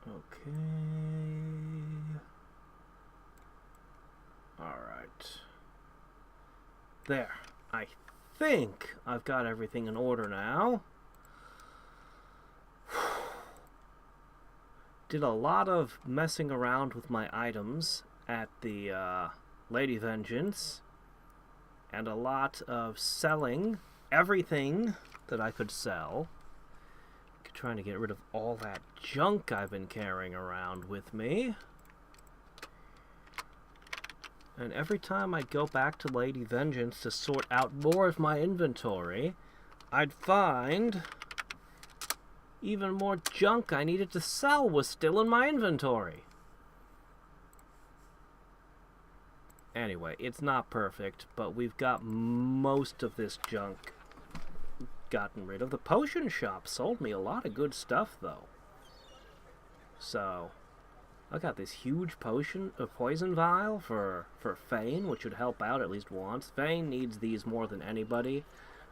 Okay. Alright. There. I think I've got everything in order now. Did a lot of messing around with my items at the Lady Vengeance. And a lot of selling everything that I could sell. Trying to get rid of all that junk I've been carrying around with me. And every time I'd go back to Lady Vengeance to sort out more of my inventory, I'd find even more junk I needed to sell was still in my inventory. Anyway, it's not perfect, but we've got most of this junk gotten rid of. The potion shop sold me a lot of good stuff, though. So, I got this huge poison vial for Fane, which would help out at least once. Fane needs these more than anybody.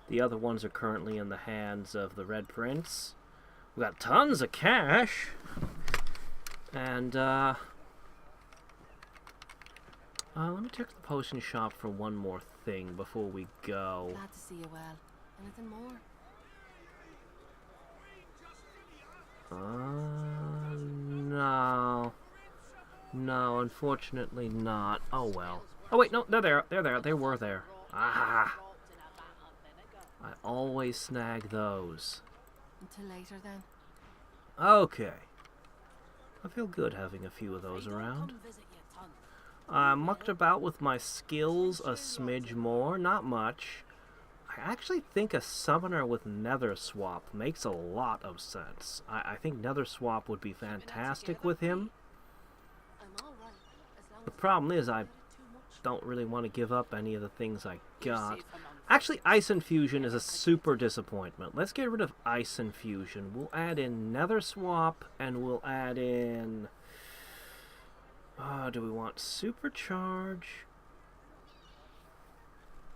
The other ones are currently in the hands of the Red Prince. We got tons of cash. And, let me check the potion shop for one more thing before we go. Glad to see you well. Anything more? No. No, unfortunately not. Oh well. Oh wait, no, they're there. They're there. They were there. Ah! I always snag those. Until later then. Okay. I feel good having a few of those around. I mucked about with my skills a smidge more, not much. I actually think a summoner with Nether Swap makes a lot of sense. I think Nether Swap would be fantastic with him. The problem is I don't really want to give up any of the things I got. Actually, Ice Infusion is a super disappointment. Let's get rid of Ice Infusion. We'll add in Nether Swap, and we'll add in... do we want Supercharge?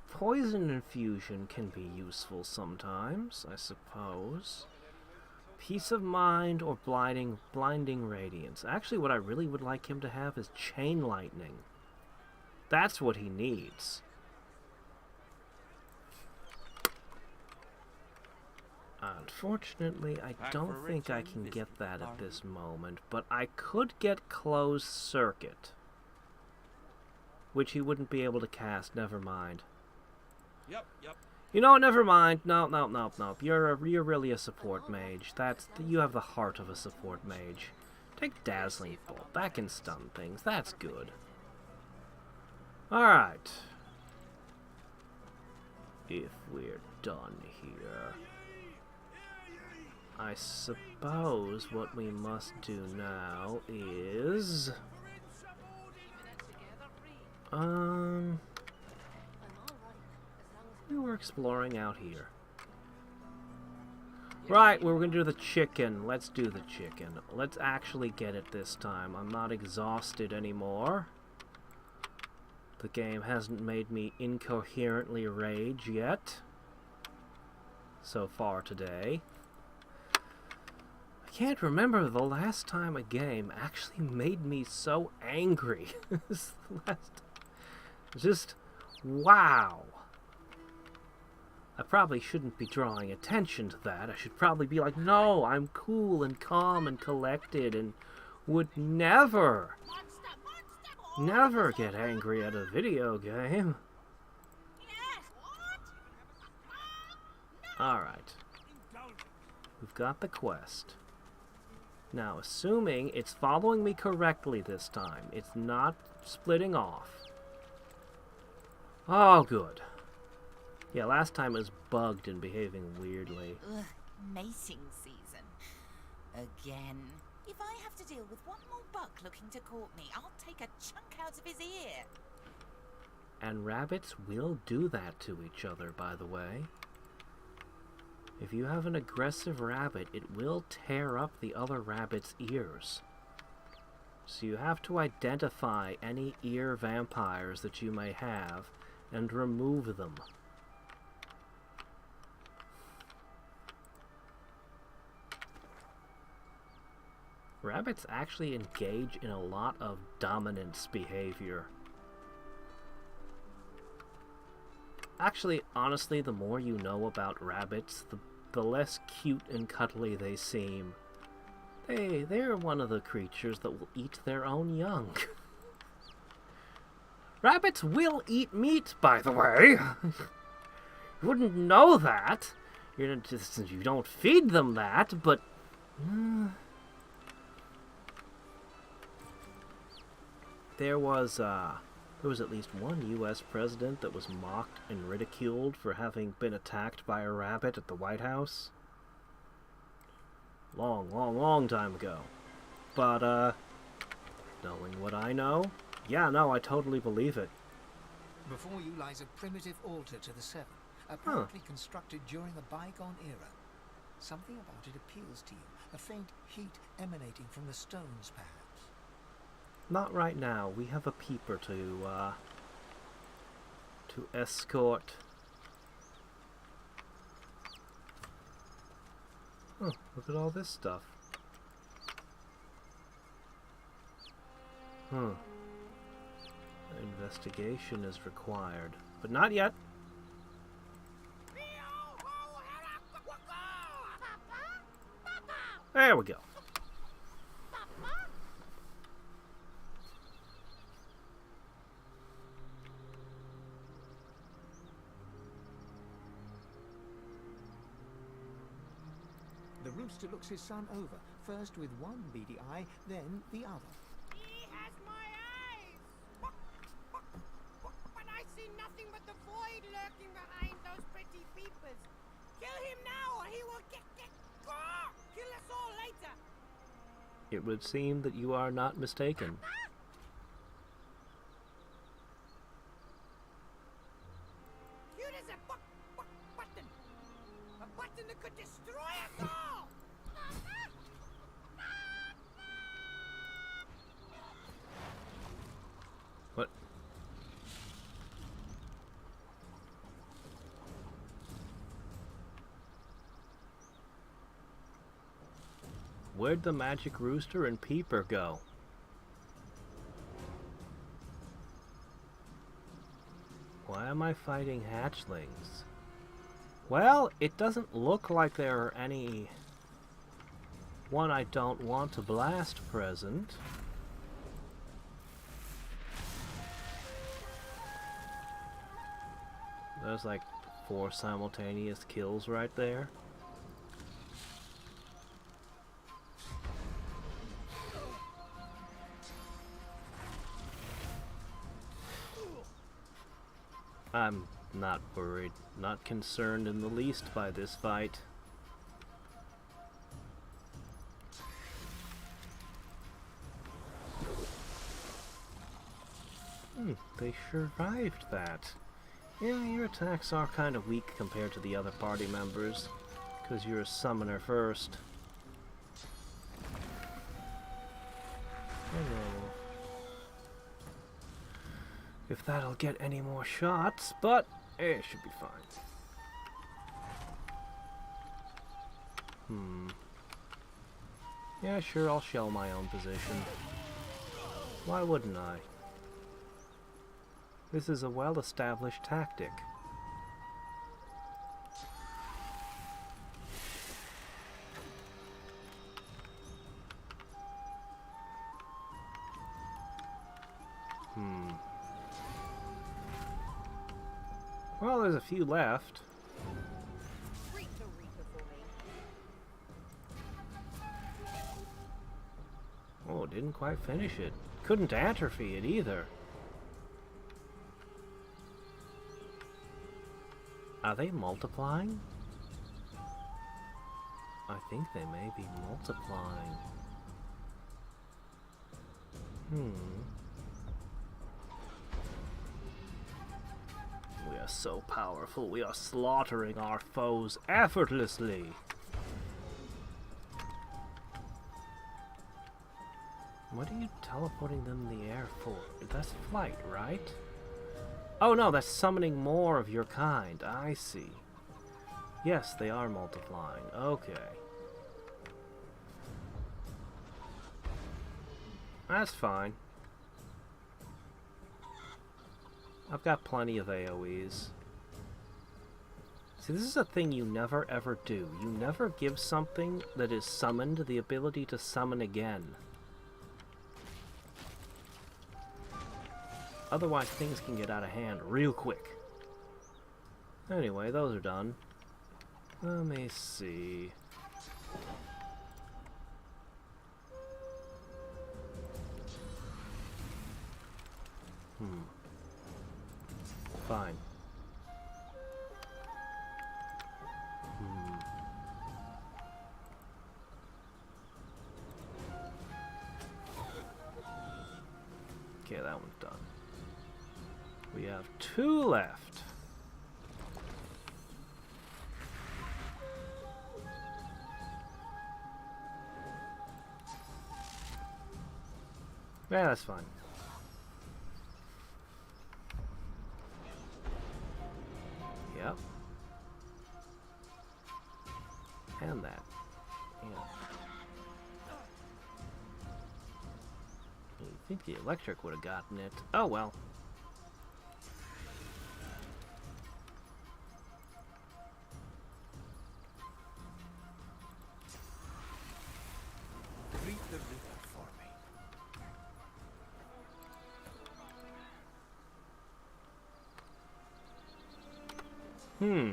Poison Infusion can be useful sometimes, I suppose. Peace of Mind or Blinding Radiance. Actually, what I really would like him to have is Chain Lightning. That's what he needs. Unfortunately, I don't think I can get that at this moment, but I could get Closed Circuit, which he wouldn't be able to cast. Never mind. Yep. You know, never mind. No. You're really a support mage. You have the heart of a support mage. Take Dazzling Bolt. That can stun things. That's good. Alright. If we're done here, I suppose what we must do now is... we were exploring out here. Right, we're going to do the chicken. Let's do the chicken. Let's actually get it this time. I'm not exhausted anymore. The game hasn't made me incoherently rage yet. So far today. I can't remember the last time a game actually made me so angry. Just, wow. I probably shouldn't be drawing attention to that. I should probably be like, no, I'm cool and calm and collected and would never get angry at a video game. Alright. We've got the quest. Now, assuming it's following me correctly this time, it's not splitting off. Oh, good. Yeah, last time it was bugged and behaving weirdly. Ugh, mating season. Again. If I have to deal with one more buck looking to court me, I'll take a chunk out of his ear. And rabbits will do that to each other, by the way. If you have an aggressive rabbit, it will tear up the other rabbit's ears. So you have to identify any ear vampires that you may have and remove them. Rabbits actually engage in a lot of dominance behavior. Actually, honestly, the more you know about rabbits, the less cute and cuddly they seem. They're one of the creatures that will eat their own young. Rabbits will eat meat, by the way. You wouldn't know that. You don't feed them that, but... There was at least one U.S. president that was mocked and ridiculed for having been attacked by a rabbit at the White House. Long time ago. But, knowing what I know, yeah, no, I totally believe it. Before you lies a primitive altar to the Seven, apparently constructed during a bygone era. Something about it appeals to you, a faint heat emanating from the stones, perhaps. Not right now. We have a peeper to escort. Oh, look at all this stuff. Investigation is required, but not yet. There we go. The rooster looks his son over, first with one beady eye, then the other. He has my eyes! But I see nothing but the void lurking behind those pretty peepers. Kill him now or he will kill us all later! It would seem that you are not mistaken. Cute as a button! A button that could destroy us all! What? Where'd the magic rooster and peeper go? Why am I fighting hatchlings? Well, it doesn't look like there are any one I don't want to blast present. There's like 4 simultaneous kills right there. I'm not worried, not concerned in the least by this fight. They survived that. Yeah, your attacks are kind of weak compared to the other party members, because you're a summoner first. Hello. If that'll get any more shots, but it should be fine. Yeah, sure, I'll shell my own position. Why wouldn't I? This is a well-established tactic. Well, there's a few left. Oh, didn't quite finish it. Couldn't atrophy it either. Are they multiplying? I think they may be multiplying. We are so powerful, we are slaughtering our foes effortlessly. What are you teleporting them in the air for? That's flight, right? Oh no, that's summoning more of your kind. I see. Yes, they are multiplying. Okay. That's fine. I've got plenty of AoEs. See, this is a thing you never ever do. You never give something that is summoned the ability to summon again. Otherwise, things can get out of hand real quick. Anyway, those are done. Let me see. Fine. Okay, that one's done. We have 2 left. Yeah, that's fine. Yep. And that. Yeah. You think the electric would have gotten it? Oh well. Read the riddle for me.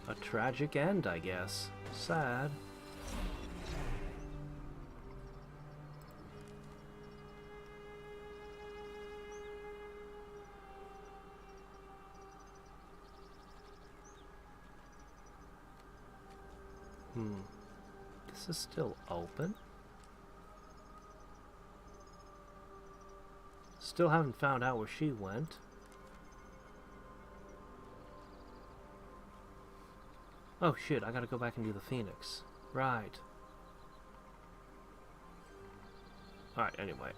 A tragic end, I guess. Sad. This is still open? Still haven't found out where she went. Oh shit, I gotta go back and do the Phoenix. Right. Alright, anyway.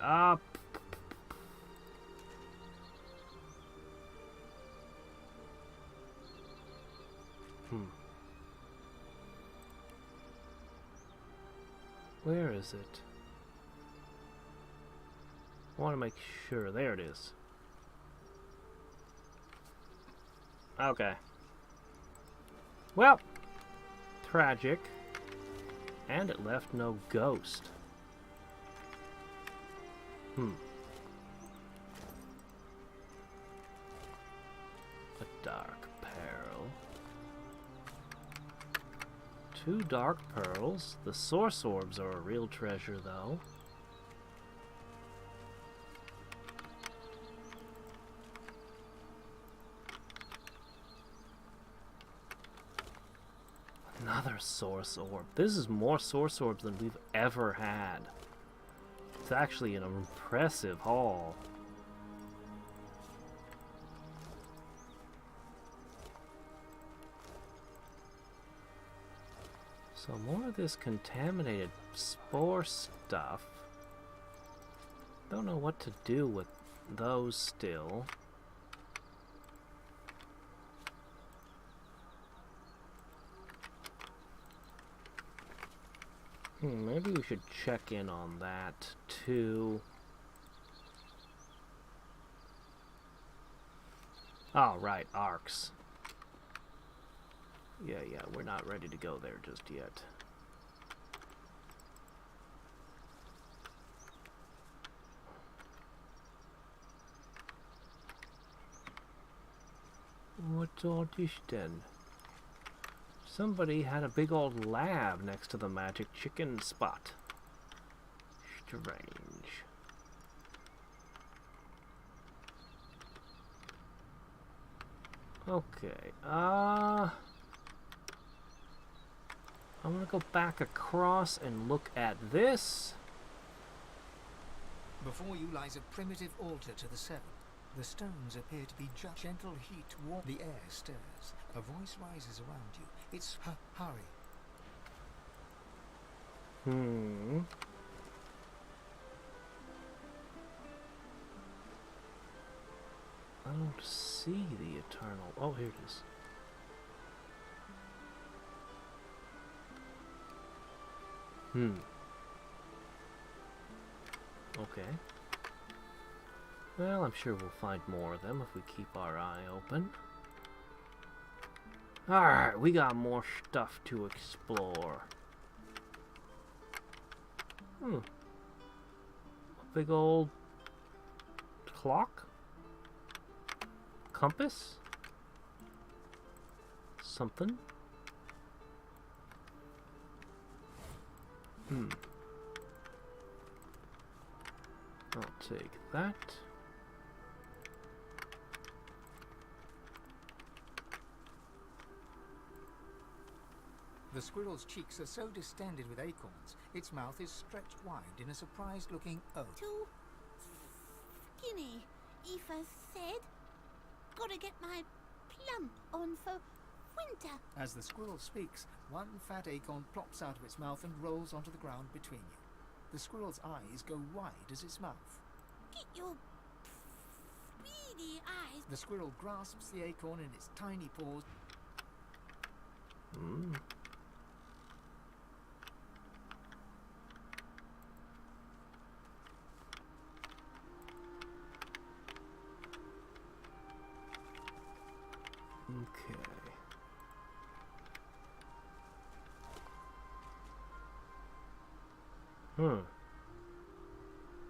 Where is it? I want to make sure. There it is. Okay. Well, tragic. And it left no ghost. A dark pearl. 2 dark pearls. The source orbs are a real treasure, though. Another source orb. This is more source orbs than we've ever had. It's actually an impressive haul. So more of this contaminated spore stuff. Don't know what to do with those still. Maybe we should check in on that too. Oh, right, arcs. Yeah, we're not ready to go there just yet. What's all this then? Somebody had a big old lab next to the magic chicken spot. Strange. Okay, I'm gonna go back across and look at this. Before you lies a primitive altar to the Seven. The stones appear to be gentle heat warm. The air stirs. A voice rises around you. It's hurry. I don't see the eternal. Oh, here it is. Okay. Well, I'm sure we'll find more of them if we keep our eye open. Alright, we got more stuff to explore. A big old clock? Compass? Something? I'll take that. The squirrel's cheeks are so distended with acorns, its mouth is stretched wide in a surprised-looking O. Too skinny, Aoife said. Gotta get my plump on for winter. As the squirrel speaks, one fat acorn plops out of its mouth and rolls onto the ground between you. The squirrel's eyes go wide as its mouth. Get your beady eyes. The squirrel grasps the acorn in its tiny paws. Okay.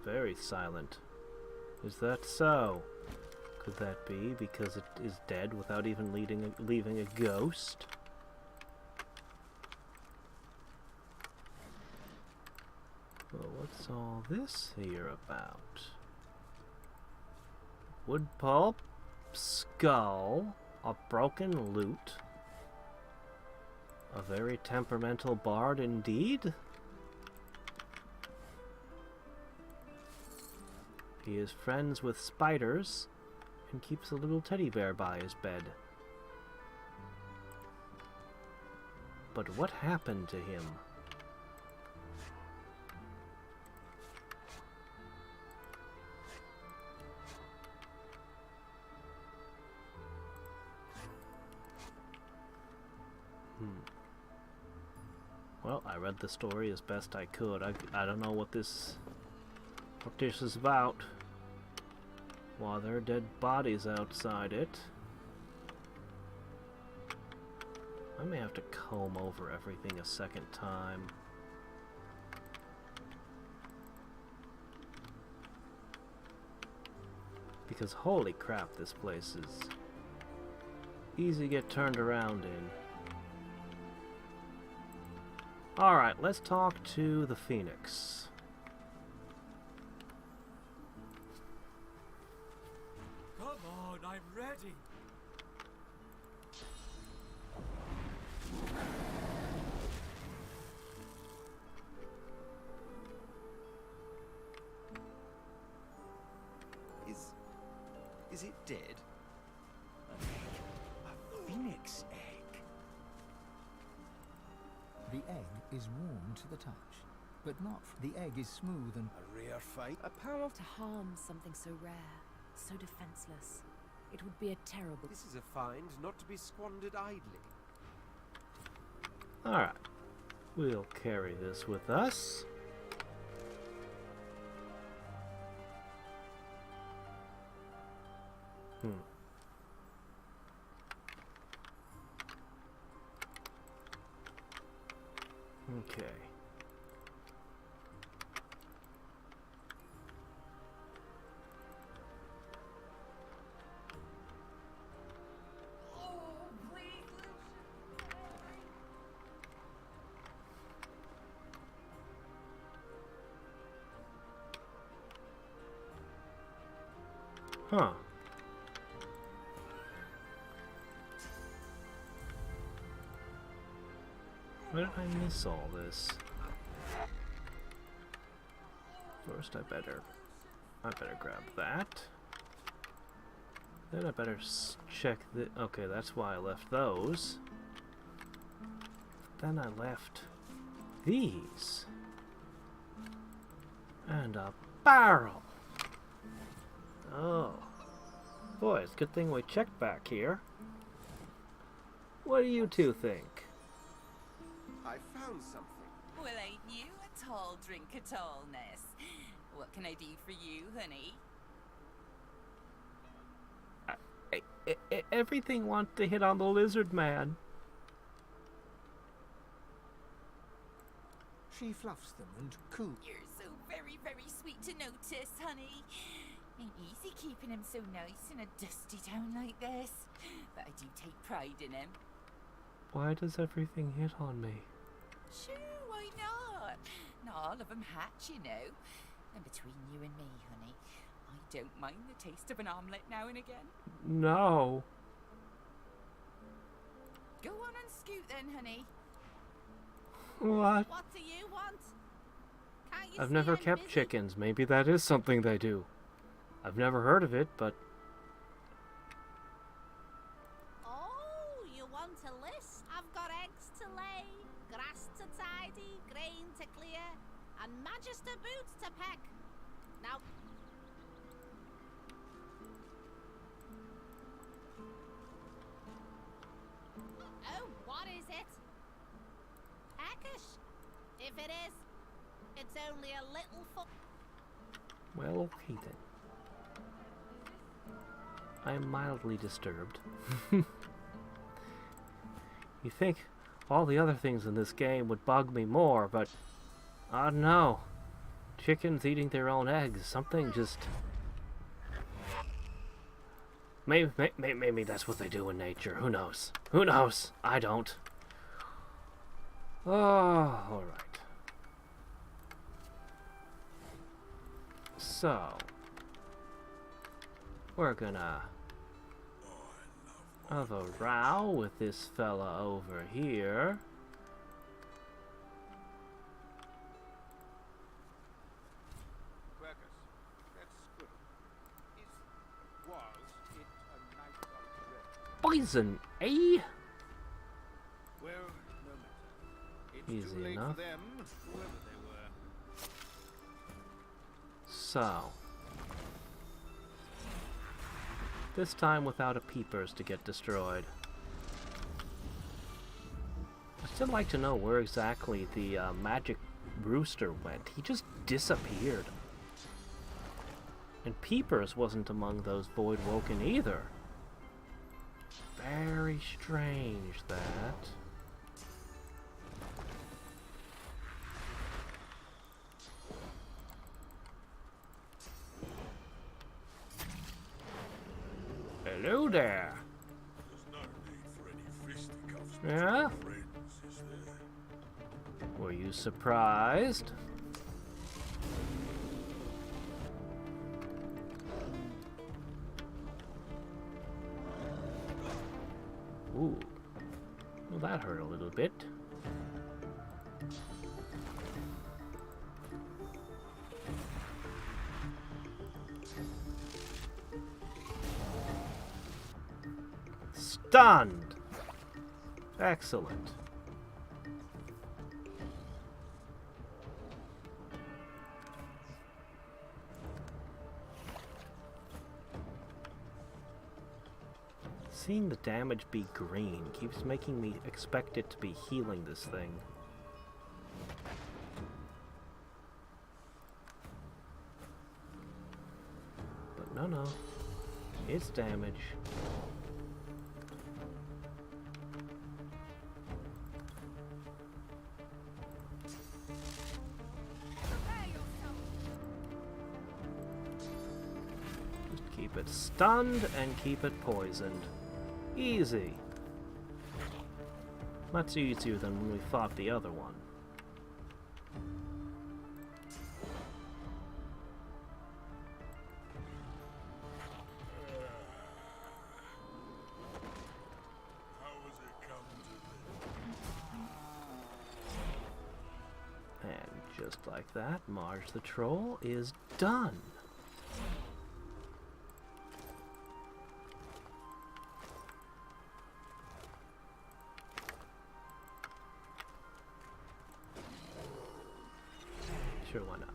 Very silent. Is that so? Could that be because it is dead without even leaving a ghost? Well, what's all this here about? Wood pulp, skull, a broken lute, a very temperamental bard indeed. He is friends with spiders and keeps a little teddy bear by his bed. But what happened to him? Well, I read the story as best I could. I don't know what this is about. While there are dead bodies outside it, I may have to comb over everything a second time. Because holy crap, this place is easy to get turned around in. Alright, let's talk to the Phoenix. Come on, I'm ready. Is it dead? An egg. A phoenix egg. The egg is warm to the touch, but not. The egg is smooth and A rare fight. A power. To harm something so rare, so defenseless, it would be a terrible... This is a find not to be squandered idly. Alright, we'll carry this with us. Okay. Huh. Where did I miss all this? First, I better grab that. Then I better check the. Okay, that's why I left those. Then I left these and a barrel. Oh, boy, it's a good thing we checked back here. What do you two think? I found something. Well, ain't you a tall drink at all, Ness? What can I do for you, honey? Everything wants to hit on the lizard man. She fluffs them and coo. You're so very, very sweet to notice, honey. Ain't easy keeping him so nice in a dusty town like this. But I do take pride in him. Why does everything hit on me? Sure, why not? Not all of them hatch, you know. And between you and me, honey, I don't mind the taste of an omelette now and again. No. Go on and scoot then, honey. What? What do you want? Can't you I've see never I'm kept busy? chickens. Maybe that is something they do. I've never heard of it, but... Oh, you want a list? I've got eggs to lay, grass to tidy, grain to clear, and magister boots to peck. Now, oh, what is it? Peckish. If it is, it's only a little foot. Well, okay then. I'm mildly disturbed. You think all the other things in this game would bug me more, but... I don't know. Chickens eating their own eggs. Something just... Maybe that's what they do in nature. Who knows? Who knows? I don't. Oh, alright. So... we're gonna... have a row with this fella over here. Quercus, that squirrel. Was it a night of rest? Poison, eh? Well, no matter. It's Easy too late enough. for them, whoever they were. So... this time without a peepers to get destroyed. I'd still like to know where exactly the magic rooster went. He just disappeared. And peepers wasn't among those void woken either. Very strange, that. Hello there. There's no need for any fisticuffs Yeah? between friends, is there? Were you surprised? Ooh. Well, that hurt a little bit. Stunned! Excellent. Seeing the damage be green keeps making me expect it to be healing this thing. But no, it's damage. Just keep it stunned and keep it poisoned. Easy. Much easier than when we fought the other one. How has it come to this? And just like that, Marge the Troll is done. Sure, why not?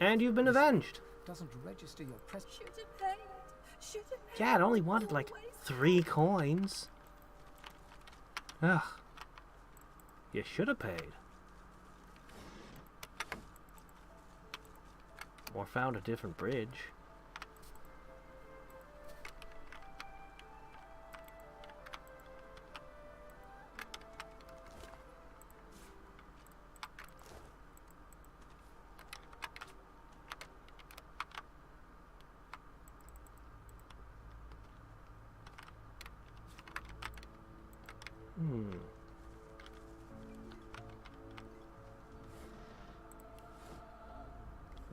And you've been avenged! Doesn't register your presence. Should have paid. Should have paid. Yeah, it only wanted like 3 coins. Ugh. You should have paid. Or found a different bridge.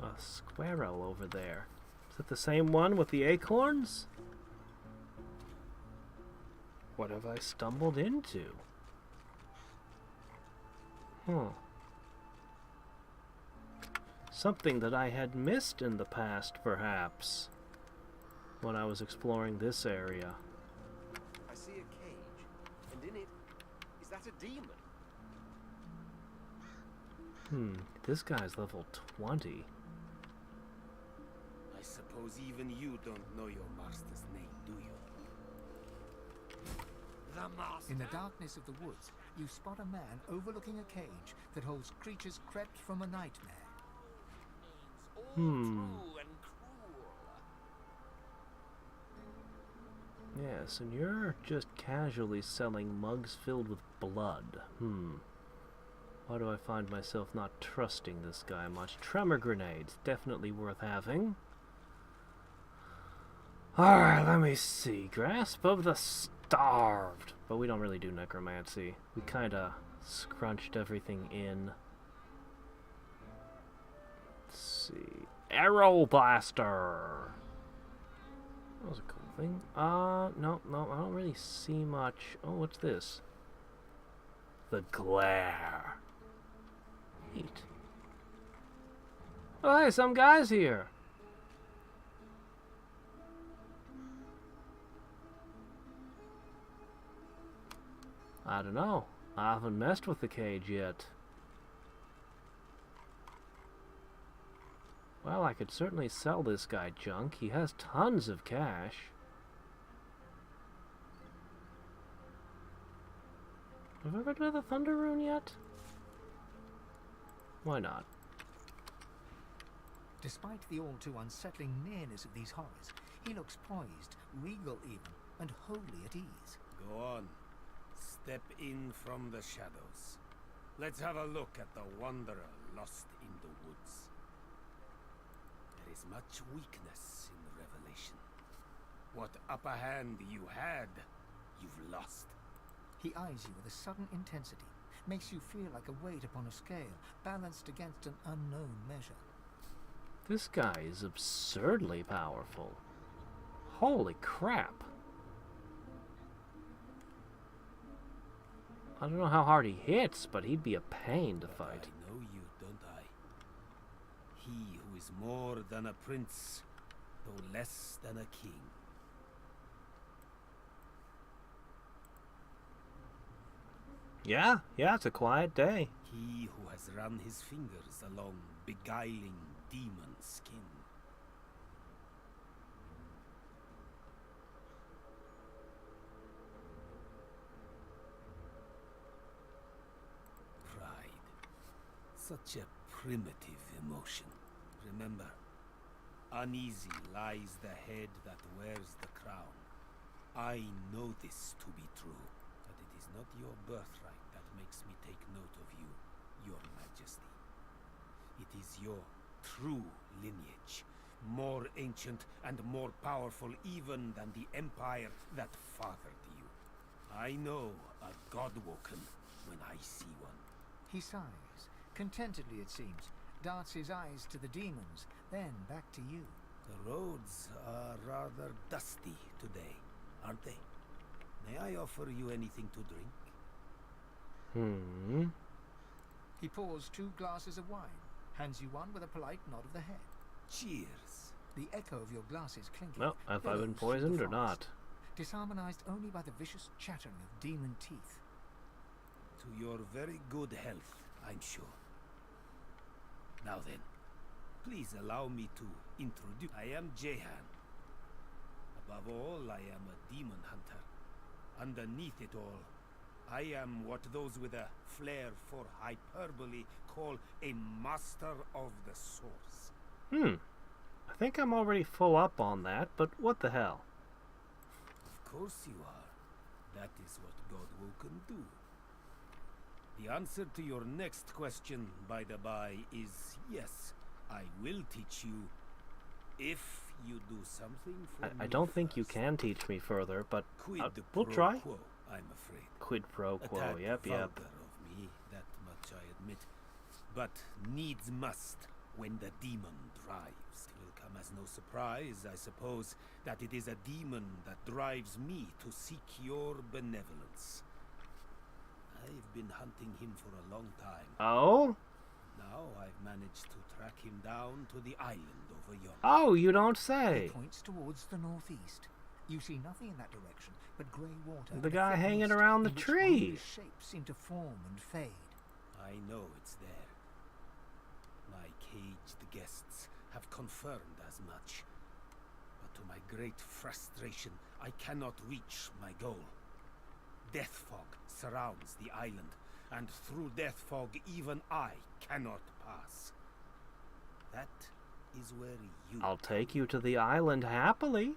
A squirrel over there. Is it the same one with the acorns? What have I stumbled into? Something that I had missed in the past, perhaps, when I was exploring this area. I see a cage, and in it, is that a demon? This guy's level 20. I suppose even you don't know your master's name, do you? The master? In the darkness of the woods, you spot a man overlooking a cage that holds creatures crept from a nightmare. All true and cruel. Yes, and you're just casually selling mugs filled with blood. Why do I find myself not trusting this guy much? Tremor grenades, definitely worth having. Alright, let me see. Grasp of the Starved. But we don't really do necromancy. We kinda scrunched everything in. Let's see. Arrow Blaster! That was a cool thing. No, I don't really see much. Oh, what's this? The Glare. Neat. Oh, hey, some guy's here. I don't know. I haven't messed with the cage yet. Well, I could certainly sell this guy junk. He has tons of cash. Have I ever done the Thunder Rune yet? Why not? Despite the all-too unsettling nearness of these horrors, he looks poised, regal even, and wholly at ease. Go on. Step in from the shadows. Let's have a look at the wanderer lost in the woods. There is much weakness in the revelation. What upper hand you had, you've lost. He eyes you with a sudden intensity, makes you feel like a weight upon a scale, balanced against an unknown measure. This guy is absurdly powerful. Holy crap. I don't know how hard he hits, but he'd be a pain to fight. I know you, don't I? He who is more than a prince, though less than a king. Yeah, it's a quiet day. He who has run his fingers along beguiling demon skin. Pride. Such a primitive emotion. Remember, uneasy lies the head that wears the crown. I know this to be true, but it is not your birthright that makes me take note of you, your majesty. It is your true lineage, more ancient and more powerful even than the empire that fathered you. I know a godwoken when I see one. He sighs, contentedly it seems, darts his eyes to the demons, then back to you. The roads are rather dusty today, aren't they? May I offer you anything to drink? He pours 2 glasses of wine, hands you one with a polite nod of the head. Cheers. The echo of your glasses clinking. Well, have I been poisoned or not? Disharmonized only by the vicious chattering of demon teeth. To your very good health, I'm sure. Now then, please allow me to introduce. I am Jehan. Above all, I am a demon hunter. Underneath it all, I am what those with a flair for hyperbole call a master of the source. I think I'm already full up on that, but what the hell? Of course you are. That is what Godwoken do. The answer to your next question, by the by, is yes. I will teach you if you do something for me. I don't think you first. can teach me further, but Quid we'll pro try. quo, I'm afraid. Quid pro A quo, tad yep. vulgar of me, that much I admit. But needs must when the demon drives. It will come as no surprise, I suppose, that it is a demon that drives me to seek your benevolence. I've been hunting him for a long time. Oh? Now I've managed to track him down to the island over yonder. Oh, you don't say. He points towards the northeast. You see nothing in that direction but grey water. The and a guy thick hanging mist around the in which tree. bluish shapes seem to form and fade. I know it's there. My caged guests have confirmed as much. But to my great frustration, I cannot reach my goal. Death fog surrounds the island, and through death fog even I cannot pass. That is where you... I'll take you to the island happily.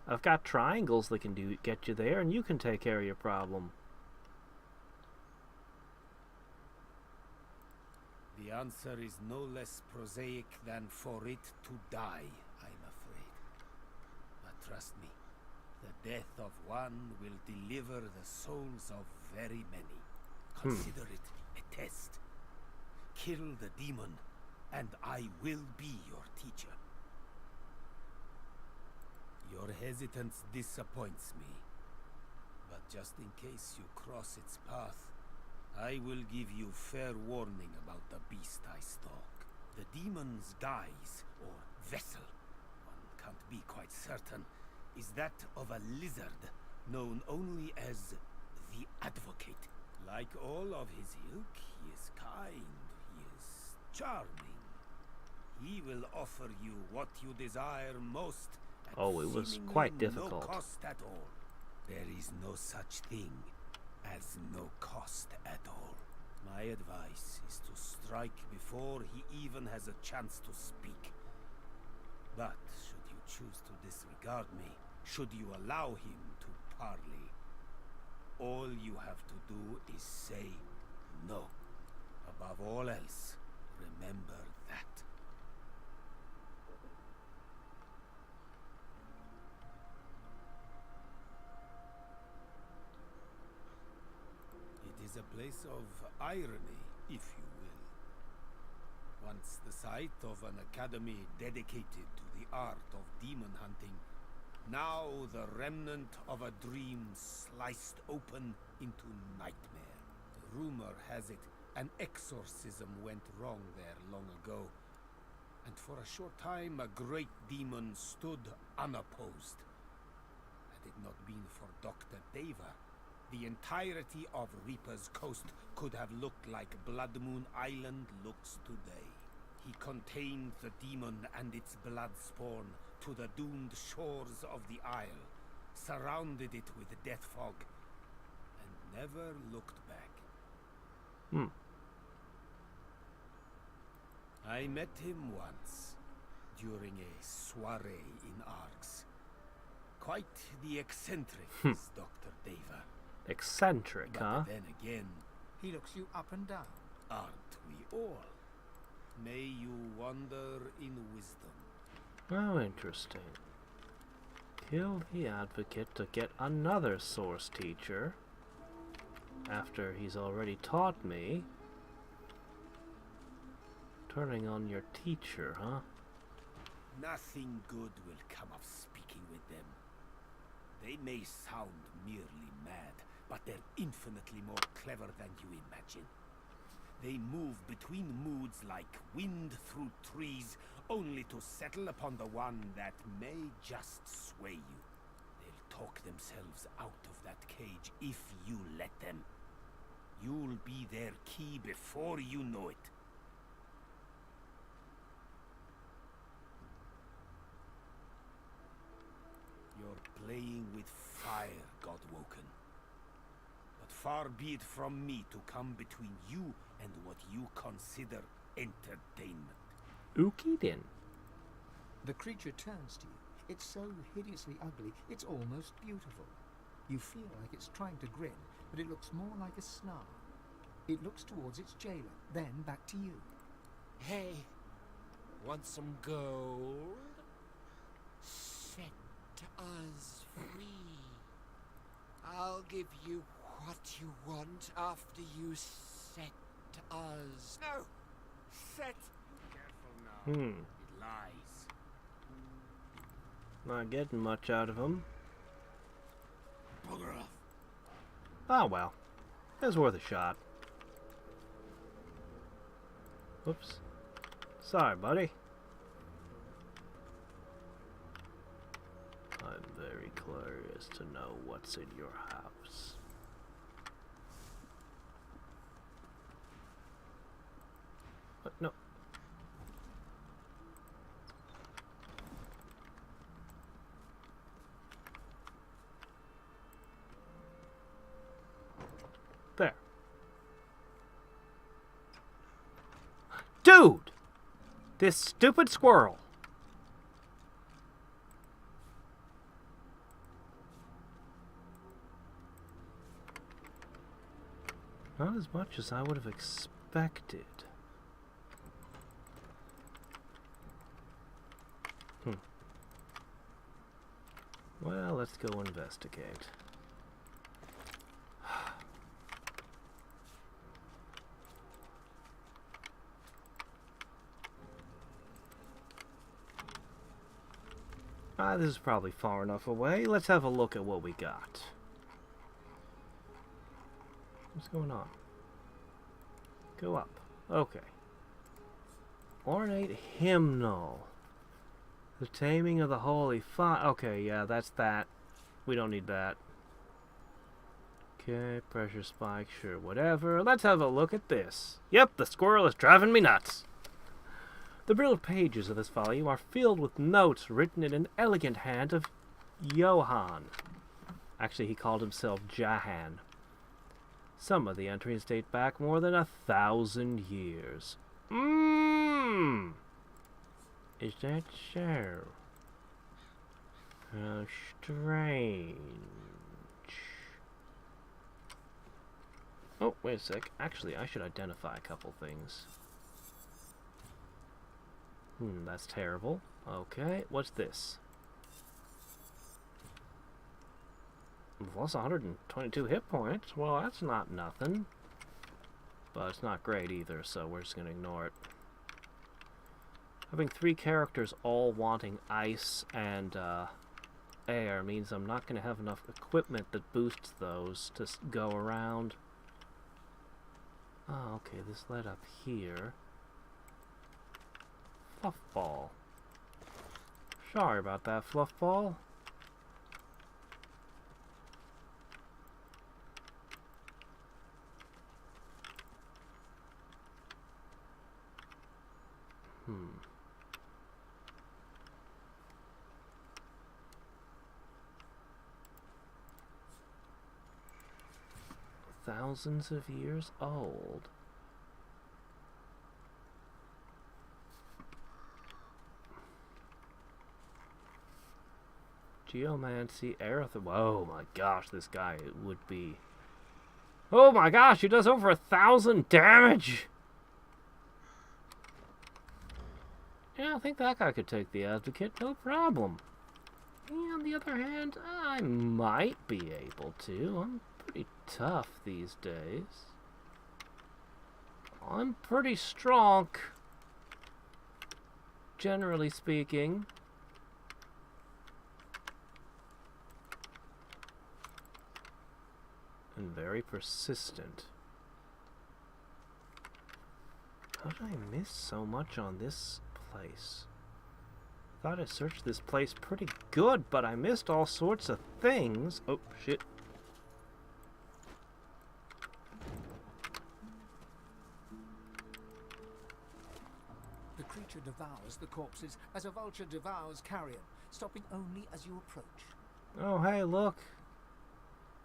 I've got triangles that can get you there, and you can take care of your problem. The answer is no less prosaic than for it to die, I'm afraid. But trust me, the death of one will deliver the souls of very many. Consider it a test. Kill the demon, and I will be your teacher. Your hesitance disappoints me. But just in case you cross its path, I will give you fair warning about the beast I stalk. The demon's guise, or vessel, one can't be quite certain, is that of a lizard, known only as the Advocate. Like all of his ilk, he is kind, he is charming. He will offer you what you desire most at Oh, it was seemingly quite no difficult. cost at all. There is no such thing as no cost at all. My advice is to strike before he even has a chance to speak. But should you choose to disregard me, should you allow him to parley, all you have to do is say no. Above all else, remember that. It is a place of irony, if you will. Once the site of an academy dedicated to the art of demon hunting, now the remnant of a dream sliced open into nightmare. Rumor has it an exorcism went wrong there long ago, and for a short time a great demon stood unopposed. Had it not been for Dr. Deva, the entirety of Reaper's Coast could have looked like Blood Moon Island looks today. He contained the demon and its blood spawn to the doomed shores of the isle, surrounded it with death fog, and never looked back. I met him once, during a soiree in Arx. Quite the eccentric is Dr. Deva. Eccentric, But huh? then again, He looks you up and down. aren't we all? May you wander in wisdom. Oh, interesting. Kill the Advocate to get another source teacher. After he's already taught me. Turning on your teacher, huh? Nothing good will come of speaking with them. They may sound merely mad, but they're infinitely more clever than you imagine. They move between moods like wind through trees, only to settle upon the one that may just sway you. They'll talk themselves out of that cage if you let them. You'll be their key before you know it. You're playing with fire, Godwoken. But far be it from me to come between you and what you consider entertainment. Ookie din. The creature turns to you. It's so hideously ugly, it's almost beautiful. You feel like it's trying to grin, but it looks more like a snarl. It looks towards its jailer, then back to you. Hey, want some gold? Set us free. I'll give you what you want after you set us. No! Set! Careful now. It lies. Not getting much out of him. Bugger off. Oh well. It was worth a shot. Whoops. Sorry, buddy. I'm very curious to know what's in your house. What? No. There. Dude! This stupid squirrel. Not as much as I would have expected. Well, let's go investigate. This is probably far enough away. Let's have a look at what we got. What's going on? Go up. Okay. Ornate hymnal. The taming of the holy fire. Okay, yeah, that's that. We don't need that. Okay, pressure spike, sure, whatever. Let's have a look at this. Yep, the squirrel is driving me nuts. The brilliant pages of this volume are filled with notes written in an elegant hand of Johann. Actually, he called himself Jahan. Some of the entries date back more than 1,000 years. Is that so? How strange. Oh, wait a sec. Actually, I should identify a couple things. That's terrible. Okay, what's this? We've lost 122 hit points. Well, that's not nothing. But it's not great either, so we're just gonna ignore it. Having 3 characters all wanting ice and air means I'm not gonna have enough equipment that boosts those to go around. Oh, okay, this led up here. Fluffball. Sorry about that, Fluffball. Thousands of years old. Geomancy, Aerith. Oh my gosh, this guy would be. Oh my gosh, he does over 1,000 damage! Yeah, I think that guy could take the Advocate, no problem. On the other hand, I might be able to. I'm pretty tough these days. I'm pretty strong, generally speaking. And very persistent. How did I miss so much on this place? Thought I searched this place pretty good, but I missed all sorts of things. Oh, shit. The creature devours the corpses as a vulture devours carrion, stopping only as you approach. Oh, hey, look.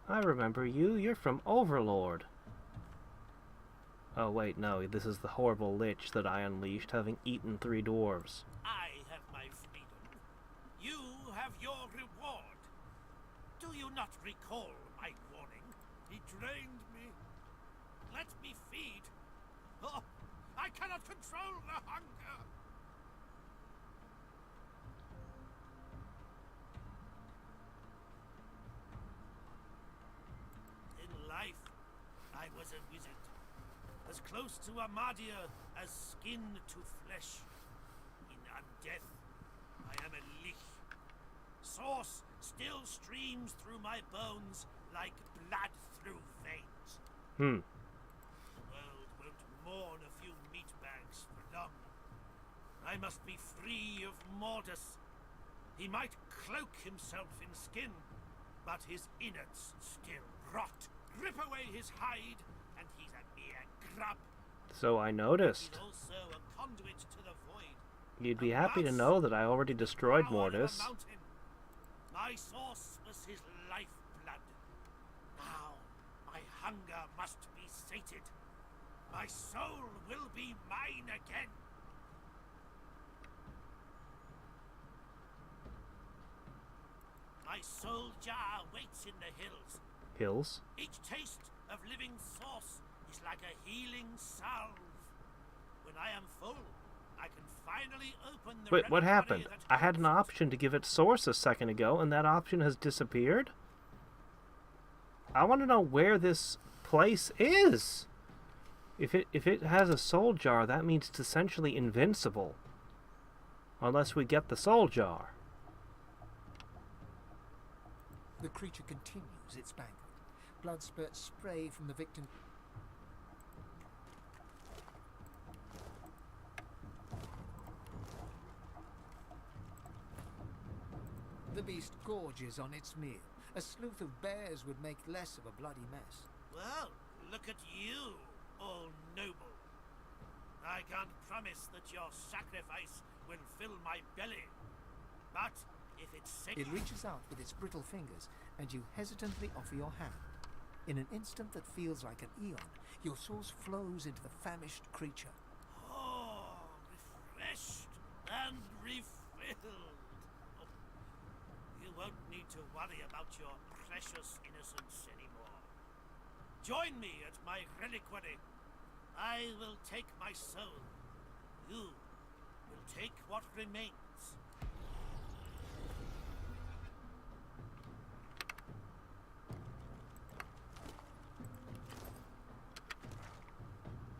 I remember you. You're from Overlord. Oh, wait, no. This is the horrible lich that I unleashed, having eaten 3 dwarves. I have my freedom. You have your reward. Do you not recall my warning? He drained me. Let me feed. Oh, I cannot control the hunger. In life, I was a wizard. As close to Amadia as skin to flesh. In undeath, I am a lich. Sauce still streams through my bones like blood through veins. The world won't mourn a few meat bags for long. I must be free of Mordus. He might cloak himself in skin, but his innards still rot. Rip away his hide, and he's a mere grub. So I noticed. He's also a conduit to the void. You'd be happy to know that I already destroyed Mortis. My source was his lifeblood. Now, my hunger must be sated. My soul will be mine again. My soul jar waits in the hills. Hills? Each taste of living sauce is like a healing salve. When I am full, I can finally open the Wait, what happened? that I had an option to give it source a second ago, and that option has disappeared? I want to know where this place is. If it has a soul jar, that means it's essentially invincible. Unless we get the soul jar. The creature continues its banquet. Blood spurts spray from the victim. The beast gorges on its meal. A sleuth of bears would make less of a bloody mess. Well, look at you, all noble. I can't promise that your sacrifice will fill my belly. But if it's sick... It reaches out with its brittle fingers, and you hesitantly offer your hand. In an instant that feels like an eon, your source flows into the famished creature. Oh, refreshed and refilled. Oh, you won't need to worry about your precious innocence anymore. Join me at my reliquary. I will take my soul. You will take what remains.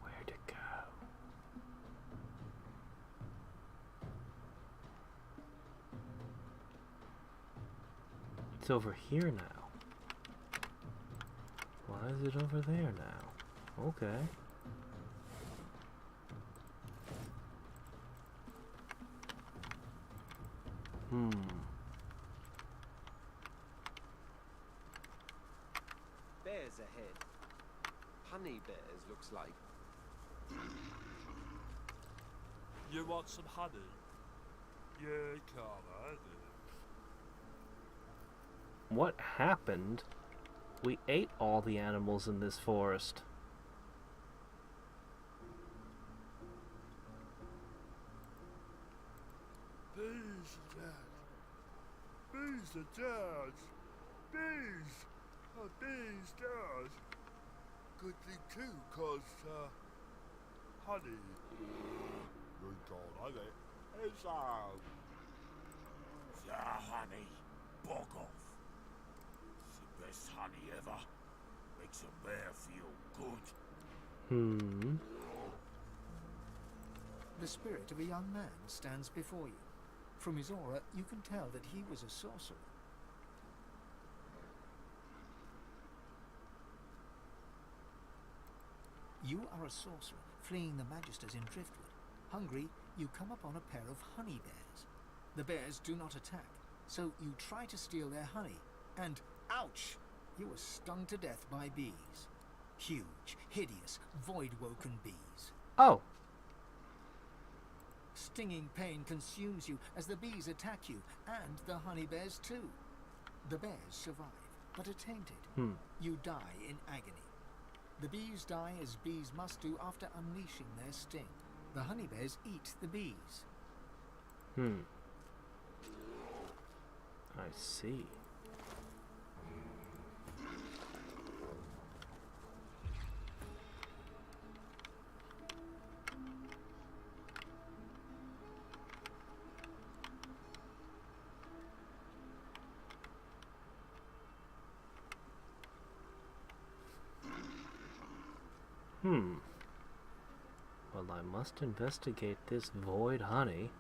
Where'd it go? It's over here now. Why is it over there now? Okay. Bears ahead. Honey bears, looks like. You want some honey? Yeah, Carla. What happened? We ate all the animals in this forest. Bees and jazz. Bees. Oh, bees, jazz. Good thing too, 'cause, honey. Good God, honey. It's, The honey. Bog off. It's the best honey ever. Makes a bear feel good. The spirit of a young man stands before you. From his aura, you can tell that he was a sorcerer. You are a sorcerer, fleeing the Magisters in Driftwood. Hungry, you come upon a pair of honey bears. The bears do not attack, so you try to steal their honey, and ouch! You are stung to death by bees. Huge, hideous, void-woken bees. Oh! Stinging pain consumes you as the bees attack you, and the honey bears too. The bears survive, but are tainted. You die in agony. The bees die as bees must do after unleashing their sting. The honey bears eat the bees. I see. Well, I must investigate this void honey.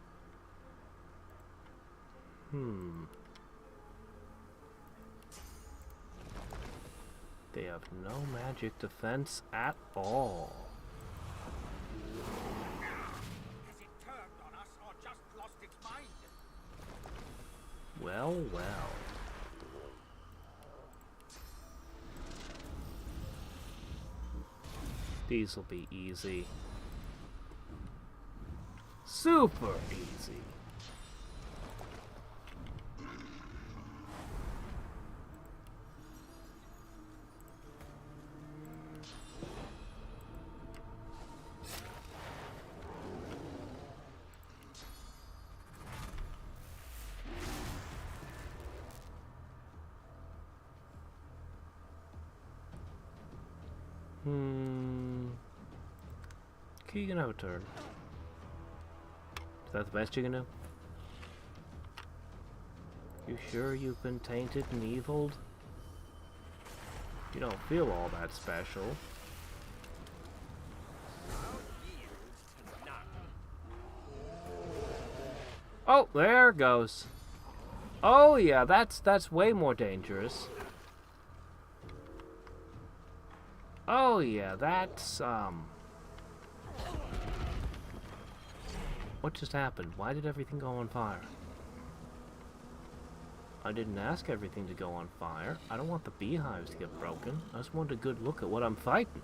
They have no magic defense at all. Has it turned on us or just lost its mind? Well, well. These'll be easy. Super easy. You can have a turn. Is that the best you can do? You sure you've been tainted and eviled? You don't feel all that special. Oh, there it goes. Oh yeah, that's way more dangerous. Oh yeah, that's what just happened? Why did everything go on fire? I didn't ask everything to go on fire. I don't want the beehives to get broken. I just want a good look at what I'm fighting.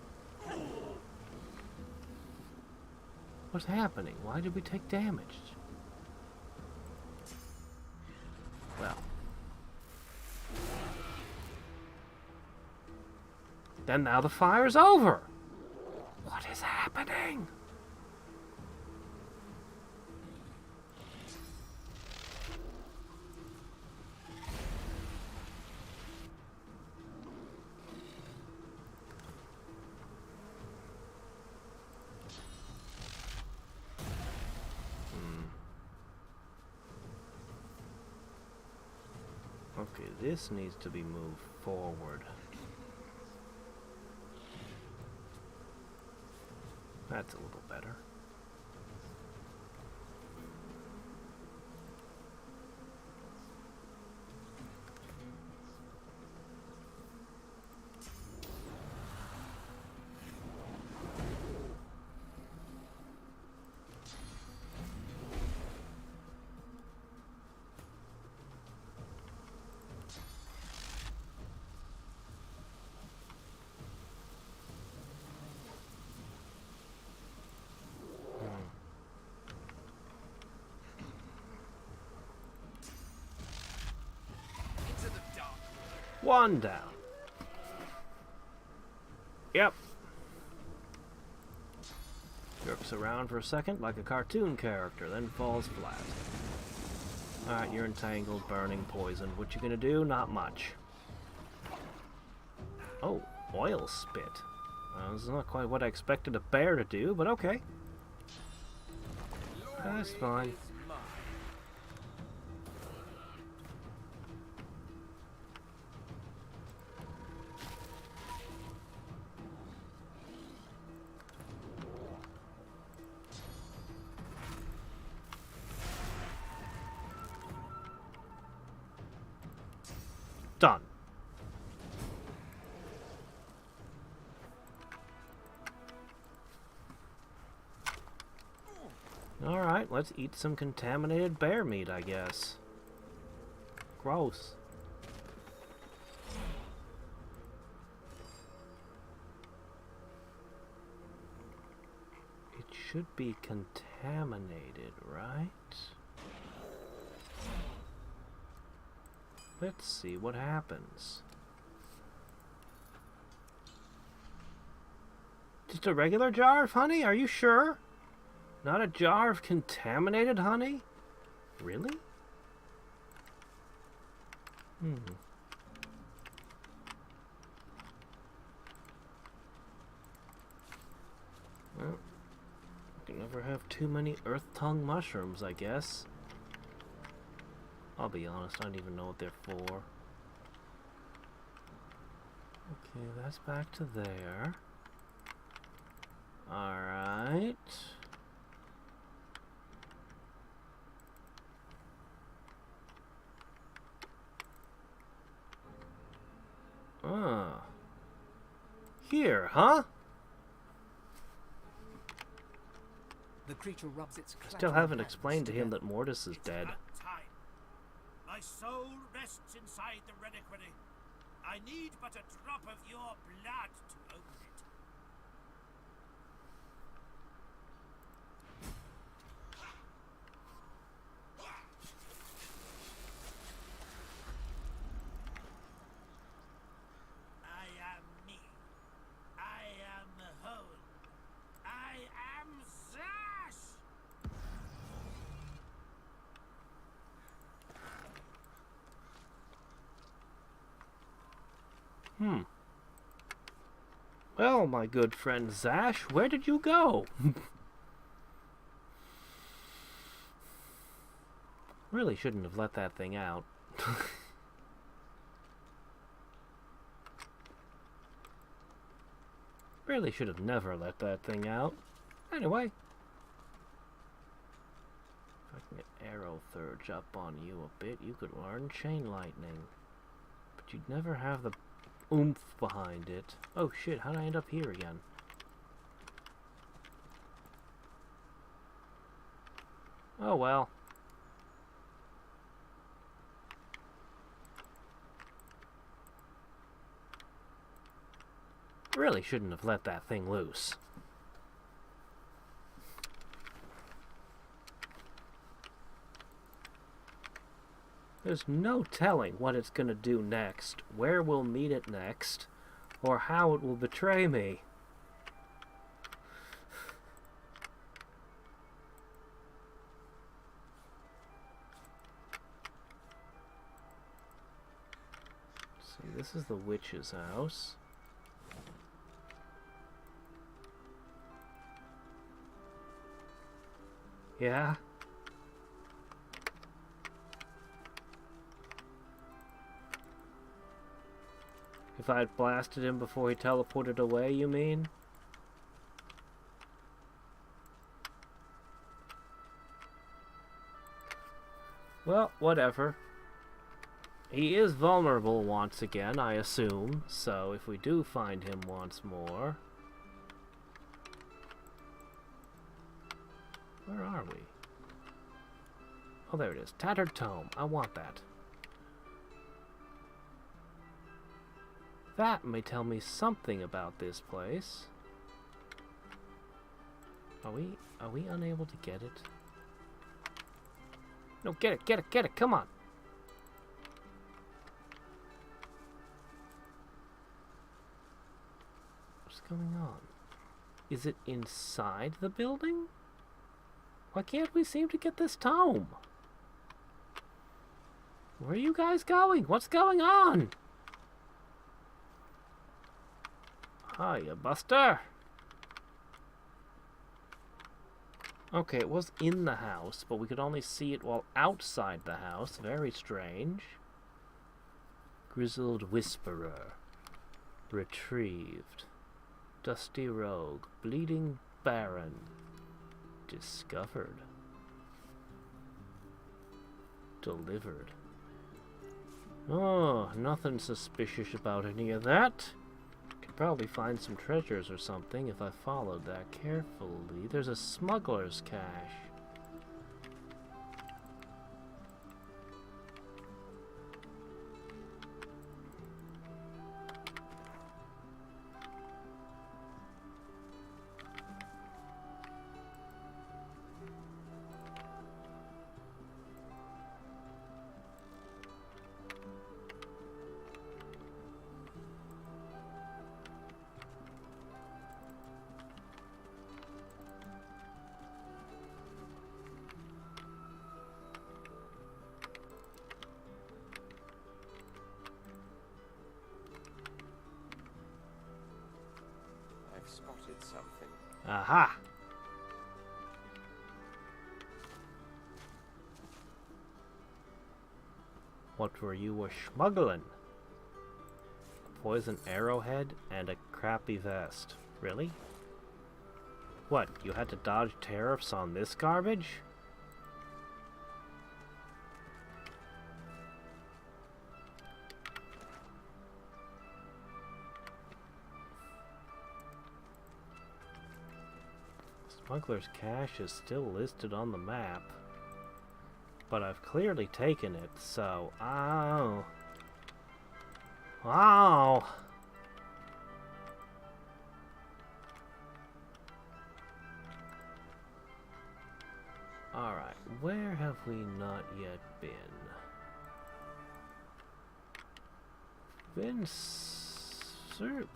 What's happening? Why did we take damage? Well. Then now the fire's over! What is happening? Okay, this needs to be moved forward. That's a little better. One down. Yep. Jerks around for a second like a cartoon character, then falls flat. Alright, you're entangled, burning, poisoned. What you gonna do? Not much. Oh, oil spit. This is not quite what I expected a bear to do, but okay. That's fine. Done. Alright, let's eat some contaminated bear meat, I guess. Gross. It should be contaminated, right? Let's see what happens. Just a regular jar of honey? Are you sure? Not a jar of contaminated honey? Really? Well, you can never have too many earth tongue mushrooms, I guess. I'll be honest, I don't even know what they're for. Okay, that's back to there. Alright. Ah. Here, huh? The creature rubs its Still haven't explained to him that Mortis is dead. Time. My soul rests inside the reliquary. I need but a drop of your blood to open it. I am me. I am whole. I am Zash! Well, my good friend Zash, where did you go? Really shouldn't have let that thing out. Really should have never let that thing out. Anyway. If I can get Arrow Surge up on you a bit, you could learn Chain Lightning. But you'd never have the oomph behind it. Oh shit, how'd I end up here again? Oh well. Really shouldn't have let that thing loose. There's no telling what it's gonna do next, where we'll meet it next, or how it will betray me. See, this is the witch's house. Yeah? If I had blasted him before he teleported away, you mean? Well, whatever. He is vulnerable once again, I assume, so if we do find him once more... Where are we? Oh, there it is. Tattered Tome. I want that. That may tell me something about this place. Are we unable to get it? No, get it, get it, get it, come on! What's going on? Is it inside the building? Why can't we seem to get this tome? Where are you guys going? What's going on? Hiya, Buster. Okay, it was in the house, but we could only see it while outside the house. Very strange. Grizzled Whisperer. Retrieved. Dusty Rogue. Bleeding Baron. Discovered. Delivered. Oh, nothing suspicious about any of that. Could probably find some treasures or something if I followed that carefully. There's a smuggler's cache. spotted something. Aha! What were you smuggling? A poison arrowhead and a crappy vest. Really? What, you had to dodge tariffs on this garbage? Smuggler's cache is still listed on the map, but I've clearly taken it, so... Oh! Oh! Alright, where have we not yet been? Been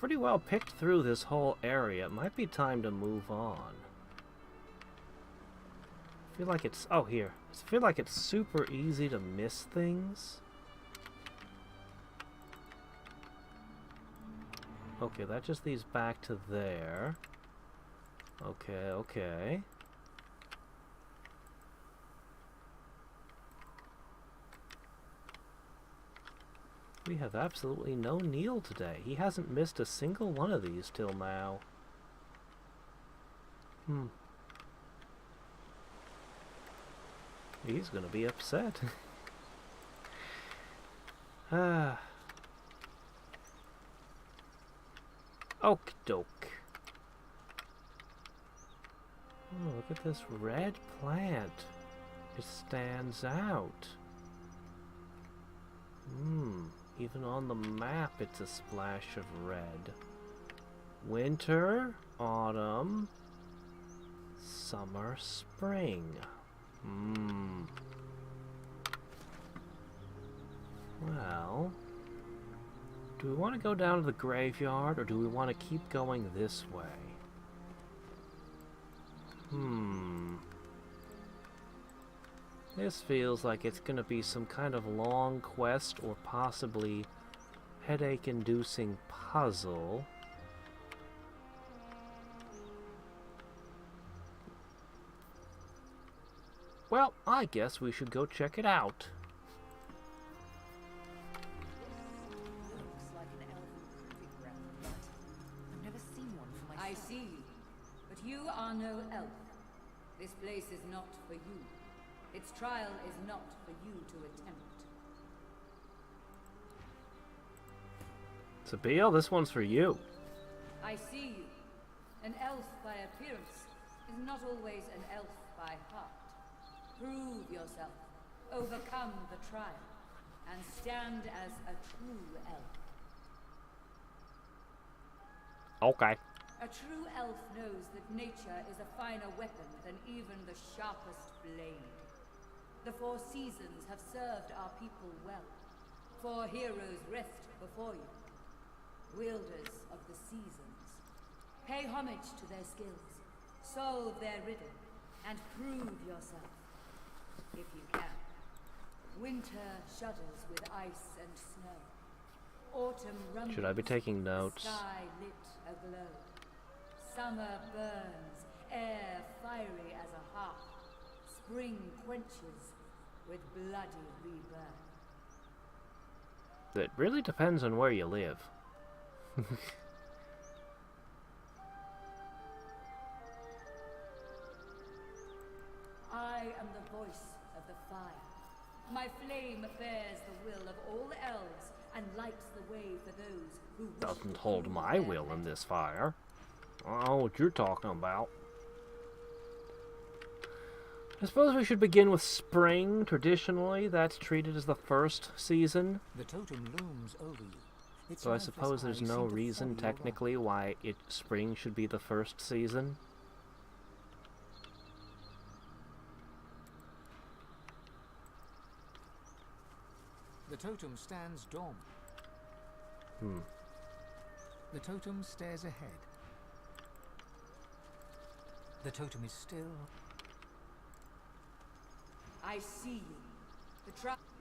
pretty well picked through this whole area. It might be time to move on. I feel like it's... Oh, here. I feel like it's super easy to miss things. Okay, that just leads back to there. Okay, okay. We have absolutely no Neil today. He hasn't missed a single one of these till now. He's gonna be upset. Okie doke. Oh, look at this red plant. It stands out. Even on the map it's a splash of red. Winter, autumn, summer, spring. Well, do we want to go down to the graveyard or do we want to keep going this way? This feels like it's going to be some kind of long quest or possibly headache-inducing puzzle. Well, I guess we should go check it out. Looks like an elven proving ground, but I've never seen one for myself. I see you, but you are no elf. This place is not for you. Its trial is not for you to attempt. Sabille, this one's for you. I see you. An elf by appearance is not always an elf by heart. Prove yourself, overcome the trial, and stand as a true elf. Okay. A true elf knows that nature is a finer weapon than even the sharpest blade. The four seasons have served our people well. Four heroes rest before you, wielders of the seasons. Pay homage to their skills, solve their riddle, and prove yourself, if you can. Winter shudders with ice and snow. Autumn rumbles. Should I be taking notes? Sky lit aglow. Summer burns, air fiery as a hearth. Spring quenches with bloody rebirth. It really depends on where you live. I am the voice of the fire. My flame bears the will of all elves and lights the way for those who wish Doesn't to hold heal my their will in mettle. this fire. I don't know what you're talking about. I suppose we should begin with spring. Traditionally, that's treated as the first season. The totem looms over you. Its So I lifeless suppose there's eyes no seem to reason follow you technically why spring should be the first season. The totem stands dormant. The totem stares ahead. The totem is still. I see you. The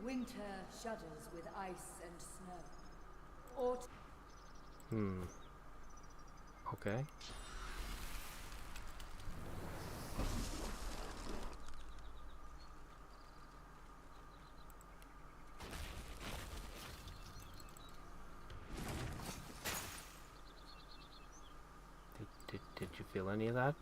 winter shudders with ice and snow. Autumn. Okay. feel any of that.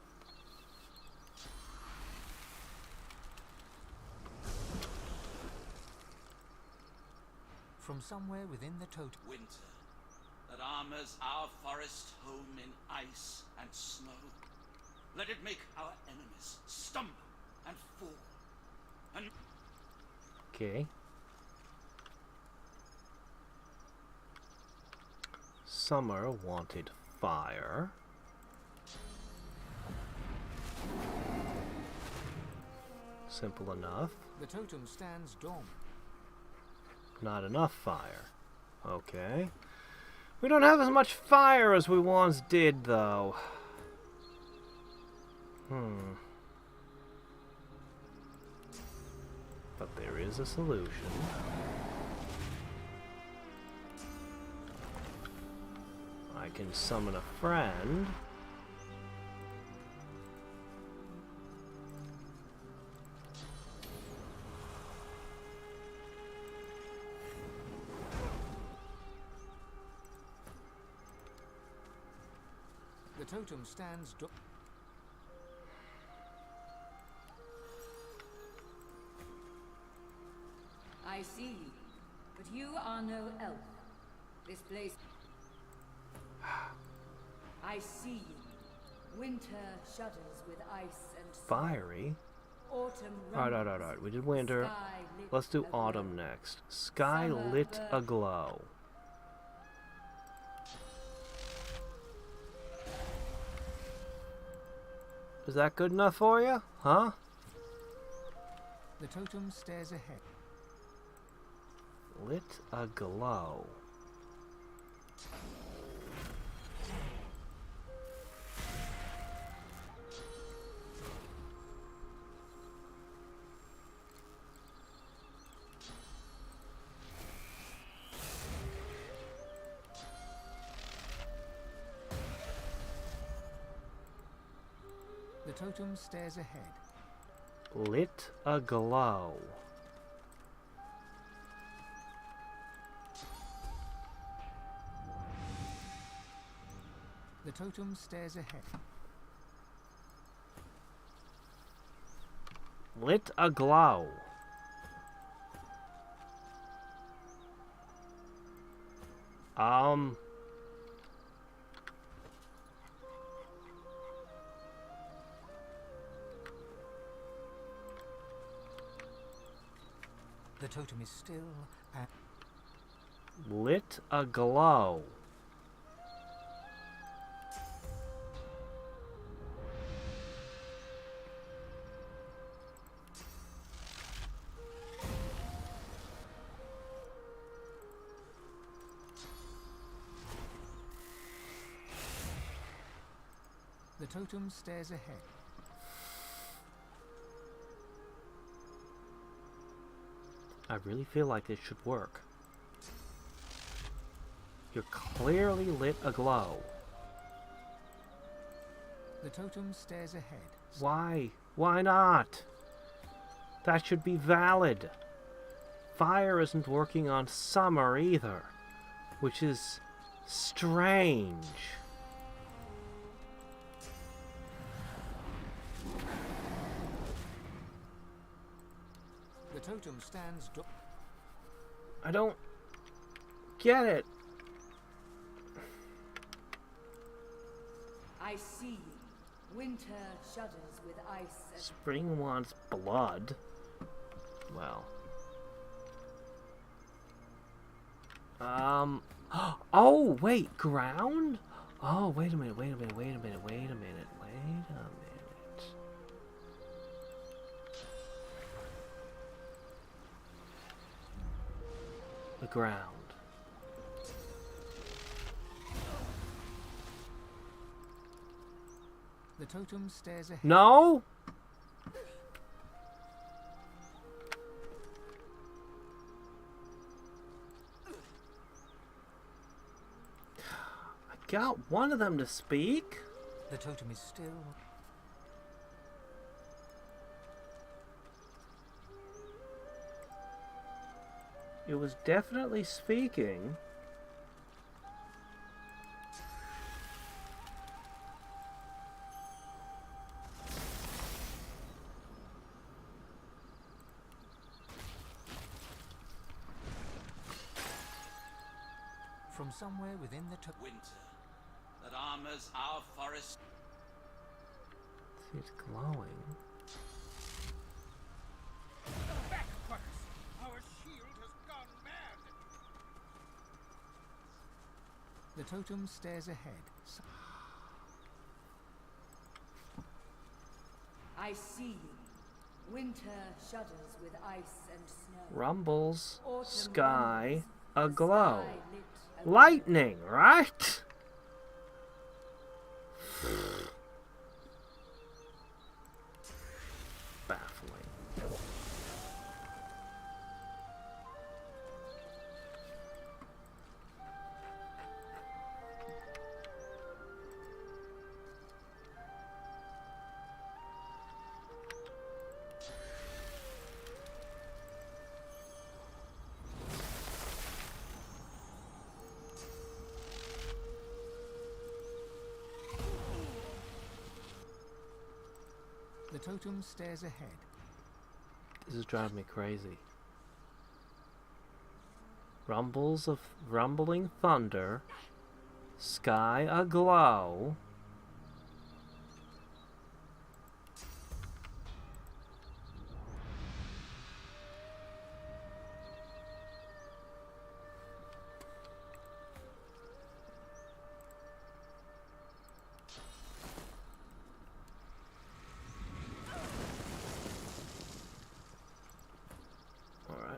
From somewhere within the totem. Winter, that armors our forest home in ice and snow. Let it make our enemies stumble and fall. And Okay. Summer wanted fire. Simple enough. The totem stands dormant. Not enough fire. Okay. We don't have as much fire as we once did, though. But there is a solution. I can summon a friend. The totem stands I see you, but you are no elf. This place... I see you. Winter shudders with ice and snow. Fiery? Autumn Alright. We did winter. Let's do autumn next. Sky lit aglow. Is that good enough for you? Huh? The totem stares ahead. Lit aglow. The totem stares ahead. Lit aglow. The totem stares ahead. Lit aglow. The totem is still at... Lit aglow. The totem stares ahead. I really feel like this should work. You're clearly lit aglow. The totem stares ahead. Why? Why not? That should be valid. Fire isn't working on summer either, which is strange. The totem stands... I don't get it. I see you. Winter shudders with ice and... Spring wants blood. Well. Oh, wait, ground? Oh, wait a minute. The ground. The totem stares ahead. No? I got one of them to speak. The totem is still... It was definitely speaking. From somewhere within the Winter, that armors our forest. See, it's glowing. Back, Marcus! Our shield has gone mad! The totem stares ahead. I see you. Winter shudders with ice and snow. Rumbles, Autumn sky, rumbles, aglow. sky lit aglow. Lightning, right? Baffling. The totem stares ahead. This is driving me crazy. Rumbles of rumbling thunder, sky aglow.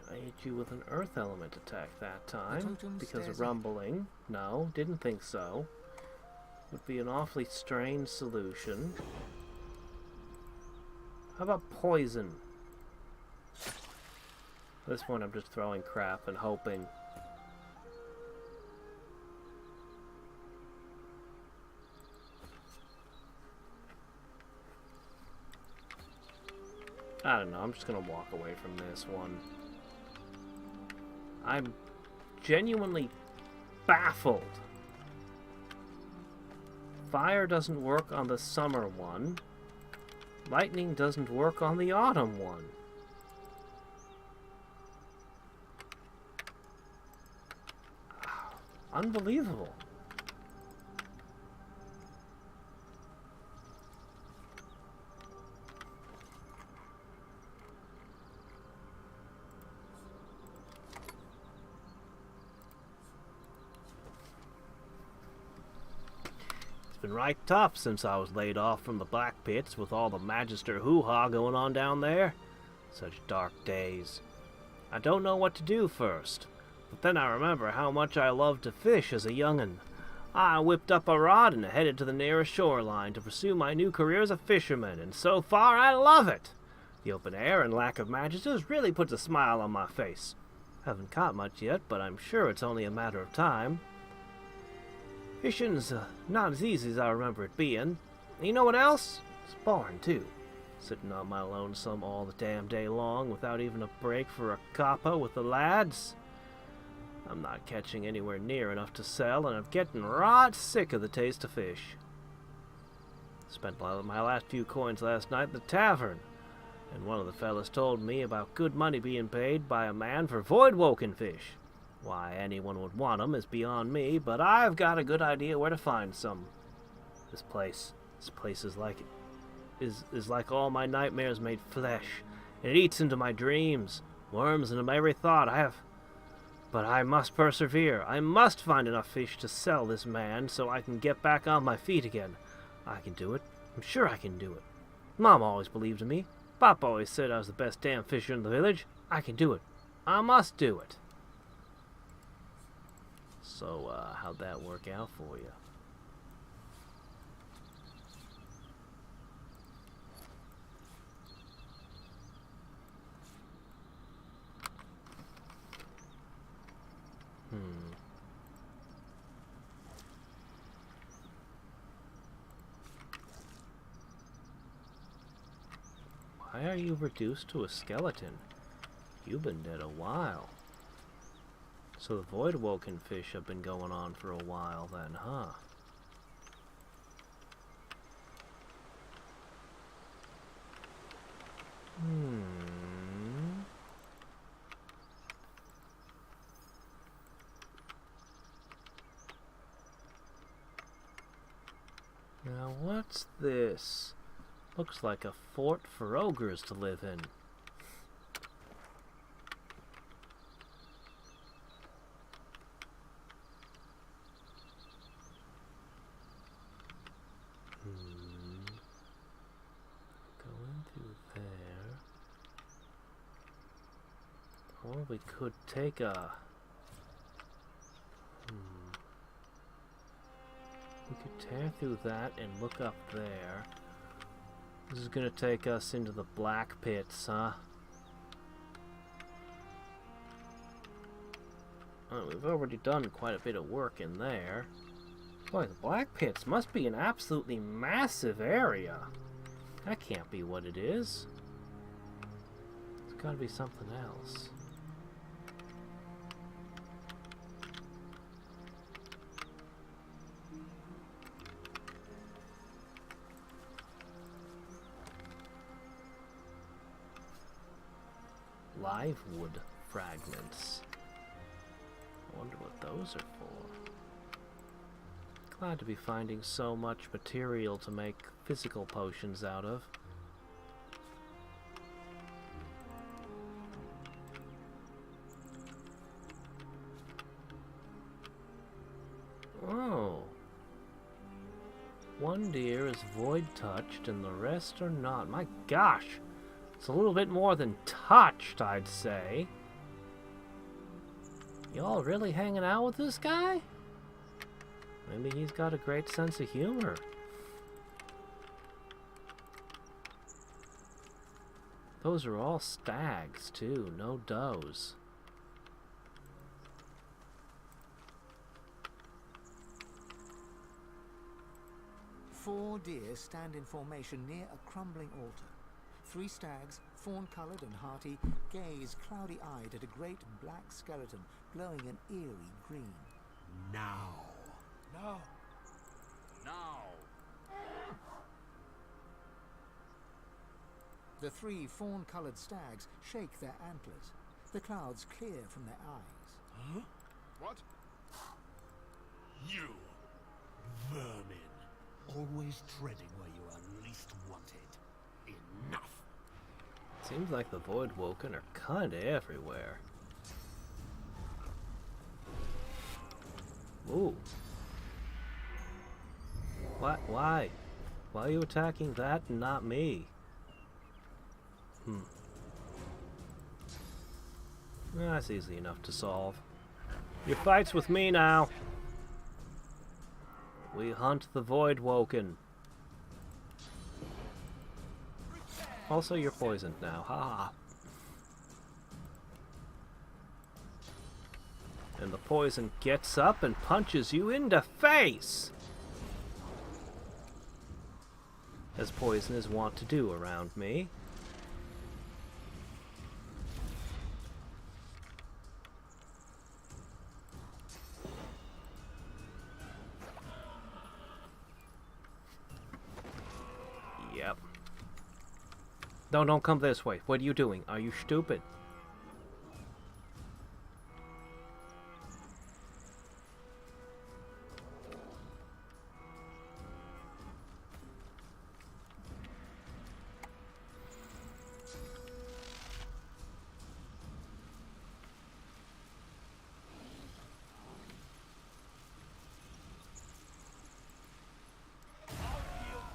I hit you with an earth element attack that time because of rumbling. No, didn't think so. Would be an awfully strange solution. How about poison? At this point I'm just throwing crap and hoping. I don't know, I'm just gonna walk away from this one. I'm genuinely baffled. Fire doesn't work on the summer one. Lightning doesn't work on the autumn one. Unbelievable. Been right tough since I was laid off from the Black Pits with all the Magister hoo-ha going on down there. Such dark days. I don't know what to do first, but then I remember how much I loved to fish as a young'un. I whipped up a rod and headed to the nearest shoreline to pursue my new career as a fisherman, and so far I love it. The open air and lack of Magisters really puts a smile on my face. Haven't caught much yet, but I'm sure it's only a matter of time. Fishing's not as easy as I remember it being. And you know what else? It's boring, too. Sitting on my lonesome all the damn day long without even a break for a coppa with the lads. I'm not catching anywhere near enough to sell, and I'm getting right sick of the taste of fish. Spent my last few coins last night at the tavern, and one of the fellas told me about good money being paid by a man for void-woken fish. Why anyone would want them is beyond me, but I've got a good idea where to find some. This place is like all my nightmares made flesh, and it eats into my dreams, worms into my every thought I have. But I must persevere. I must find enough fish to sell this man so I can get back on my feet again. I can do it. I'm sure I can do it. Mom always believed in me. Pop always said I was the best damn fisher in the village. I can do it. I must do it. So, how'd that work out for you? Why are you reduced to a skeleton? You've been dead a while. So the void-woken fish have been going on for a while then, huh? What's this? Looks like a fort for ogres to live in. Going through there. Or we could take a... We could tear through that and look up there. This is gonna take us into the black pits, huh? Oh, we've already done quite a bit of work in there. Boy, the black pits must be an absolutely massive area. That can't be what it is. It's gotta be something else. Live wood fragments. I wonder what those are for. Glad to be finding so much material to make physical potions out of. Oh. One deer is void touched and the rest are not. My gosh! It's a little bit more than touched, I'd say. Y'all really hanging out with this guy? Maybe he's got a great sense of humor. Those are all stags, too, no does. Four deer stand in formation near a crumbling altar. 3 stags, fawn-coloured and hearty, gaze cloudy-eyed at a great black skeleton glowing an eerie green. Now. No. Now. The 3 fawn-coloured stags shake their antlers. The clouds clear from their eyes. Huh? What? You. Vermin. Always treading where you are least wanted. Enough. Seems like the Void Woken are kinda everywhere. Ooh. What? Why? Why are you attacking that and not me? That's easy enough to solve. Your fight's with me now. We hunt the Void Woken. Also, you're poisoned now. Ha! And the poison gets up and punches you in the face! As poison is wont to do around me. Yep. No, don't come this way. What are you doing? Are you stupid?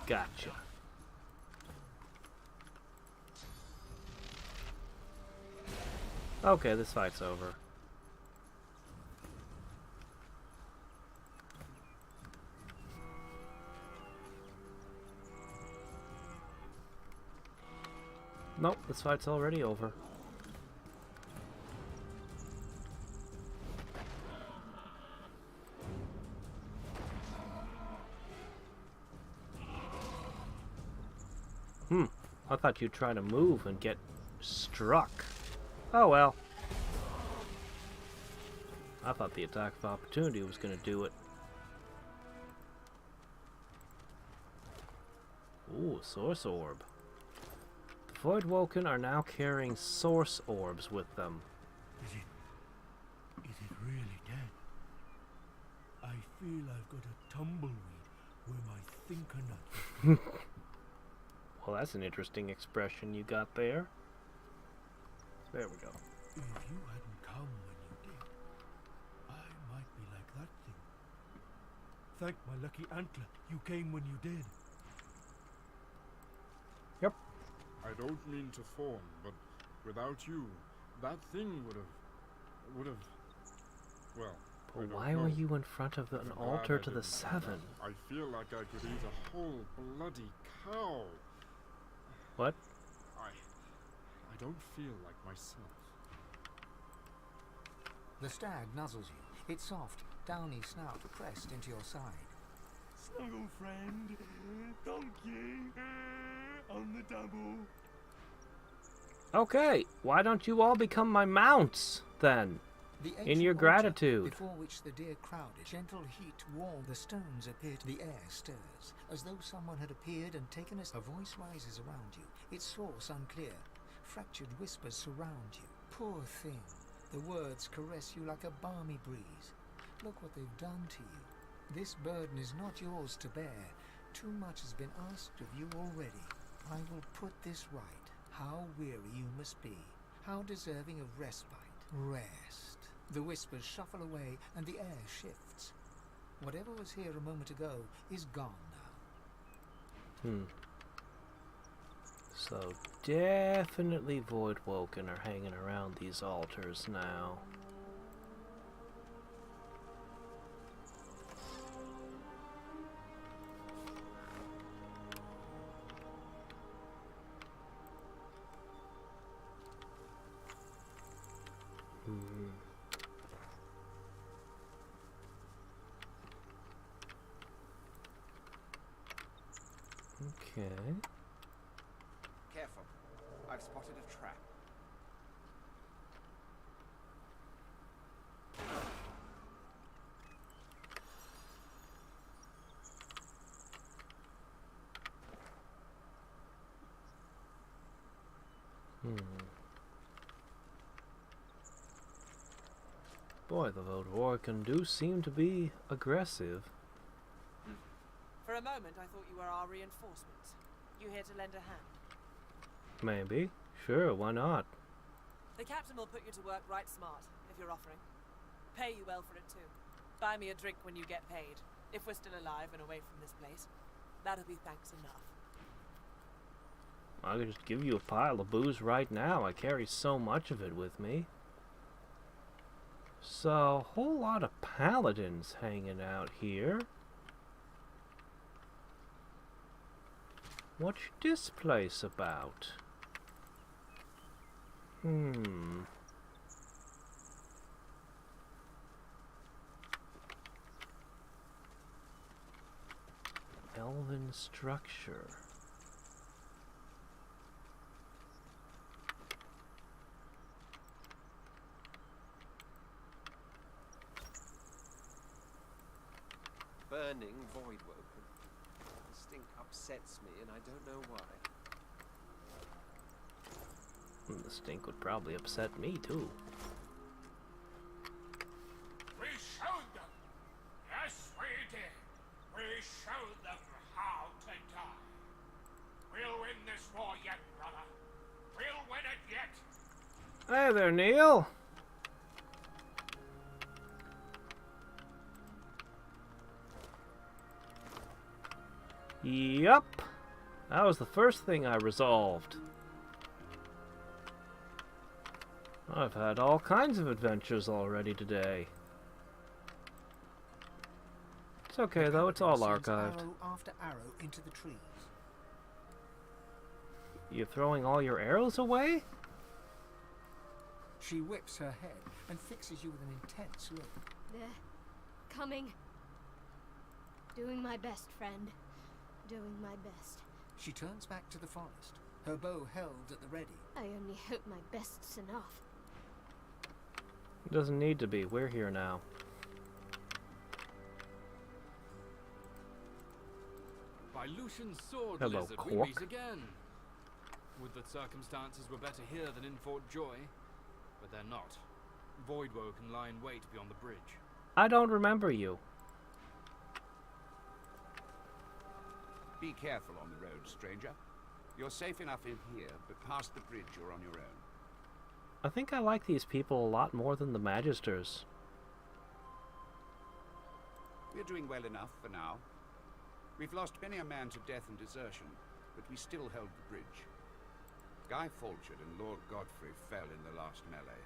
Gotcha. Okay, this fight's over. Nope, this fight's already over. I thought you'd try to move and get struck. Oh well. I thought the attack of opportunity was going to do it. Ooh, Source Orb. The Void Woken are now carrying Source Orbs with them. Is it really dead? I feel I've got a tumbleweed Were my thinker not? Well, that's an interesting expression you got there. There we go. If you hadn't come when you did, I might be like that thing. Thank my lucky antler you came when you did. Yep. I don't mean to fawn, but without you, that thing would have. Well. But why were you in front of an altar to the Seven? I feel like I could eat a whole bloody cow. What? I don't feel like myself. The stag nuzzles you, its soft, downy snout pressed into your side. Snuggle friend, donkey, on the double. Okay, why don't you all become my mounts, then? In your gratitude. Before which the deer crowded, gentle heat warmed the stones appeared. The air stirs, as though someone had appeared and taken us. A voice rises around you, its source unclear. Fractured whispers surround you. Poor thing. The words caress you like a balmy breeze. Look what they've done to you. This burden is not yours to bear. Too much has been asked of you already. I will put this right. How weary you must be. How deserving of respite. Rest. The whispers shuffle away and the air shifts. Whatever was here a moment ago is gone now. So definitely Voidwoken are hanging around these altars now. Okay. Careful. I've spotted a trap. Boy, the Voidwoken do seem to be aggressive. For a moment, I thought you were our reinforcements. You here to lend a hand? Maybe. Sure, why not? The captain will put you to work right smart, if you're offering. Pay you well for it, too. Buy me a drink when you get paid, if we're still alive and away from this place. That'll be thanks enough. I could just give you a pile of booze right now. I carry so much of it with me. So, a whole lot of paladins hanging out here. What's this place about? Elven structure. Burning Voidwoken. The stink upsets me, and I don't know why. The stink would probably upset me, too. We showed them. Yes, we did. We showed them how to die. We'll win this war yet, brother. We'll win it yet. Hey there, Neil. Yup. That was the first thing I resolved. I've had all kinds of adventures already today. It's okay though, it's all archived. Arrow after arrow into the trees. You're throwing all your arrows away? She whips her head and fixes you with an intense look. They're coming. Doing my best, friend. Doing my best. She turns back to the forest, her bow held at the ready. I only hope my best's enough. It doesn't need to be. We're here now. By Lucian's sword, Hello, Lizard, we Quark. meet again. Would that circumstances were better here than in Fort Joy, but they're not. Voidwoken lie in wait beyond the bridge. I don't remember you. Be careful on the road, stranger. You're safe enough in here, but past the bridge you're on your own. I think I like these people a lot more than the Magisters. We're doing well enough for now. We've lost many a man to death and desertion, but we still held the bridge. Guy Falchard and Lord Godfrey fell in the last melee.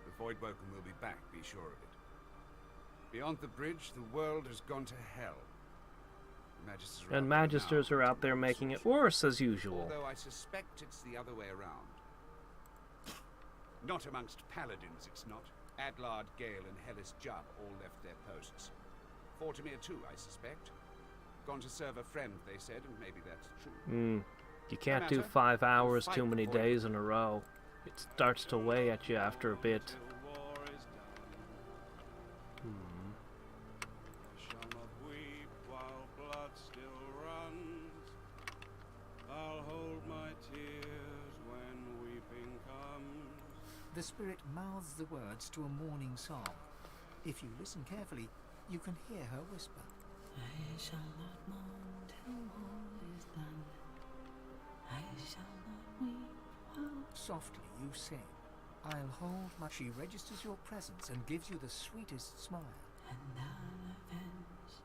The Voidwoken will be back, be sure of it. Beyond the bridge, the world has gone to hell. And Magisters are out there making it worse, as usual. Although I suspect it's the other way around. Not amongst paladins, it's not. Adlard, Gale, and Hellis Jubb all left their posts. Fortimere too, I suspect. Gone to serve a friend, they said, and maybe that's true. You can't do 5 hours too many days in a row. It starts to weigh at you after a bit. The spirit mouths the words to a mourning song. If you listen carefully, you can hear her whisper. I shall not mourn till all is done. I shall not weep while... Softly you sing. I'll hold my... She registers your presence and gives you the sweetest smile. And I'll avenge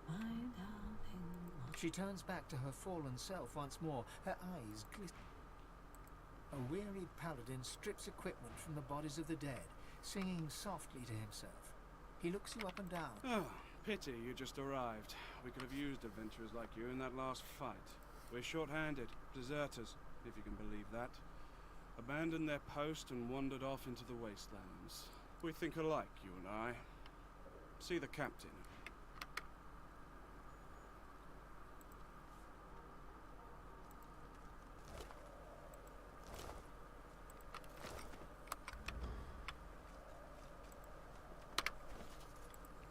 my darling. She turns back to her fallen self once more, her eyes glisten. A wearied paladin strips equipment from the bodies of the dead, singing softly to himself. He looks you up and down. Oh, pity you just arrived. We could have used adventurers like you in that last fight. We're short-handed, deserters, if you can believe that. Abandoned their post and wandered off into the wastelands. We think alike, you and I. See the captain.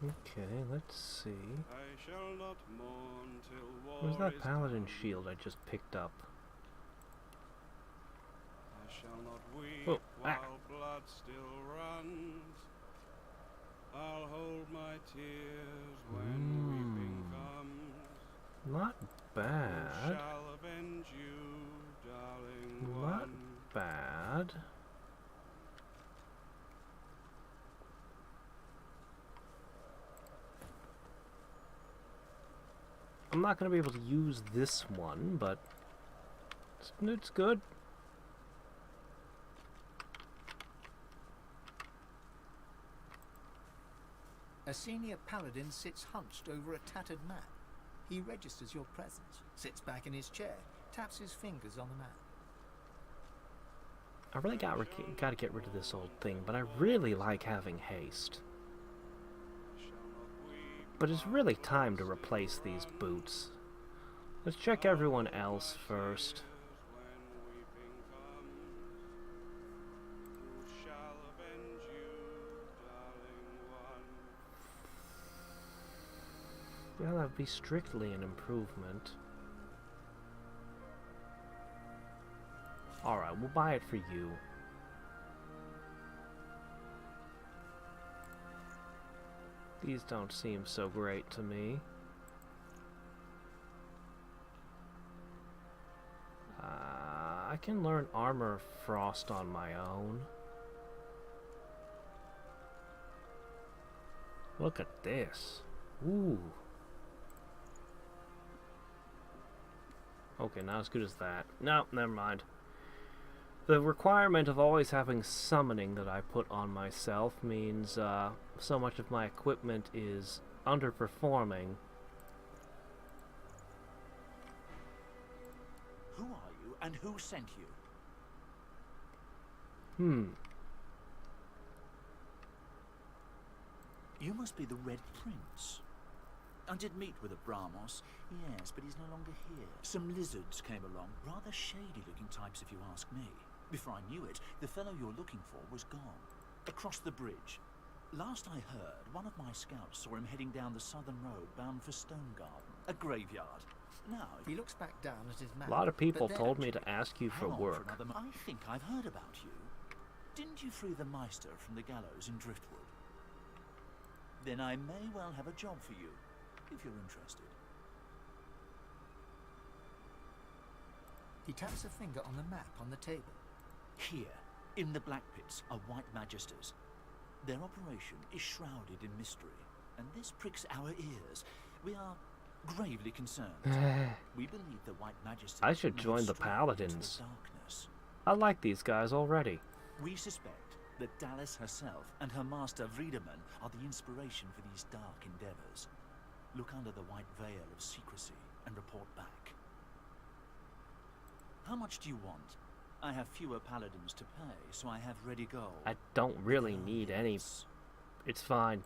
Okay, let's see. I shall not mourn till war Where's that is Paladin done. Shield I just picked up? I shall not weep Oh, while blood still runs. I'll hold my tears when weeping comes. Not bad. Who shall avenge you, darling Not one? bad. I'm not going to be able to use this one, but it's good. A senior paladin sits hunched over a tattered map. He registers your presence, sits back in his chair, taps his fingers on the map. I really got to get rid of this old thing, but I really like having haste. But it's really time to replace these boots. Let's check everyone else first. Well, that'd be strictly an improvement. Alright, we'll buy it for you. These don't seem so great to me. I can learn Armor Frost on my own. Look at this. Ooh. Okay, not as good as that. No, never mind. The requirement of always having summoning that I put on myself means so much of my equipment is underperforming. Who are you, and who sent you? You must be the Red Prince. I did meet with Abramos, yes, but he's no longer here. Some lizards came along, rather shady-looking types if you ask me. Before I knew it, the fellow you're looking for was gone. Across the bridge. Last I heard, one of my scouts saw him heading down the southern road bound for Stone Garden, a graveyard. Now, he looks back down at his map. A lot of people told me to ask you for hang on work. another I think I've heard about you. Didn't you free the Meister from the gallows in Driftwood? Then I may well have a job for you, if you're interested. He taps a finger on the map on the table. Here, in the Black Pits, are White Magisters. Their operation is shrouded in mystery, and this pricks our ears. We are gravely concerned. We believe the White Magisters I should may join have the strayed Paladins. into the darkness. I like these guys already. We suspect that Dallas herself and her master Vriedemann are the inspiration for these dark endeavors. Look under the white veil of secrecy and report back. How much do you want? I have fewer paladins to pay, so I have ready gold. I don't really need any. It's fine.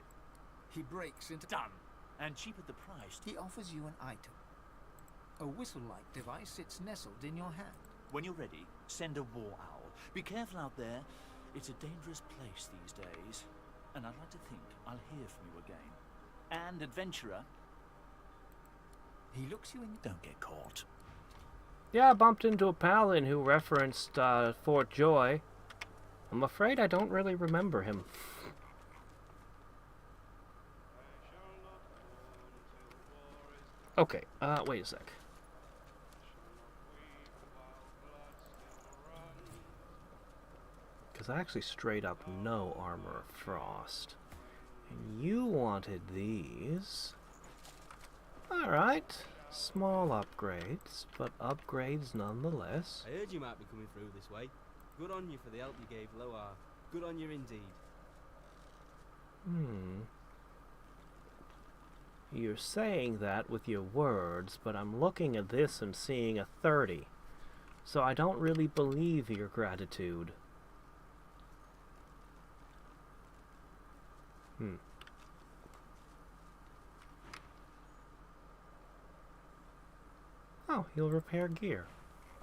He breaks into... Done. And cheap at the price. He offers you an item. A whistle-like device sits nestled in your hand. When you're ready, send a war owl. Be careful out there. It's a dangerous place these days. And I'd like to think I'll hear from you again. And, adventurer... He looks you in... Don't get caught. Yeah, I bumped into a paladin who referenced Fort Joy. I'm afraid I don't really remember him. Okay, wait a sec. Because I actually straight up know Armor of Frost. And you wanted these. Alright. Small upgrades, but upgrades nonetheless. I heard you might be coming through this way. Good on you for the help you gave Loar. Good on you indeed. You're saying that with your words, but I'm looking at this and seeing a 30. So I don't really believe your gratitude. Oh, he'll repair gear.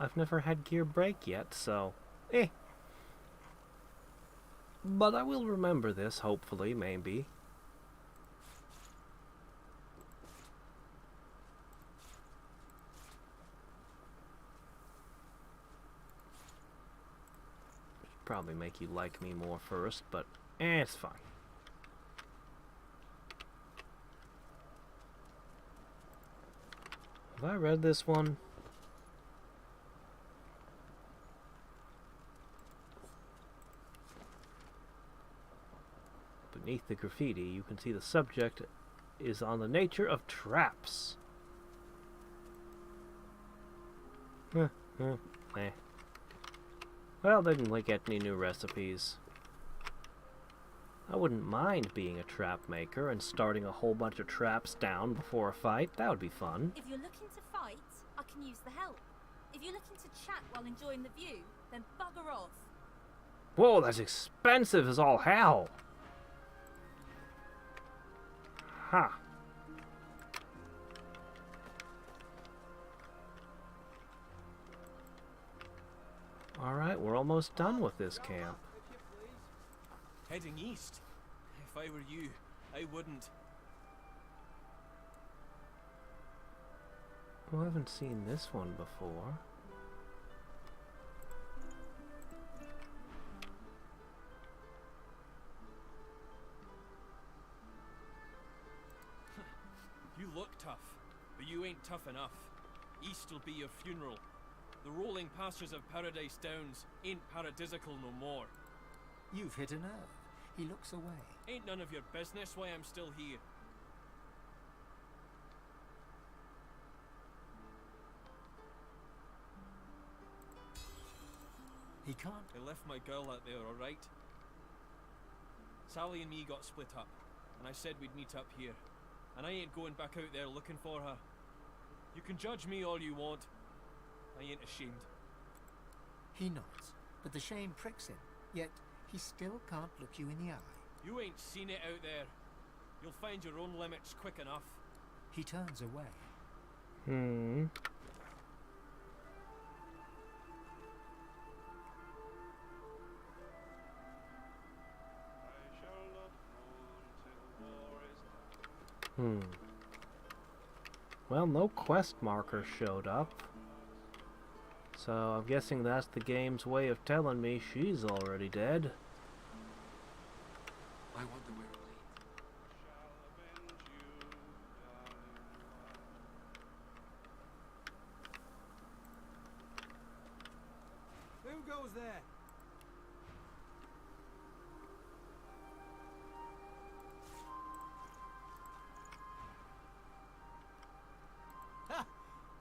I've never had gear break yet, so... But I will remember this, hopefully, maybe. Should probably make you like me more first, but it's fine. Have I read this one? Beneath the graffiti, you can see the subject is on the nature of traps. Well, they didn't get any new recipes. I wouldn't mind being a trap maker and starting a whole bunch of traps down before a fight. That would be fun. If you're looking to fight, I can use the help. If you're looking to chat while enjoying the view, then bugger off. Whoa, that's expensive as all hell. Huh. Alright, we're almost done with this camp. Heading east. If I were you, I wouldn't. Well, I haven't seen this one before. You look tough, but you ain't tough enough. East'll be your funeral. The rolling pastures of Paradise Downs ain't paradisical no more. You've hit a nerve. He looks away. Ain't none of your business why I'm still here. He can't. I left my girl out there, alright? Sally and me got split up, and I said we'd meet up here. And I ain't going back out there looking for her. You can judge me all you want. I ain't ashamed. He nods, but the shame pricks him. Yet, he still can't look you in the eye. You ain't seen it out there. You'll find your own limits quick enough. He turns away. Well, no quest marker showed up. So I'm guessing that's the game's way of telling me she's already dead. I wonder where it leads.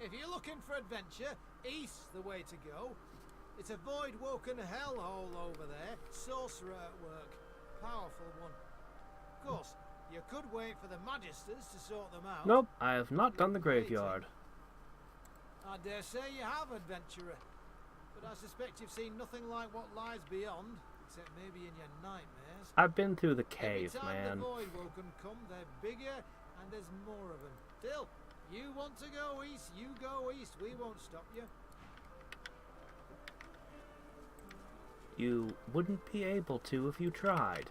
If you're looking for adventure, east's the way to go. It's a void-woken hellhole over there. Sorcerer at work. Powerful one. Of course, you could wait for the Magisters to sort them out. Nope, I have not done the graveyard. I dare say you have, adventurer. But I suspect you've seen nothing like what lies beyond, except maybe in your nightmares. I've been through the cave, Every time man. the void-woken come, they're bigger and there's more of them. Still, you want to go east, you go east. We won't stop you. You wouldn't be able to if you tried.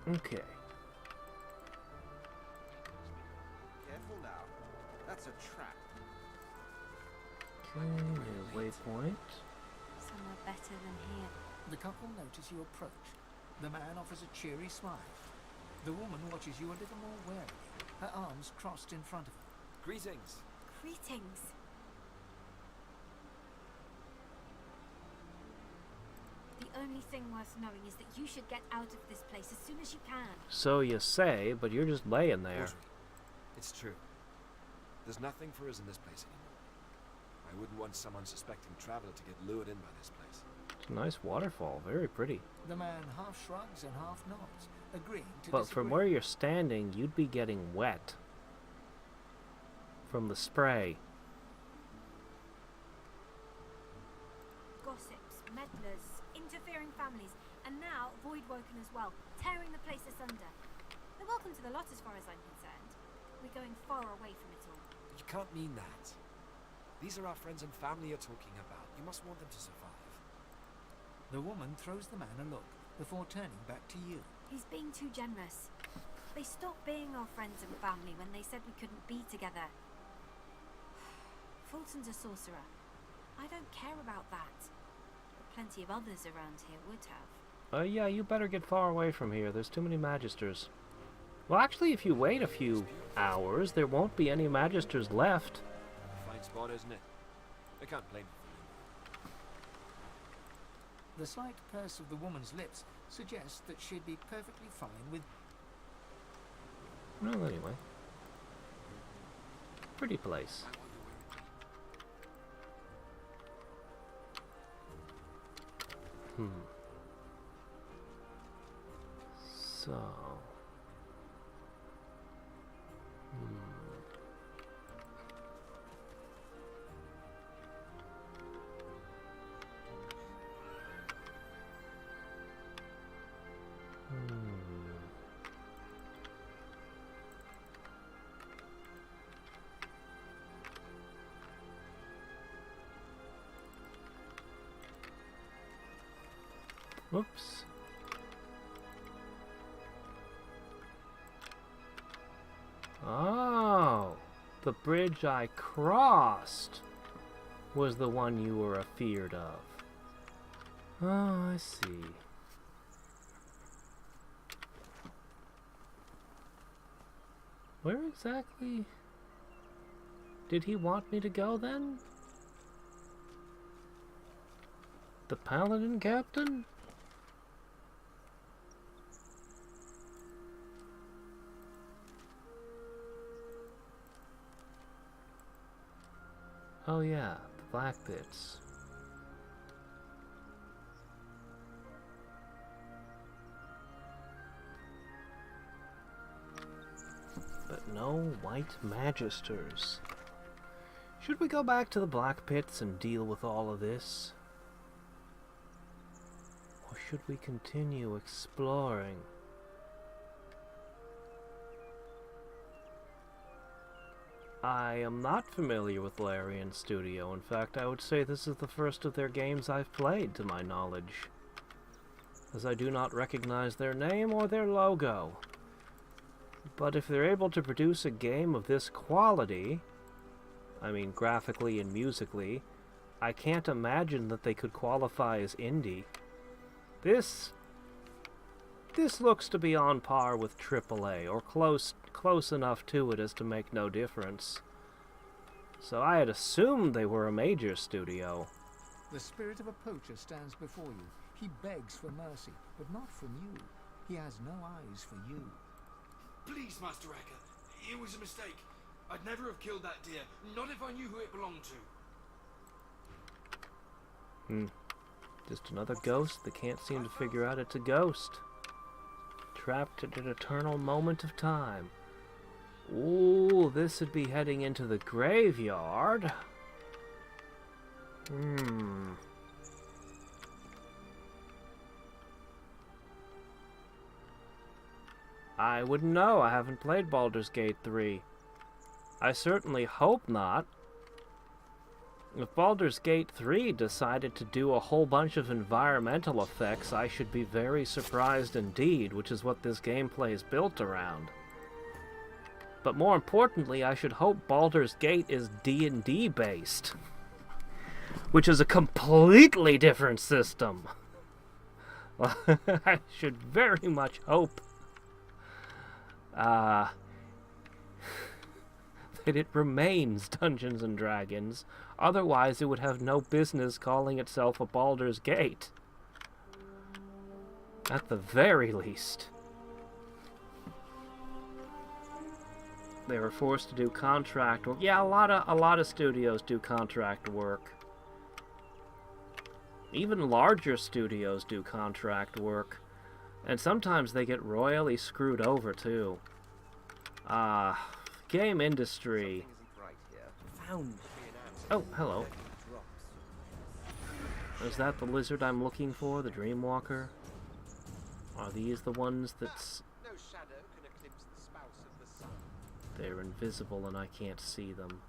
Okay. Careful now. That's a trap. Okay, new waypoint. Somewhere better than here. The couple notice you approach. The man offers a cheery smile. The woman watches you a little more warily, her arms crossed in front of her. Greetings. Greetings. The only thing worth knowing is that you should get out of this place as soon as you can. So you say, but you're just laying there. It's true. There's nothing for us in this place anymore. I wouldn't want some unsuspecting traveler to get lured in by this place. It's a nice waterfall, very pretty. The man half shrugs and half nods, agreeing to But from where you're standing, you'd be getting wet. From the spray. Gossips, meddlers, interfering families, and now Voidwoken as well, tearing the place asunder. They're welcome to the lot as far as I'm concerned. We're going far away from it all. You can't mean that. These are our friends and family you're talking about. You must want them to survive. The woman throws the man a look before turning back to you. He's being too generous. They stopped being our friends and family when they said we couldn't be together. Fulton's a sorcerer. I don't care about that. But plenty of others around here would have. Yeah, you better get far away from here. There's too many Magisters. Well, actually, if you wait a few hours, there won't be any Magisters left. Fine spot, isn't it? I can't blame you. The slight purse of the woman's lips suggests that she'd be perfectly fine with... Well, anyway. Pretty place. So... Whoops. Oh, the bridge I crossed was the one you were afeared of. Oh, I see. Where exactly did he want me to go then? The Paladin Captain? Oh yeah, the black bits. But no white magisters. Should we go back to the black pits and deal with all of this? Or should we continue exploring? I am not familiar with Larian Studio. In fact, I would say this is the first of their games I've played, to my knowledge, as I do not recognize their name or their logo. But if they're able to produce a game of this quality, I mean graphically and musically, I can't imagine that they could qualify as indie. This looks to be on par with AAA, or close enough to it as to make no difference. So I had assumed they were a major studio. The spirit of a poacher stands before you. He begs for mercy, but not from you. He has no eyes for you. Please, Master Wrecker. It was a mistake. I'd never have killed that deer, not if I knew who it belonged to. Just another ghost that can't seem to figure out it's a ghost. Trapped at an eternal moment of time. Ooh, this would be heading into the graveyard. I wouldn't know. I haven't played Baldur's Gate 3. I certainly hope not. If Baldur's Gate 3 decided to do a whole bunch of environmental effects, I should be very surprised indeed, which is what this gameplay is built around. But more importantly, I should hope Baldur's Gate is D&D based, which is a completely different system. I should very much hope that it remains Dungeons and Dragons. Otherwise, it would have no business calling itself a Baldur's Gate. At the very least. They were forced to do contract work. Yeah, a lot of studios do contract work. Even larger studios do contract work. And sometimes they get royally screwed over, too. Game industry. Oh, hello. Is that the lizard I'm looking for, the Dreamwalker? Are these the ones that's... No shadow can eclipse the spouse of the sun. They're invisible and I can't see them.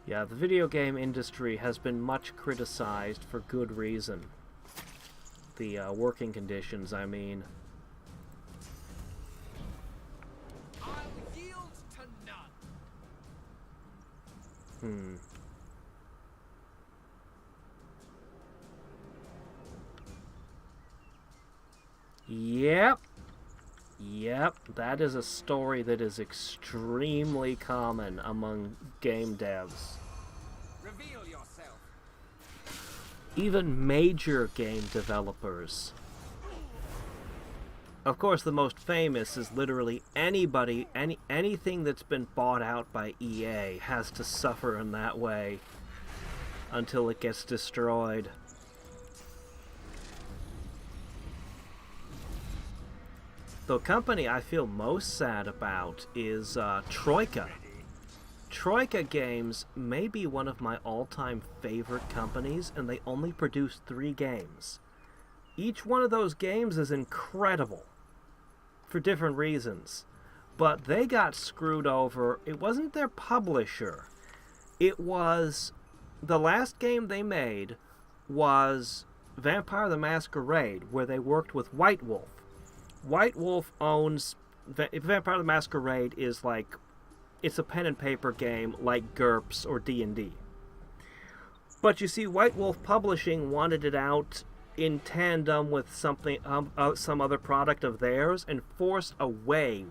Yeah, the video game industry has been much criticized for good reason. The working conditions, I mean. I'll yield to none. Yep, that is a story that is extremely common among game devs. Reveal yourself. Even major game developers. Of course, the most famous is literally anything that's been bought out by EA has to suffer in that way until it gets destroyed. The company I feel most sad about is Troika. Troika Games may be one of my all-time favorite companies, and they only produce 3 games. Each one of those games is incredible, for different reasons. But they got screwed over. It wasn't their publisher. It was... The last game they made was Vampire the Masquerade, where they worked with White Wolf. White Wolf owns... Vampire the Masquerade is like... It's a pen and paper game like GURPS or D&D. But you see, White Wolf Publishing wanted it out in tandem with something, some other product of theirs, and forced a way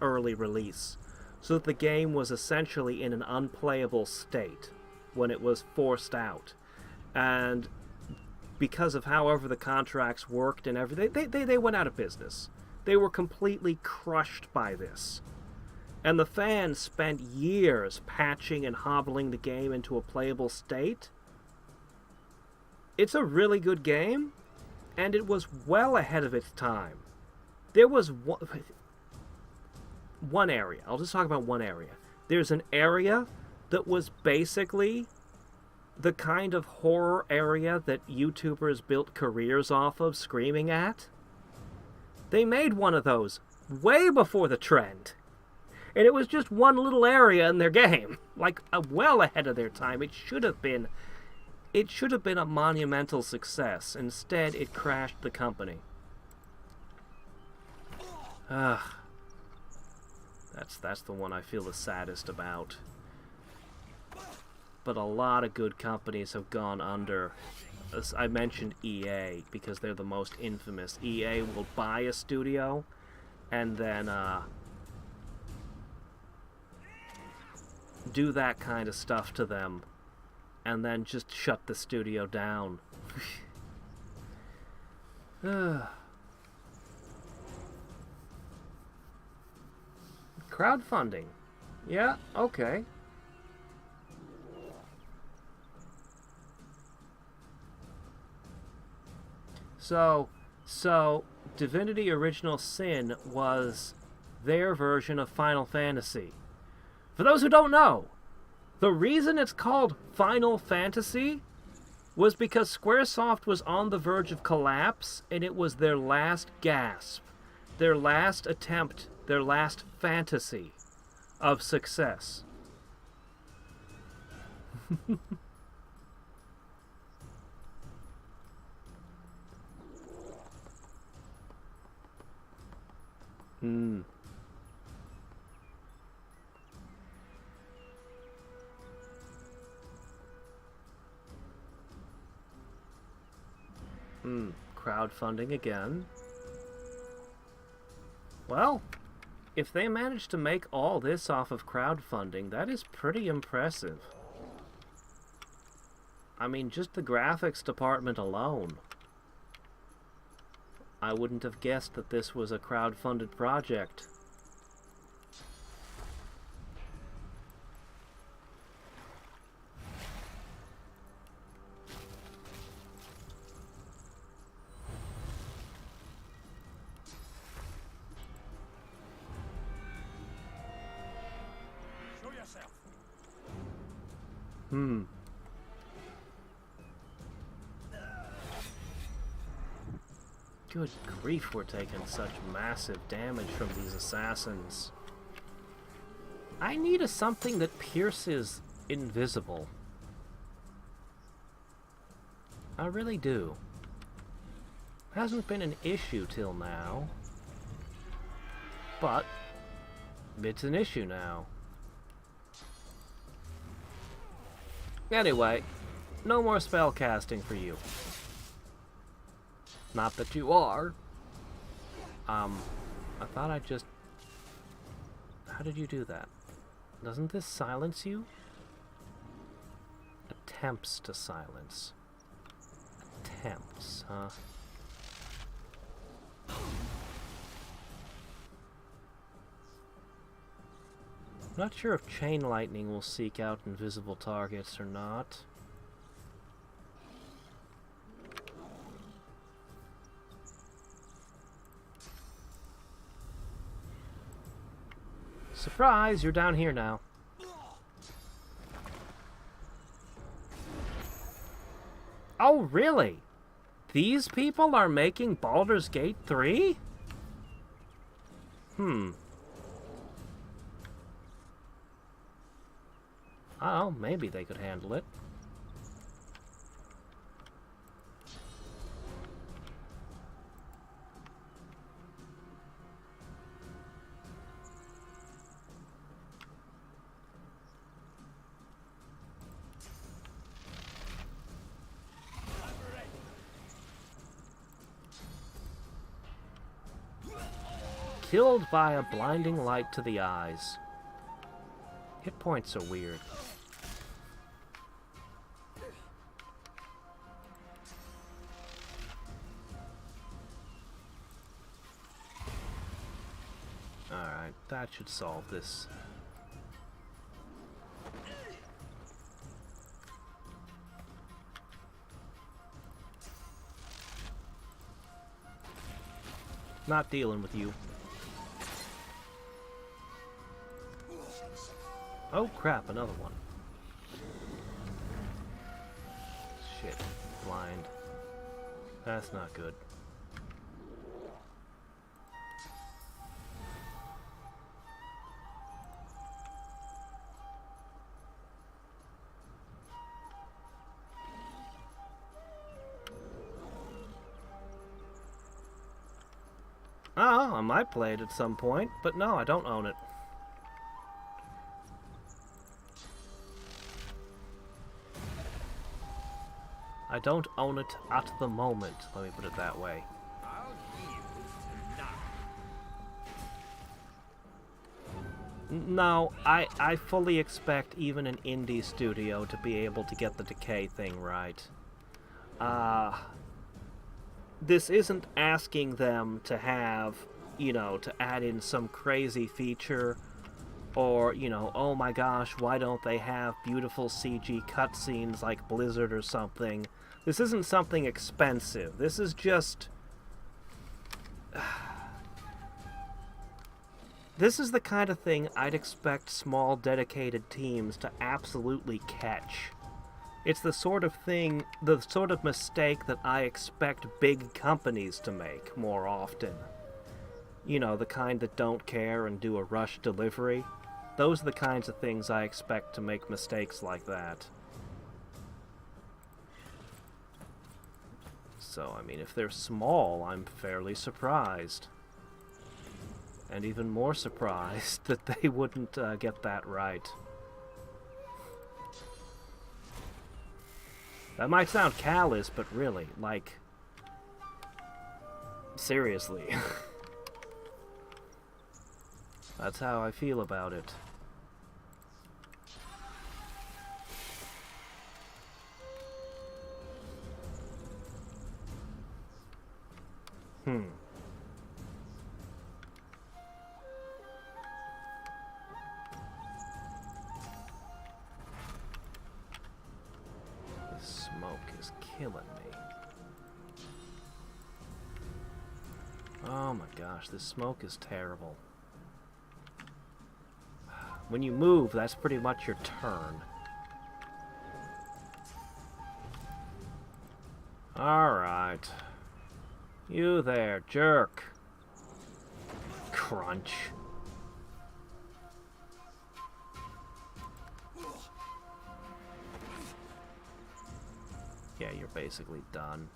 early release, so that the game was essentially in an unplayable state when it was forced out. And because of however the contracts worked and everything, they went out of business. They were completely crushed by this. And the fans spent years patching and hobbling the game into a playable state. It's a really good game, and it was well ahead of its time. There was one area. I'll just talk about one area. There's an area that was basically the kind of horror area that YouTubers built careers off of screaming at. They made one of those way before the trend. And it was just one little area in their game. Like, well ahead of their time. It should have been a monumental success. Instead, it crashed the company. That's the one I feel the saddest about. But a lot of good companies have gone under. I mentioned EA because they're the most infamous. EA will buy a studio and then do that kind of stuff to them and then just shut the studio down. Crowdfunding. Yeah, okay. So Divinity Original Sin was their version of Final Fantasy. For those who don't know, the reason it's called Final Fantasy was because Squaresoft was on the verge of collapse, and it was their last gasp, their last attempt, their last fantasy of success. Crowdfunding again. Well, if they managed to make all this off of crowdfunding, that is pretty impressive. I mean, just the graphics department alone. I wouldn't have guessed that this was a crowdfunded project. Show yourself. Good grief, we're taking such massive damage from these assassins. I need something that pierces invisible. I really do. Hasn't been an issue till now. But it's an issue now. Anyway, no more spell casting for you. Not that you are. I thought I just... How did you do that? Doesn't this silence you? Attempts to silence. Attempts, huh? Not sure if chain lightning will seek out invisible targets or not. Surprise, you're down here now. Oh, really? These people are making Baldur's Gate 3? Oh, maybe they could handle it. Killed by a blinding light to the eyes. Hit points are weird. Alright, that should solve this. Not dealing with you. Oh crap, another one. Shit, blind. That's not good. Oh, I might play it at some point, but no, I don't own it. I don't own it at the moment, let me put it that way. No, I fully expect even an indie studio to be able to get the decay thing right. this isn't asking them to have, you know, to add in some crazy feature, or, you know, oh my gosh, why don't they have beautiful CG cutscenes like Blizzard or something? This isn't something expensive. This is just... This is the kind of thing I'd expect small, dedicated teams to absolutely catch. It's the sort of thing, the sort of mistake that I expect big companies to make more often. You know, the kind that don't care and do a rush delivery. Those are the kinds of things I expect to make mistakes like that. So, I mean, if they're small, I'm fairly surprised. And even more surprised that they wouldn't get that right. That might sound callous, but really, like... seriously. That's how I feel about it. The smoke is killing me. Oh my gosh, this smoke is terrible. When you move, that's pretty much your turn. Alright. You there, jerk. Crunch. Yeah, you're basically done.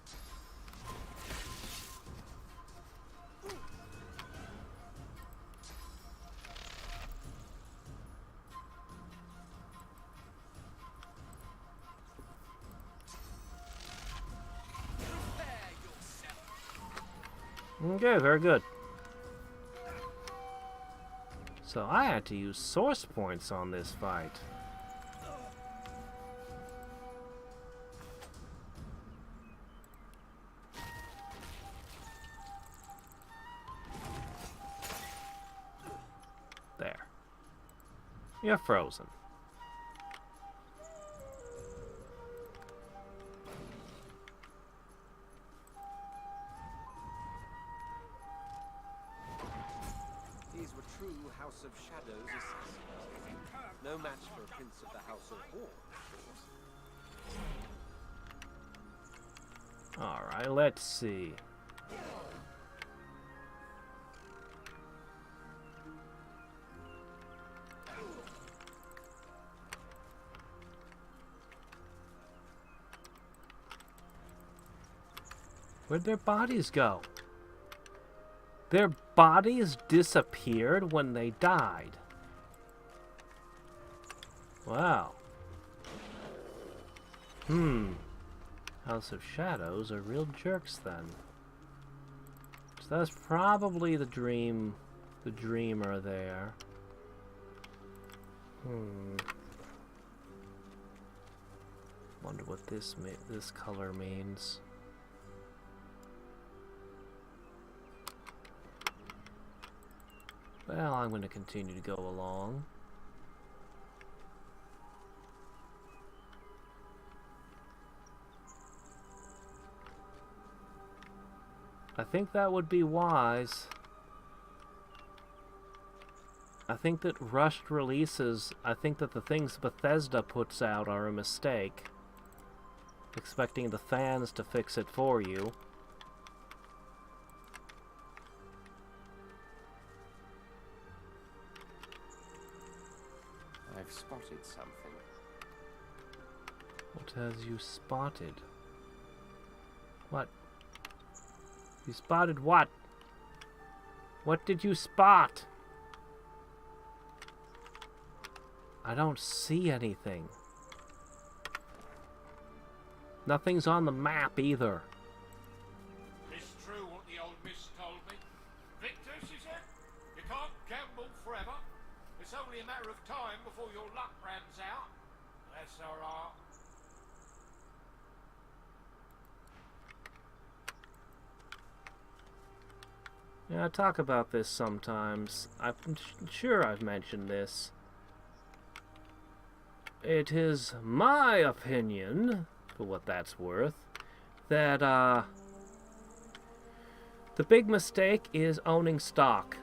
Okay, very good. So I had to use source points on this fight. There. You're frozen. House of Shadows assassins. No match for a prince of the House of War, of course. Alright, let's see. Where'd their bodies go? Their bodies disappeared when they died. Wow. House of Shadows are real jerks then. So that's probably the dreamer there. Wonder what this color means. Well, I'm going to continue to go along. I think that would be wise. I think that rushed releases, I think that the things Bethesda puts out are a mistake. Expecting the fans to fix it for you. I've spotted something. What has you spotted? What? You spotted what? What did you spot? I don't see anything. Nothing's on the map either. It's true what the old miss told me. Victor, she said, you can't gamble forever. It's only a matter of time before your luck runs out. That's alright. Yeah, I talk about this sometimes. I'm sure I've mentioned this. It is my opinion, for what that's worth, that the big mistake is owning stock.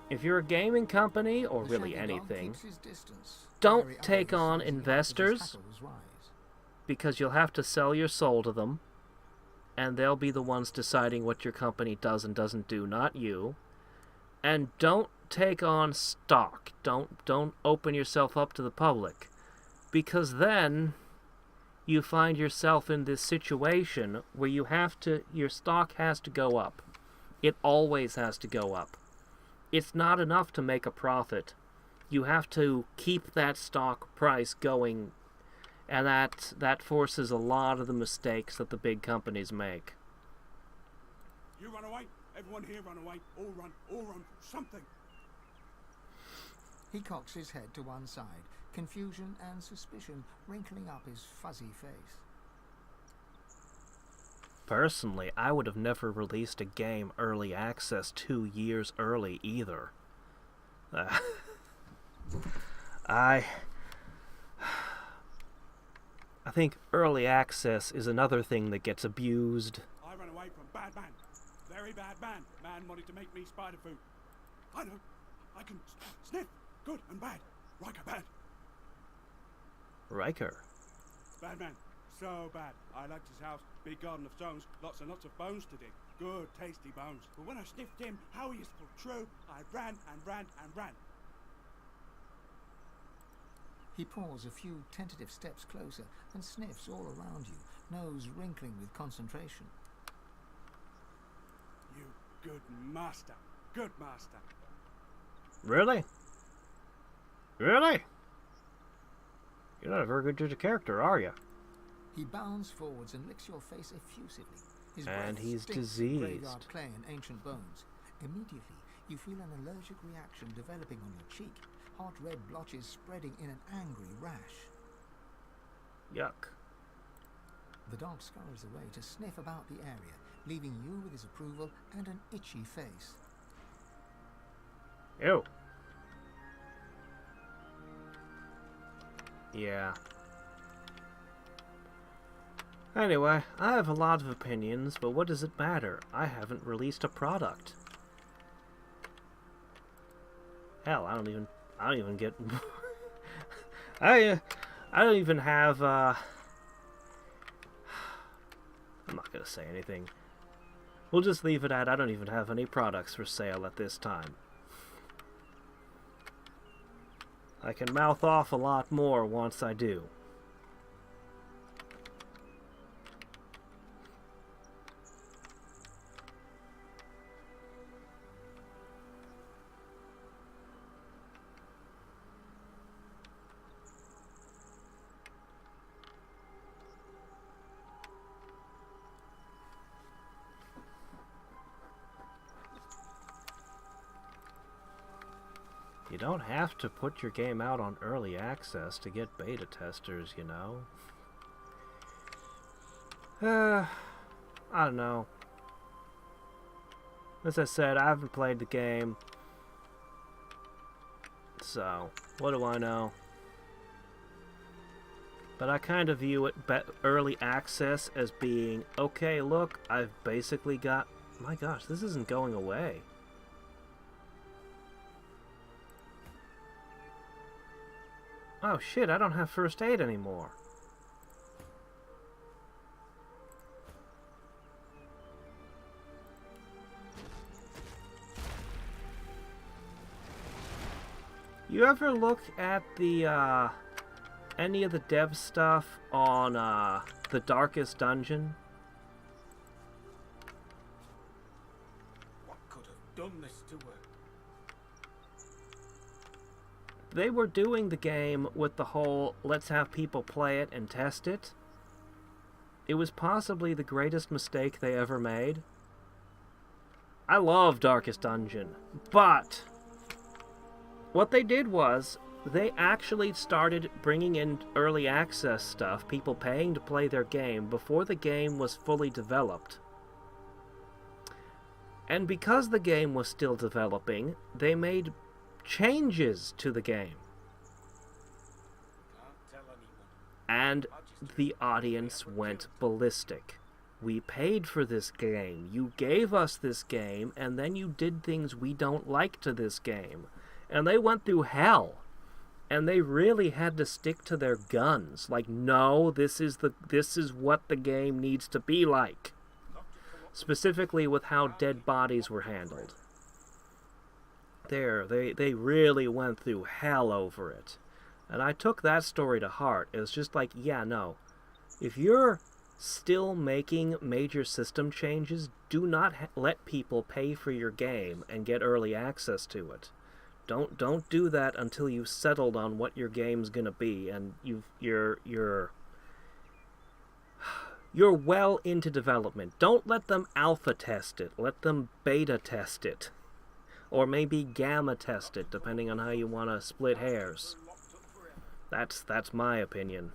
If you're a gaming company, or really anything, don't take on investors, because you'll have to sell your soul to them, and they'll be the ones deciding what your company does and doesn't do, not you. And don't take on stock. Don't open yourself up to the public, because then you find yourself in this situation where your stock has to go up. It always has to go up. It's not enough to make a profit. You have to keep that stock price going, and that forces a lot of the mistakes that the big companies make. You run away. Everyone here run away. All run. Something. He cocks his head to one side, confusion and suspicion wrinkling up his fuzzy face. Personally, I would have never released a game early access 2 years early either. I think early access is another thing that gets abused. I ran away from bad man. Very bad man. Man wanted to make me spider food. I know. I can sniff good and bad. Riker bad. Riker? Bad man. So bad. I liked his house. Big garden of stones. Lots and lots of bones to dig. Good, tasty bones. But when I sniffed him, how he is full true, I ran and ran and ran. He paws a few tentative steps closer and sniffs all around you, nose wrinkling with concentration. You good master. Good master. Really? Really? You're not a very good judge of character, are you? He bounds forwards and licks your face effusively. His And breath he's stinks of diseased. graveyard clay and ancient bones. Immediately, you feel an allergic reaction developing on your cheek. Hot red blotches spreading in an angry rash. Yuck. The dog scurries away to sniff about the area, leaving you with his approval and an itchy face. Ew. Yeah. Anyway, I have a lot of opinions, but what does it matter? I haven't released a product. Hell, I don't even get I don't even have I'm not gonna say anything. We'll just leave it at I don't even have any products for sale at this time. I can mouth off a lot more once I do. You don't have to put your game out on early access to get beta testers, you know. I don't know. As I said, I haven't played the game. So, what do I know? But I kind of view it early access as being, okay, look, I've basically got... My gosh, this isn't going away. Oh shit, I don't have first aid anymore. You ever look at the, any of the dev stuff on, the Darkest Dungeon? What could have done this to her? They were doing the game with the whole, let's have people play it and test it. It was possibly the greatest mistake they ever made. I love Darkest Dungeon, but what they did was, they actually started bringing in early access stuff, people paying to play their game, before the game was fully developed. And because the game was still developing, they made changes to the game. And the audience went ballistic. We paid for this game. You gave us this game, and then you did things we don't like to this game. And they went through hell. And they really had to stick to their guns. Like, no, this is what the game needs to be like. Specifically with how dead bodies were handled. They really went through hell over it. And I took that story to heart. It was just like, yeah, no. If you're still making major system changes, do not let people pay for your game and get early access to it. Don't do that until you've settled on what your game's gonna be and you're well into development. Don't let them alpha test it. Let them beta test it. Or maybe gamma test it, depending on how you want to split hairs. That's my opinion.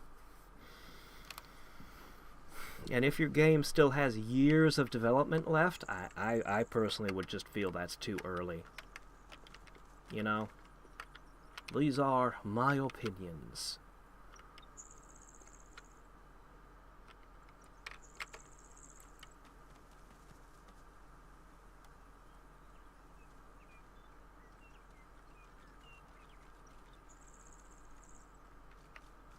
And if your game still has years of development left, I personally would just feel that's too early. You know? These are my opinions.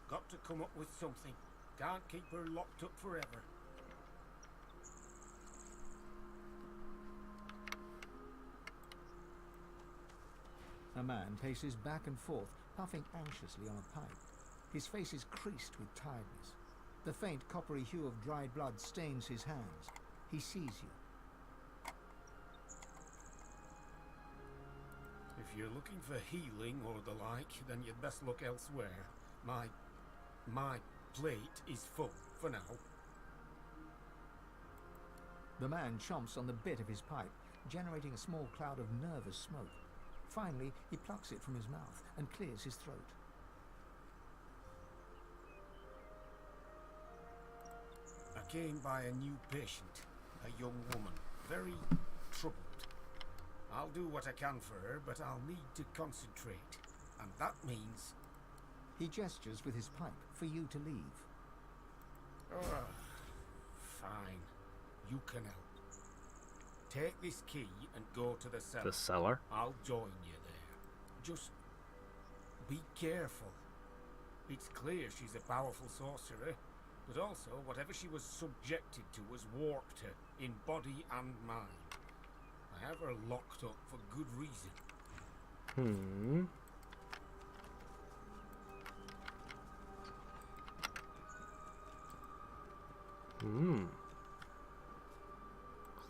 Got to come up with something. Can't keep her locked up forever. A man paces back and forth, puffing anxiously on a pipe. His face is creased with tiredness. The faint coppery hue of dried blood stains his hands. He sees you. If you're looking for healing or the like, then you'd best look elsewhere. My plate is full for now. The man chomps on the bit of his pipe, generating a small cloud of nervous smoke. Finally, he plucks it from his mouth and clears his throat. I came by a new patient, a young woman, very troubled. I'll do what I can for her, but I'll need to concentrate. And that means... He gestures with his pipe for you to leave. Oh, fine. You can help. Take this key and go to the cellar. The cellar? I'll join you there. Just be careful. It's clear she's a powerful sorcerer, but also whatever she was subjected to has warped her in body and mind. I have her locked up for good reason.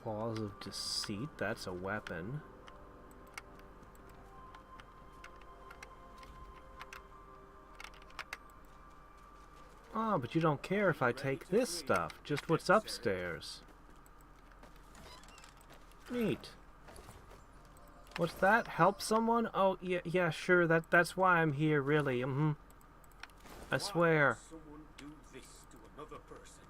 Claws of Deceit, that's a weapon. Oh, but you don't care if I take this stuff, just what's upstairs. Neat. What's that? Help someone? Oh, yeah, sure, that's why I'm here, really. I swear. Someone do this to another person.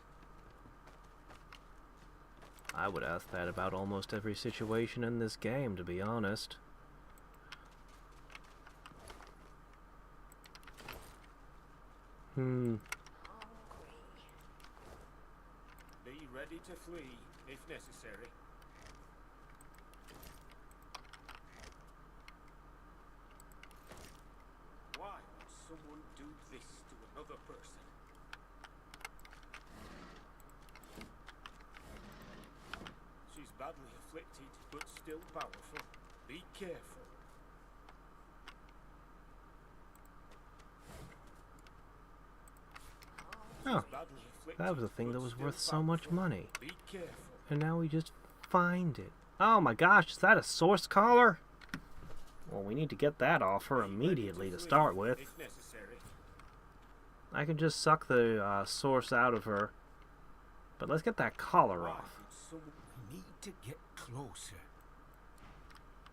I would ask that about almost every situation in this game, to be honest. Be ready to flee, if necessary. Why would someone do this to another person? She's badly afflicted, but still powerful. Be careful. Oh, that was a thing that was worth so much money. And now we just find it. Oh my gosh, is that a source collar? Well, we need to get that off her immediately to start with. I can just suck the source out of her. But let's get that collar off. We need to get closer.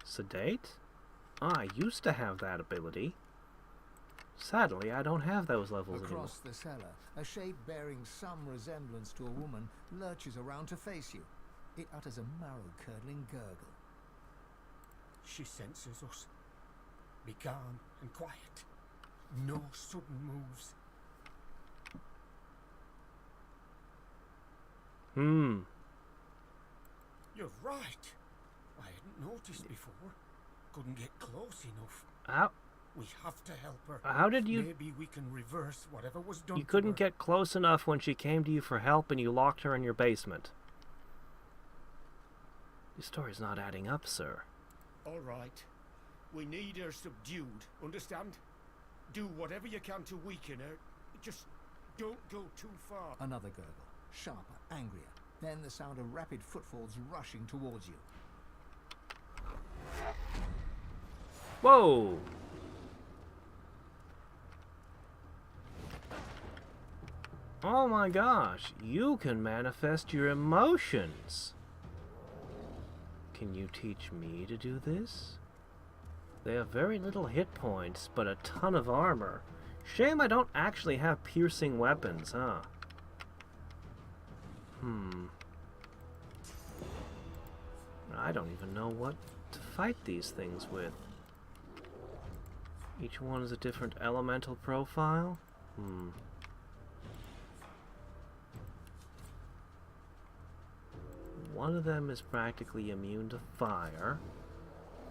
Sedate? I used to have that ability. Sadly, I don't have those levels anymore. Across the cellar, a shape bearing some resemblance to a woman lurches around to face you. It utters a marrow-curdling gurgle. She senses us. Be calm and quiet. No sudden moves. You're right. I hadn't noticed before. Couldn't get close enough. How? We have to help her. How did you... Maybe we can reverse whatever was done You to couldn't her. get close enough when she came to you for help and you locked her in your basement. Your story's not adding up, sir. All right. We need her subdued, understand? Do whatever you can to weaken her. Just don't go too far. Another gurgle, sharper, angrier. Then the sound of rapid footfalls rushing towards you. Whoa! Oh my gosh, you can manifest your emotions. Can you teach me to do this? They have very little hit points, but a ton of armor. Shame I don't actually have piercing weapons, huh? I don't even know what to fight these things with. Each one is a different elemental profile? One of them is practically immune to fire.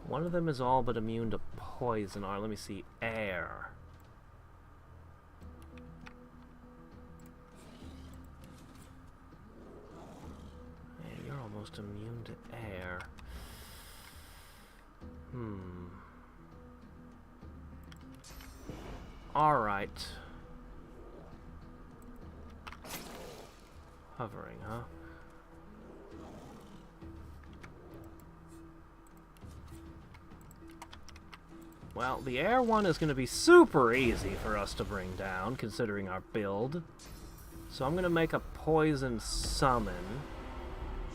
One of them is all but immune to poison. Or let me see, air. Yeah, you're almost immune to air. Alright. Hovering, huh? Well, the air one is going to be super easy for us to bring down, considering our build. So I'm going to make a poison summon.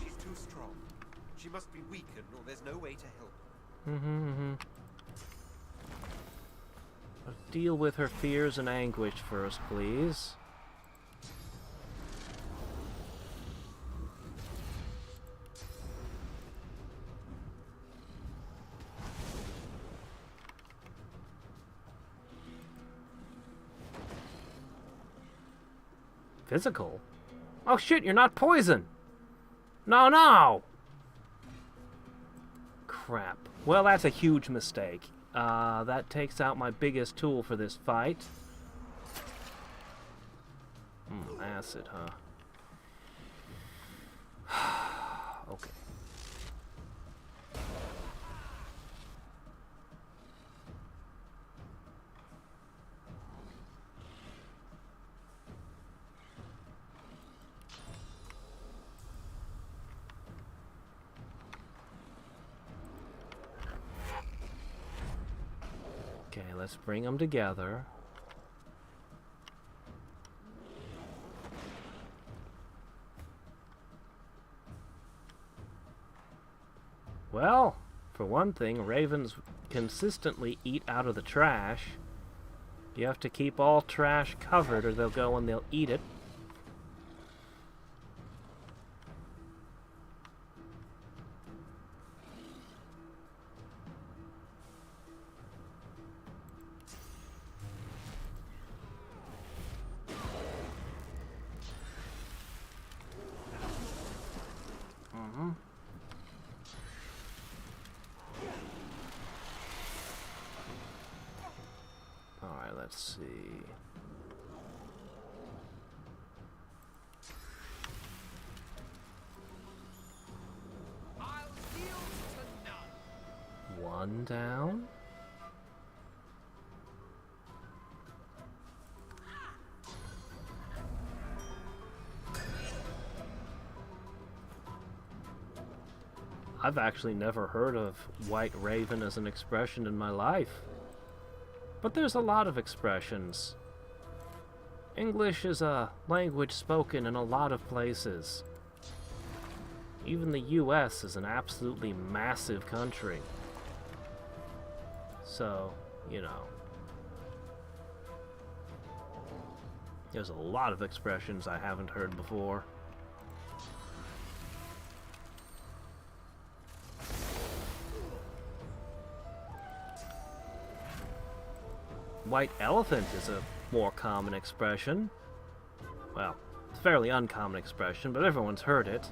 She's too strong. She must be weakened, or there's no way to help her. Let's deal with her fears and anguish first, please. Physical? Oh shit, you're not poison! No, no! Crap. Well, that's a huge mistake. That takes out my biggest tool for this fight. Acid, huh? Okay. Okay, let's bring them together. Well, for one thing, ravens consistently eat out of the trash. You have to keep all trash covered or they'll go and they'll eat it. Alright, let's see. One down. I've actually never heard of white raven as an expression in my life. But there's a lot of expressions. English is a language spoken in a lot of places. Even the US is an absolutely massive country. So, you know. There's a lot of expressions I haven't heard before. white elephant is a more common expression. Well, it's a fairly uncommon expression, but everyone's heard it.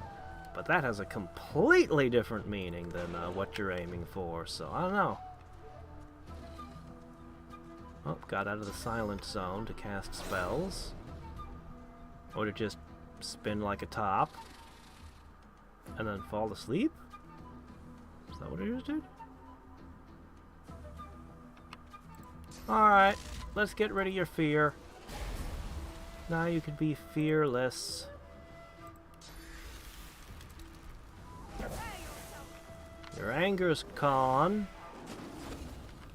But that has a completely different meaning than what you're aiming for, so I don't know. Oh, got out of the silent zone to cast spells. Or to just spin like a top. And then fall asleep? Is that what it just did? Alright, let's get rid of your fear. Now you can be fearless. Your anger's gone.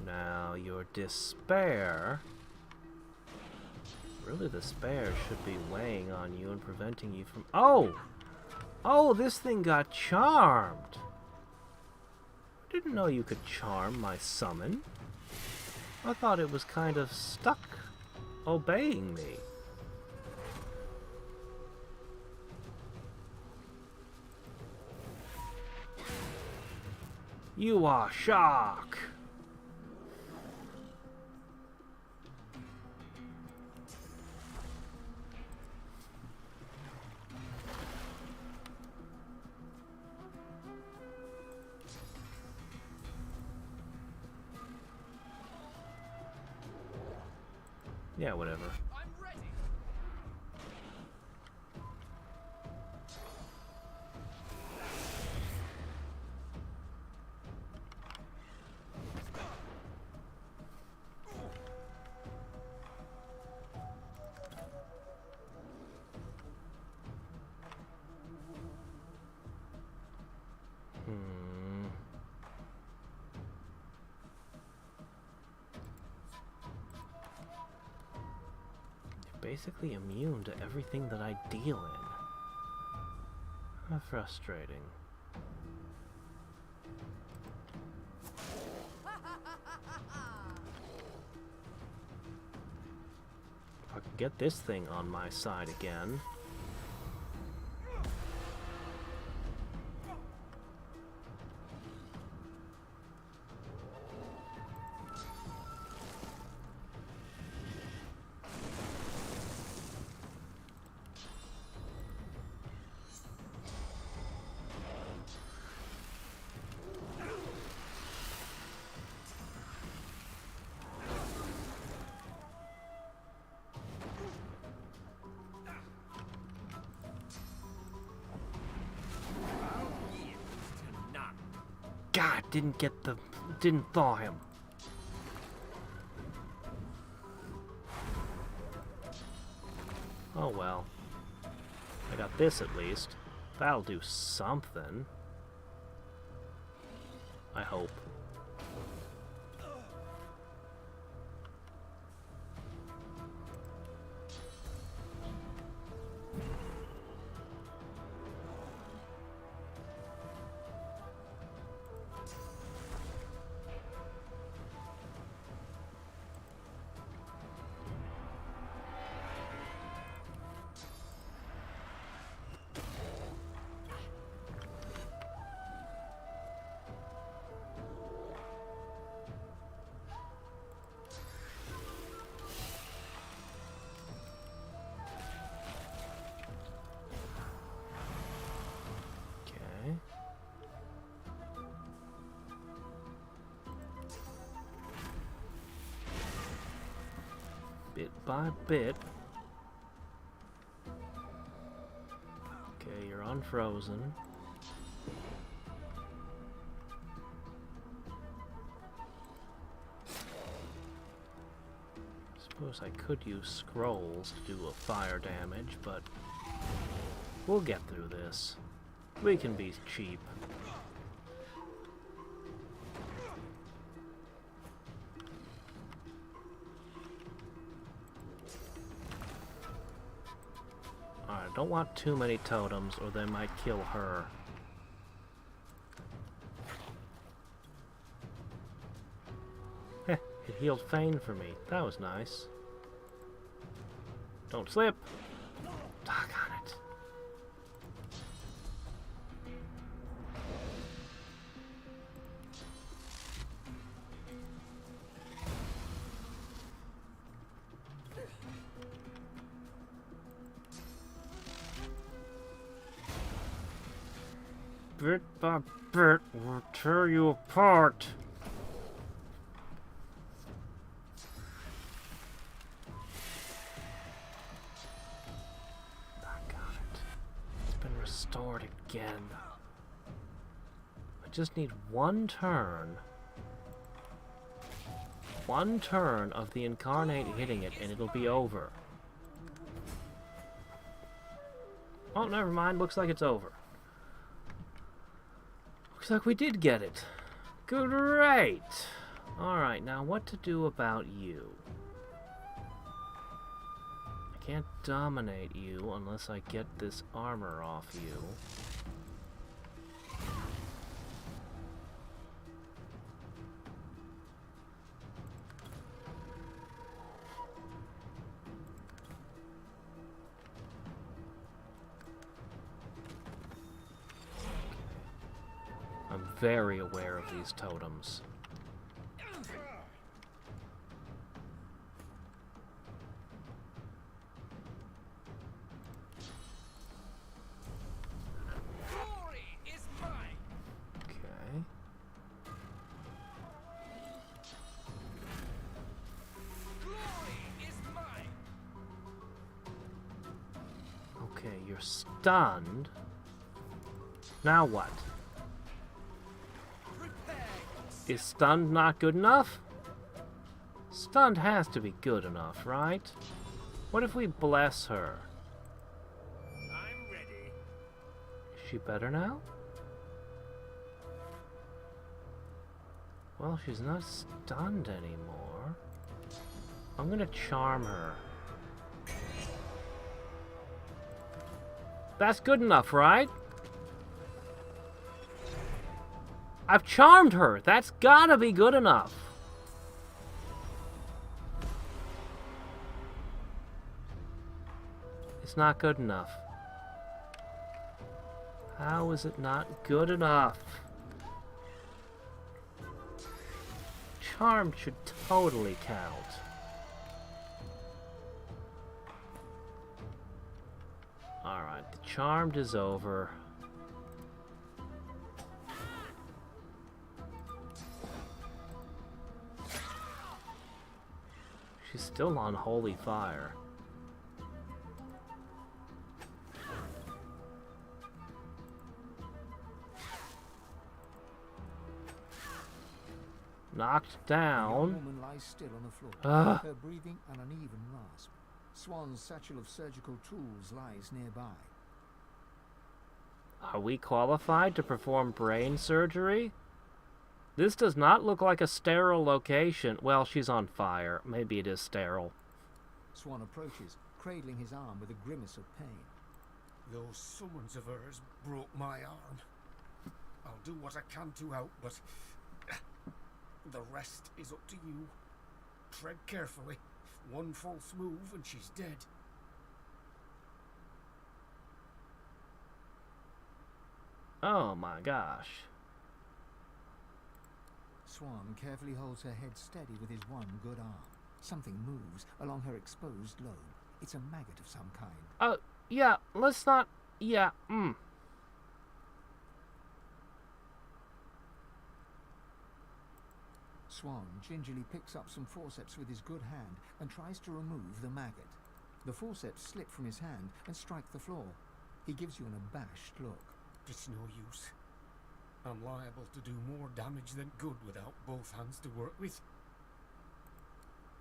Now your despair. Really, despair should be weighing on you and preventing you from... Oh! Oh, this thing got charmed. I didn't know you could charm my summon. I thought it was kind of stuck obeying me. You are shock. Yeah, whatever. I'm ready. Basically immune to everything that I deal in. How frustrating. If I can get this thing on my side again. God, didn't thaw him. Oh well. I got this at least. That'll do something. I hope. Bit by bit. Okay, you're unfrozen. Suppose I could use scrolls to do a fire damage, but we'll get through this. We can be cheap. Alright, don't want too many totems or they might kill her. Heh, it healed Fane for me. That was nice. Don't slip! Doggone it. bit by bit, we'll tear you apart. I got it. It's been restored again. I just need one turn. One turn of the Incarnate hitting it, and it'll be over. Oh, never mind. Looks like it's over. Looks like we did get it. Great! Alright, now what to do about you? I can't dominate you unless I get this armor off you. I'm very aware of these totems. Glory is mine. Okay. Glory is mine. Okay, you're stunned. Now what? Is stunned not good enough? Stunned has to be good enough, right? What if we bless her? I'm ready. Is she better now? Well, she's not stunned anymore. I'm gonna charm her. That's good enough, right? I've charmed her. That's gotta be good enough. It's not good enough. How is it not good enough? Charmed should totally count. Alright, the charmed is over. She's still on holy fire. Knocked down. The young woman lies still on the floor, her breathing an uneven rasp. Swan's satchel of surgical tools lies nearby. Are we qualified to perform brain surgery? This does not look like a sterile location. Well, she's on fire. Maybe it is sterile. Swan approaches, cradling his arm with a grimace of pain. Those summons of hers broke my arm. I'll do what I can to help, but the rest is up to you. Tread carefully. One false move and she's dead. Oh my gosh. Swan carefully holds her head steady with his one good arm. Something moves along her exposed lobe. It's a maggot of some kind. Yeah, let's not... Yeah, Swan gingerly picks up some forceps with his good hand and tries to remove the maggot. The forceps slip from his hand and strike the floor. He gives you an abashed look. It's no use. I'm liable to do more damage than good without both hands to work with.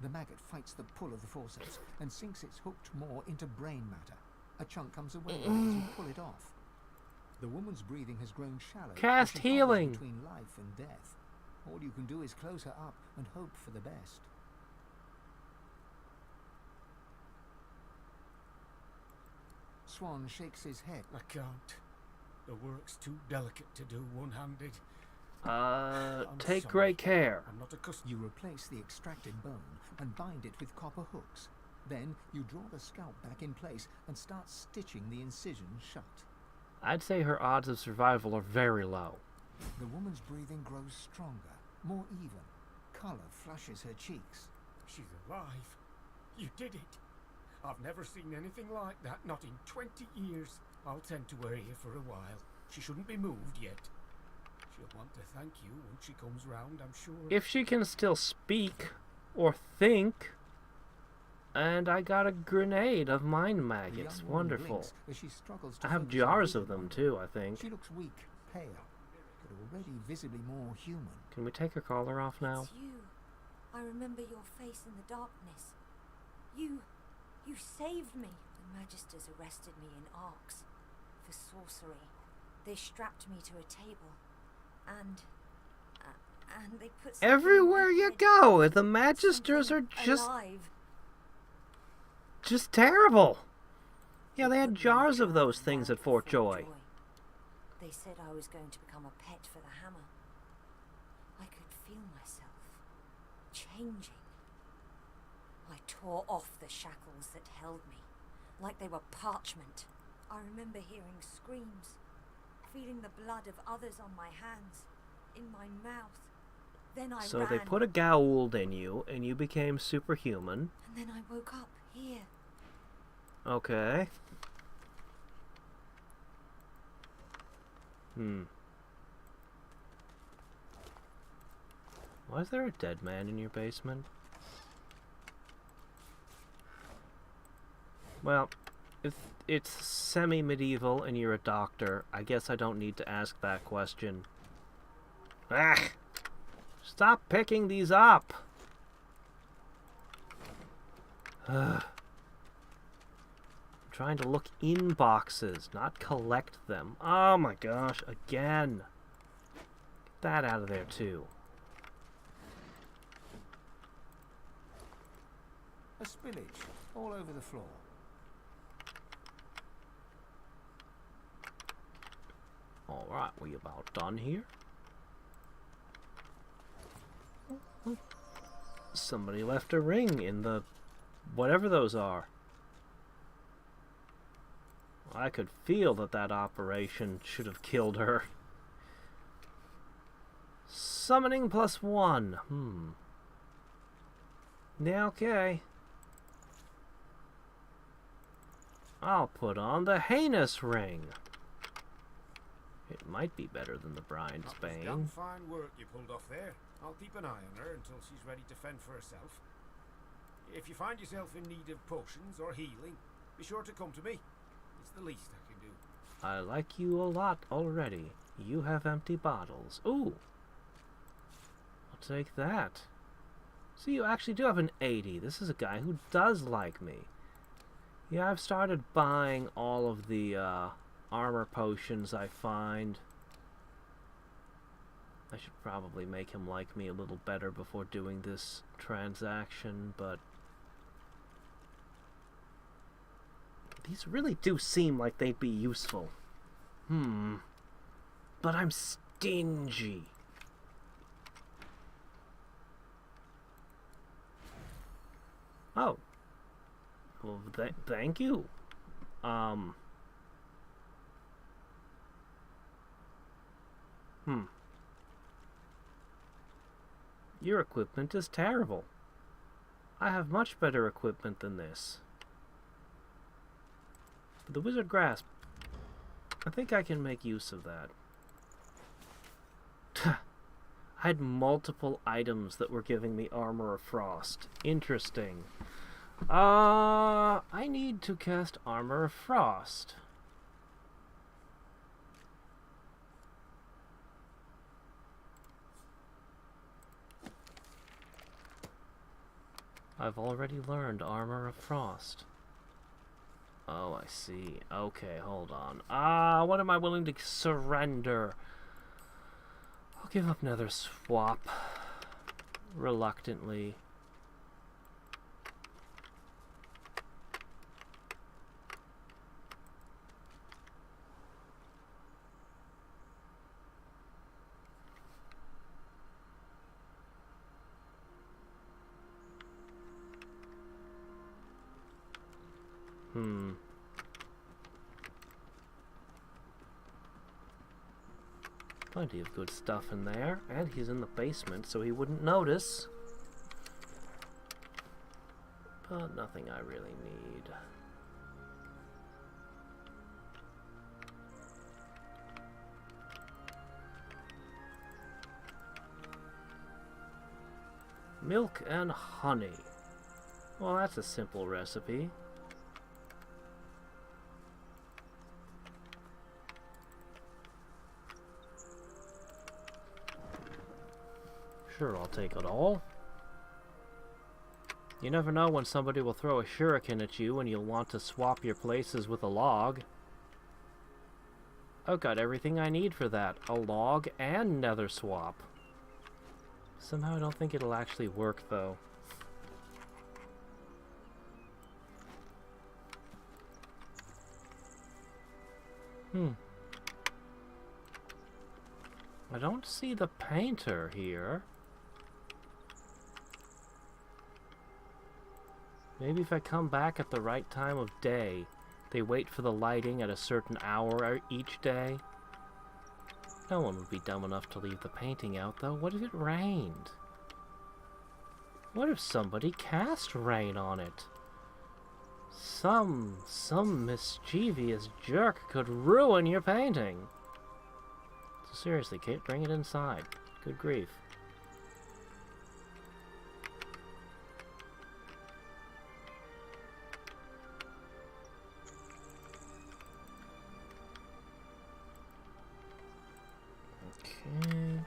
The maggot fights the pull of the forceps and sinks its hooked maw into brain matter. A chunk comes away as you pull it off. The woman's breathing has grown shallow. Cast healing between life and death. All you can do is close her up and hope for the best. Swan shakes his head. I can't. The work's too delicate to do one-handed. Take great care. I'm not accustomed. You replace the extracted bone and bind it with copper hooks. Then you draw the scalp back in place and start stitching the incision shut. I'd say her odds of survival are very low. The woman's breathing grows stronger, more even. Color flushes her cheeks. She's alive. You did it. I've never seen anything like that, not in 20 years. I'll tend to her here for a while. She shouldn't be moved yet. She'll want to thank you when she comes round, I'm sure. If she can still speak or think. And I got a grenade of mind maggots. Wonderful. She struggles to I have focus jars on of them too, I think. She looks weak, pale, but already visibly more human. Can we take her collar off now? It's you. I remember your face in the darkness. You saved me. The Magisters arrested me in Arx for sorcery. They strapped me to a table, and they put everywhere you go, the Magisters are just alive. Just terrible. Yeah, they had jars of those things at Fort Joy. They said I was going to become a pet for the hammer. I could feel myself changing. I tore off the shackles that held me, like they were parchment. I remember hearing screams, feeling the blood of others on my hands, in my mouth. Then I So ran. they put a Goa'uld in you, and you became superhuman. And then I woke up here. Okay. Why is there a dead man in your basement? Well, if it's semi-medieval and you're a doctor, I guess I don't need to ask that question. Ah! Stop picking these up! I'm trying to look in boxes, not collect them. Oh my gosh, again! Get that out of there too. A spillage all over the floor. Alright, we about done here? Somebody left a ring in the... whatever those are. I could feel that operation should have killed her. Summoning +1. Yeah, okay. I'll put on the heinous ring. It might be better than the Brian's Bane. Damn fine work you pulled off there. I'll keep an eye on her until she's ready to fend for herself. If you find yourself in need of potions or healing, be sure to come to me. It's the least I can do. I like you a lot already. You have empty bottles. Ooh! I'll take that. See, you actually do have an 80. This is a guy who does like me. Yeah, I've started buying all of the armor potions I find. I should probably make him like me a little better before doing this transaction, but these really do seem like they'd be useful. But I'm stingy. Oh. Well, thank you. Your equipment is terrible. I have much better equipment than this. The Wizard Grasp. I think I can make use of that. I had multiple items that were giving me Armor of Frost. Interesting. I need to cast Armor of Frost. I've already learned Armor of Frost. Oh, I see. Okay, hold on. What am I willing to surrender? I'll give up Nether Swap. Reluctantly. Plenty of good stuff in there, and he's in the basement, so he wouldn't notice. But nothing I really need. Milk and honey. Well, that's a simple recipe. Sure, I'll take it all. You never know when somebody will throw a shuriken at you and you'll want to swap your places with a log. I've got everything I need for that. A log and nether swap. Somehow I don't think it'll actually work, though. I don't see the painter here. Maybe if I come back at the right time of day, they wait for the lighting at a certain hour each day. No one would be dumb enough to leave the painting out, though. What if it rained? What if somebody cast rain on it? Some mischievous jerk could ruin your painting. So seriously, Kate, bring it inside. Good grief. Okay.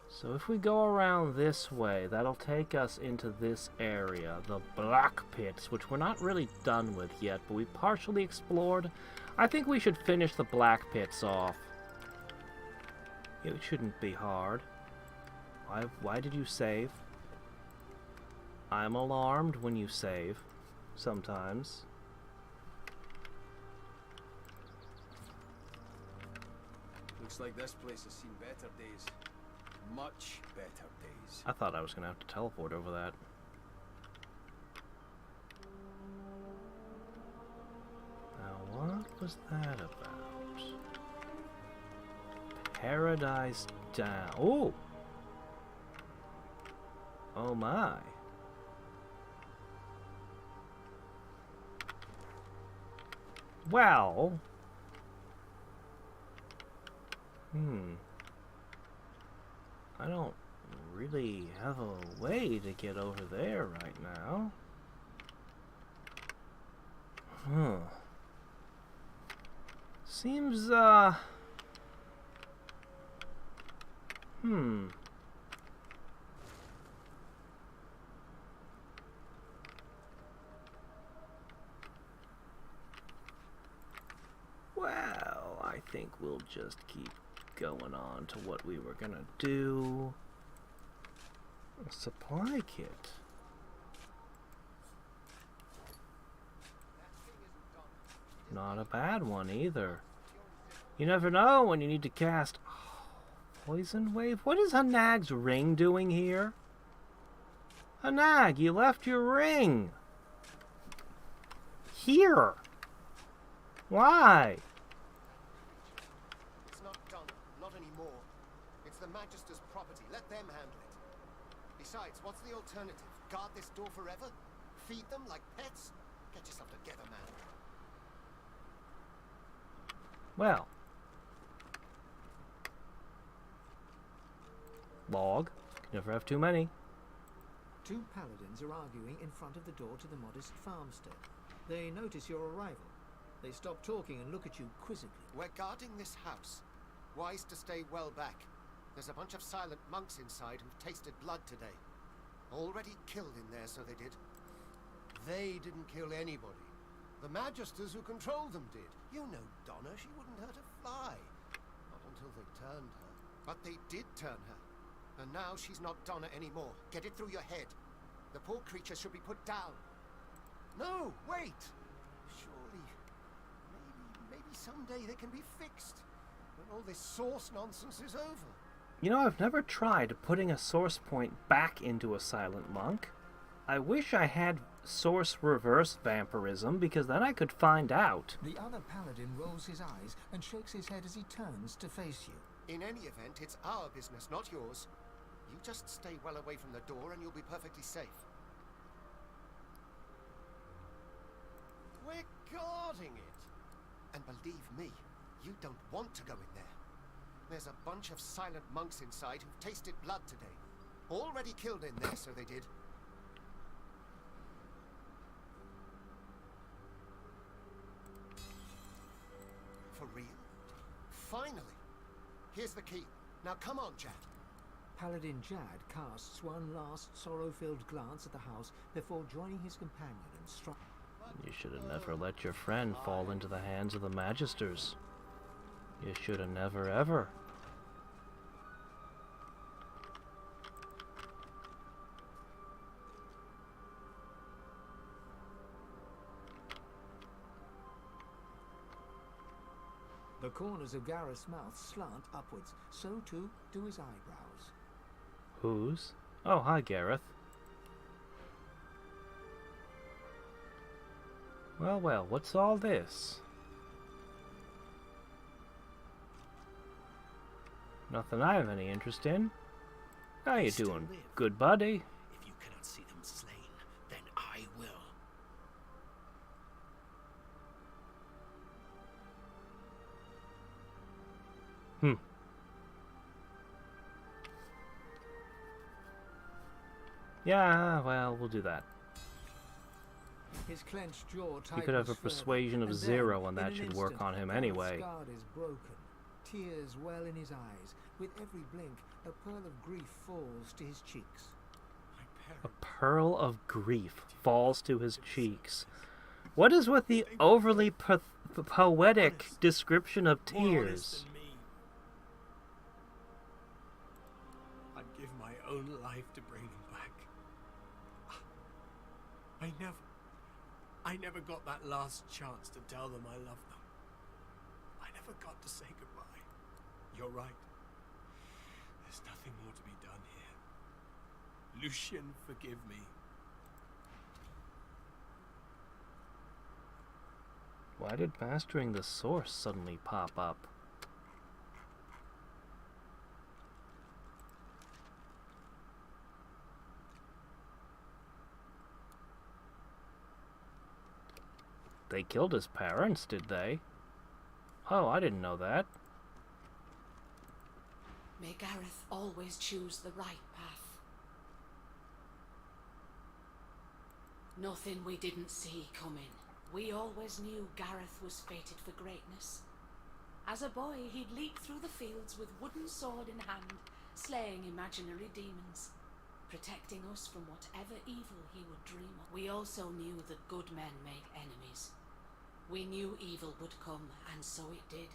So if we go around this way, that'll take us into this area, the Black Pits, which we're not really done with yet, but we partially explored. I think we should finish the Black Pits off. It shouldn't be hard. Why did you save? I'm alarmed when you save, sometimes. Looks like this place has seen better days. Much better days. I thought I was going to have to teleport over that. Now, what was that about? Paradise Down. Oh! Oh my. Well. I don't really have a way to get over there right now. Seems, Well, I think we'll just keep going on to what we were gonna do. A supply kit. Not a bad one either. You never know when you need to cast Poison Wave. What is Hanag's ring doing here? Hanag, you left your ring here. Why? Magister's property. Let them handle it. Besides, what's the alternative? Guard this door forever? Feed them like pets? Get yourself together, man. Well. Log. Never have too many. Two paladins are arguing in front of the door to the modest farmstead. They notice your arrival. They stop talking and look at you quizzically. We're guarding this house. Wise to stay well back. There's a bunch of silent monks inside who've tasted blood today. Already killed in there, so they did. They didn't kill anybody. The Magisters who controlled them did. You know Donna, she wouldn't hurt a fly. Not until they turned her. But they did turn her. And now she's not Donna anymore. Get it through your head. The poor creature should be put down. No, wait! Surely, maybe someday they can be fixed. When all this source nonsense is over. You know, I've never tried putting a source point back into a silent monk. I wish I had source reverse vampirism, because then I could find out. The other paladin rolls his eyes and shakes his head as he turns to face you. In any event, it's our business, not yours. You just stay well away from the door and you'll be perfectly safe. We're guarding it. And believe me, you don't want to go in there. There's a bunch of silent monks inside who've tasted blood today. Already killed in there, so they did. For real? Finally! Here's the key. Now come on, Jad. Paladin Jad casts one last sorrow-filled glance at the house before joining his companion and striking. You should have never let your friend fall into the hands of the Magisters. You should have never ever. The corners of Gareth's mouth slant upwards, so too do his eyebrows. Whose? Oh, hi, Gareth. Well, well, what's all this? Nothing I have any interest in. How you doing, good buddy? If you cannot see them slain, then I will. Yeah, well, we'll do that. His clenched jaw You could have a persuasion of 0 and that should work on him anyway. His guard is broken. Tears well in his eyes. With every blink, a pearl of grief falls to his cheeks. A pearl of grief falls to his cheeks. What is with the overly poetic description of tears? I'd give my own life to bring him back. I never got that last chance to tell them I love them. I never got to say goodbye. You're right. There's nothing more to be done here. Lucian, forgive me. Why did mastering the source suddenly pop up? They killed his parents, did they? Oh, I didn't know that. May Gareth always choose the right path. Nothing we didn't see coming. We always knew Gareth was fated for greatness. As a boy, he'd leap through the fields with wooden sword in hand, slaying imaginary demons, protecting us from whatever evil he would dream of. We also knew that good men make enemies. We knew evil would come, and so it did.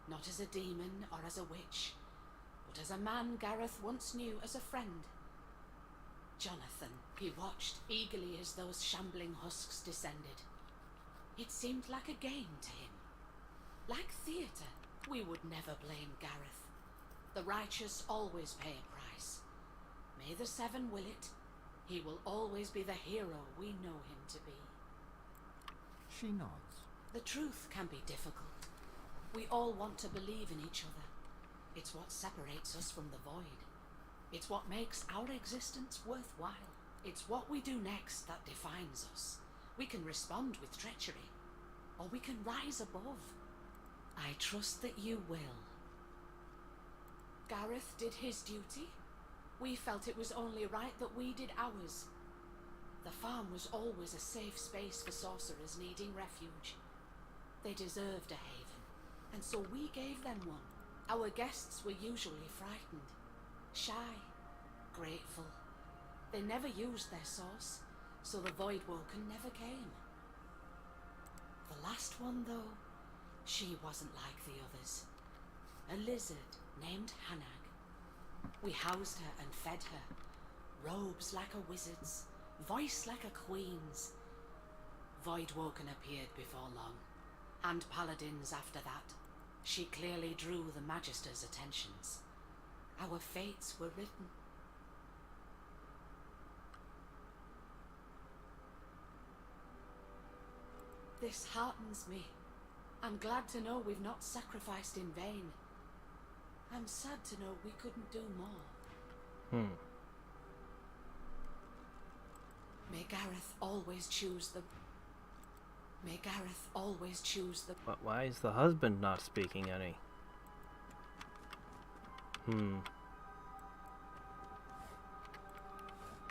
Not as a demon or as a witch, but as a man Gareth once knew as a friend. Jonathan, he watched eagerly as those shambling husks descended. It seemed like a game to him. Like theatre, we would never blame Gareth. The righteous always pay a price. May the Seven will it. He will always be the hero we know him to be. She nods. The truth can be difficult. We all want to believe in each other. It's what separates us from the void. It's what makes our existence worthwhile. It's what we do next that defines us. We can respond with treachery, or we can rise above. I trust that you will. Gareth did his duty. We felt it was only right that we did ours. The farm was always a safe space for sorcerers needing refuge. They deserved a haven, and so we gave them one. Our guests were usually frightened, shy, grateful. They never used their source, so the Voidwoken never came. The last one, though, she wasn't like the others. A lizard named Hanag. We housed her and fed her. Robes like a wizard's, voice like a queen's. Voidwoken appeared before long, and paladins after that. She clearly drew the Magister's attentions. Our fates were written. This heartens me. I'm glad to know we've not sacrificed in vain. I'm sad to know we couldn't do more. May Gareth always choose the... May Gareth always choose the... But why is the husband not speaking any?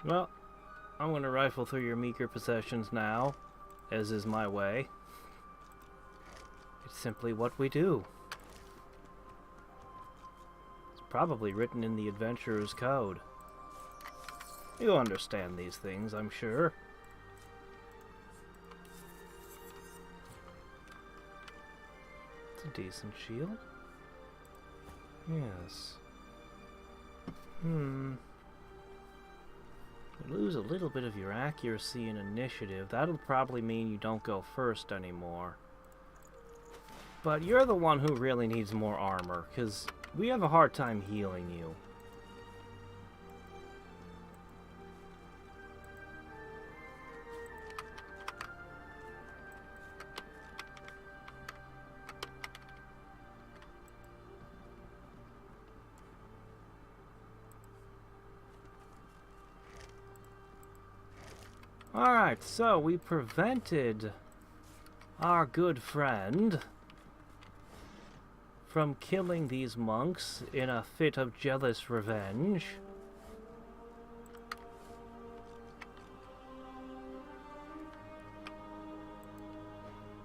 Well, I'm gonna rifle through your meager possessions now, as is my way. It's simply what we do. It's probably written in the adventurer's code. You understand these things, I'm sure. It's a decent shield. Yes. You lose a little bit of your accuracy and initiative. That'll probably mean you don't go first anymore. But you're the one who really needs more armor, because we have a hard time healing you. Alright, so we prevented our good friend from killing these monks in a fit of jealous revenge.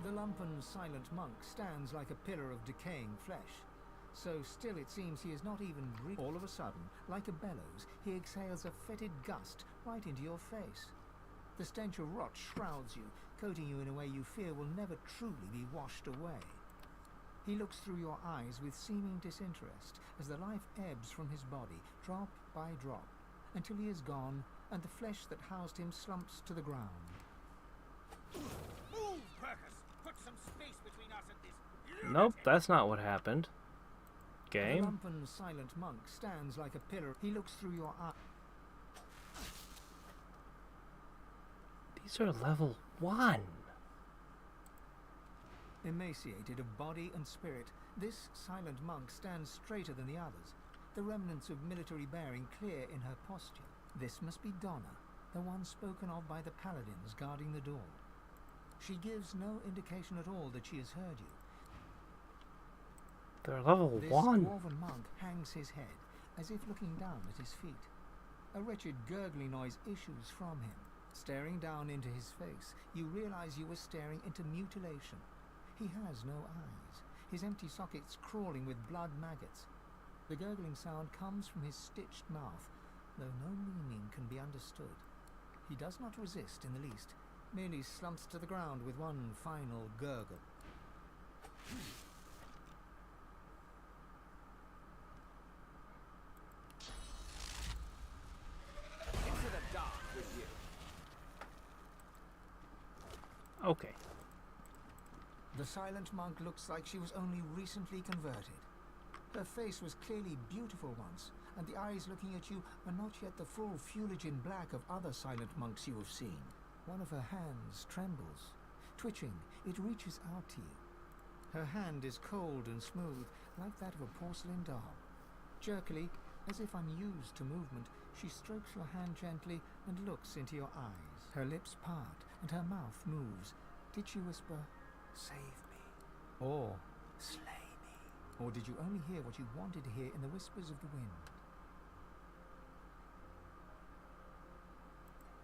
The lumpen silent monk stands like a pillar of decaying flesh. So still it seems he is not even breathing. All of a sudden, like a bellows, he exhales a fetid gust right into your face. The stench of rot shrouds you, coating you in a way you fear will never truly be washed away. He looks through your eyes with seeming disinterest as the life ebbs from his body, drop by drop, until he is gone and the flesh that housed him slumps to the ground. Move, Perkus! Put some space between us and this. Nope, that's not what happened. Game. The lumpen silent monk stands like a pillar. He looks through your eyes. These are level 1. Emaciated of body and spirit, this silent monk stands straighter than the others, the remnants of military bearing clear in her posture. This must be Donna, the one spoken of by the paladins guarding the door. She gives no indication at all that she has heard you. They're level 1. This dwarven monk hangs his head, as if looking down at his feet. A wretched gurgling noise issues from him. Staring down into his face, you realize you were staring into mutilation. He has no eyes, his empty sockets crawling with blood maggots. The gurgling sound comes from his stitched mouth, though no meaning can be understood. He does not resist in the least, merely slumps to the ground with one final gurgle. Into the dark with you. Okay. The silent monk looks like she was only recently converted. Her face was clearly beautiful once, and the eyes looking at you are not yet the full fulgin black of other silent monks you have seen. One of her hands trembles. Twitching, it reaches out to you. Her hand is cold and smooth, like that of a porcelain doll. Jerkily, as if unused to movement, she strokes your hand gently and looks into your eyes. Her lips part, and her mouth moves. Did she whisper, "Save me," or "Slay me"? Or did you only hear what you wanted to hear in the whispers of the wind?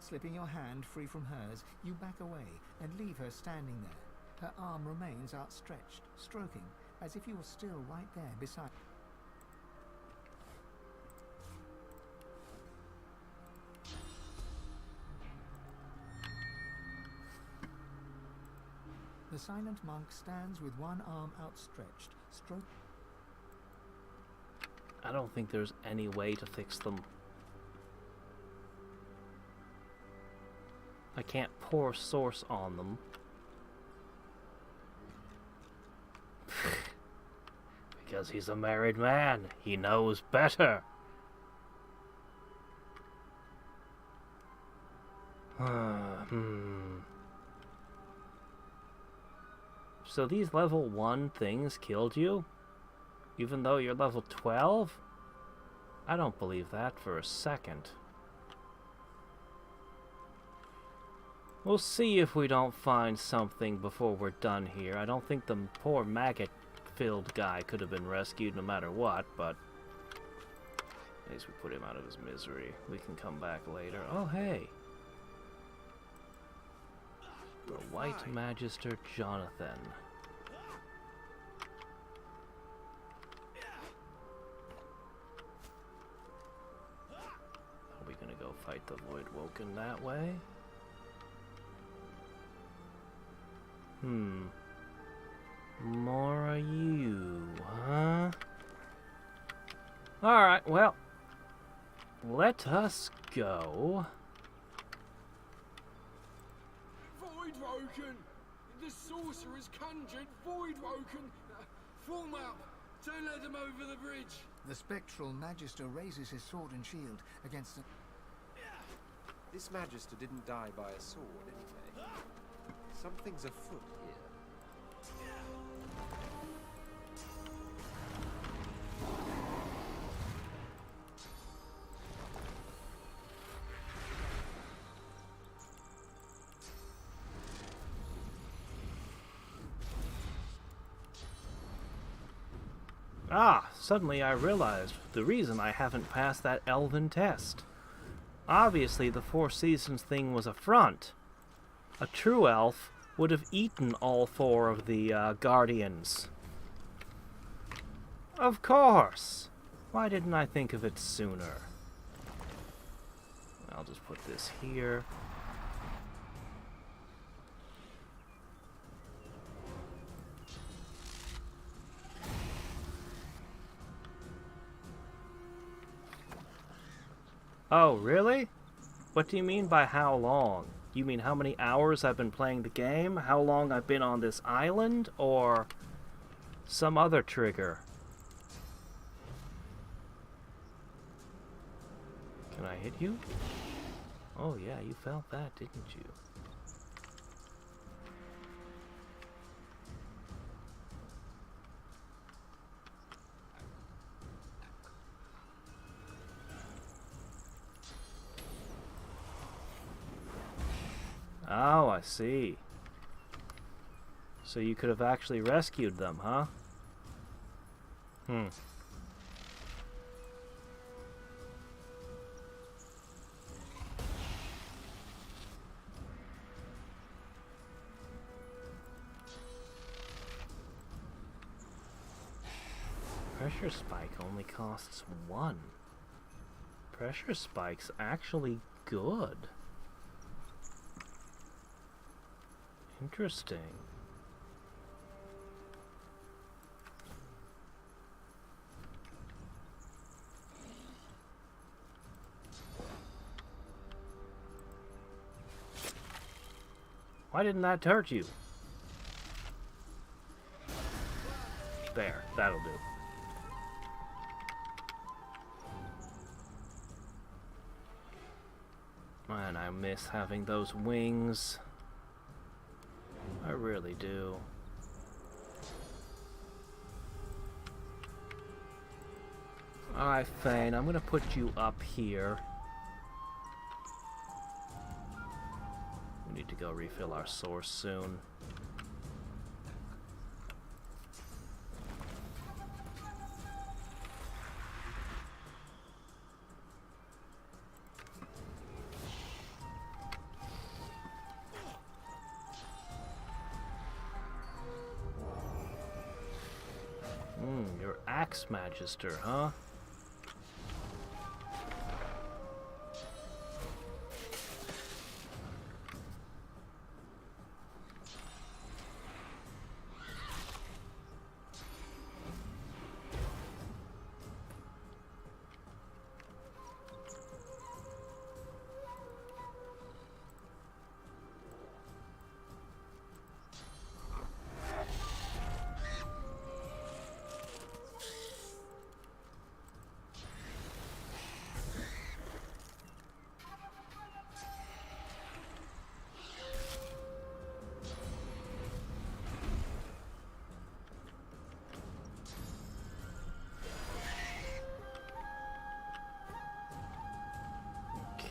Slipping your hand free from hers, you back away and leave her standing there. Her arm remains outstretched, stroking, as if you were still right there beside. The silent monk stands with one arm outstretched, I don't think there's any way to fix them. I can't pour source on them. Because he's a married man. He knows better. So these level 1 things killed you? Even though you're level 12? I don't believe that for a second. We'll see if we don't find something before we're done here. I don't think the poor maggot-filled guy could have been rescued no matter what, but At least we put him out of his misery. We can come back later. Oh, hey! The White Magister Jonathan. Are we gonna go fight the Void Woken that way? More of you, huh? Alright, well, let us go. Voidwoken! The sorcerer's conjured Voidwoken! Form up! Don't let them over the bridge! The spectral Magister raises his sword and shield against the... This Magister didn't die by a sword, anyway. Something's afoot here. Ah, suddenly I realized the reason I haven't passed that elven test. Obviously the Four Seasons thing was a front. A true elf would have eaten all four of the guardians. Of course! Why didn't I think of it sooner? I'll just put this here. Oh, really? What do you mean by how long? You mean how many hours I've been playing the game? How long I've been on this island? Or some other trigger? Can I hit you? Oh yeah, you felt that, didn't you? Oh, I see. So you could have actually rescued them, huh? Pressure spike only costs 1. Pressure spike's actually good. Interesting. Why didn't that hurt you? There, that'll do. Man, I miss having those wings. I really do. Alright, Fane, I'm gonna put you up here. We need to go refill our source soon. You're Axe Magister, huh?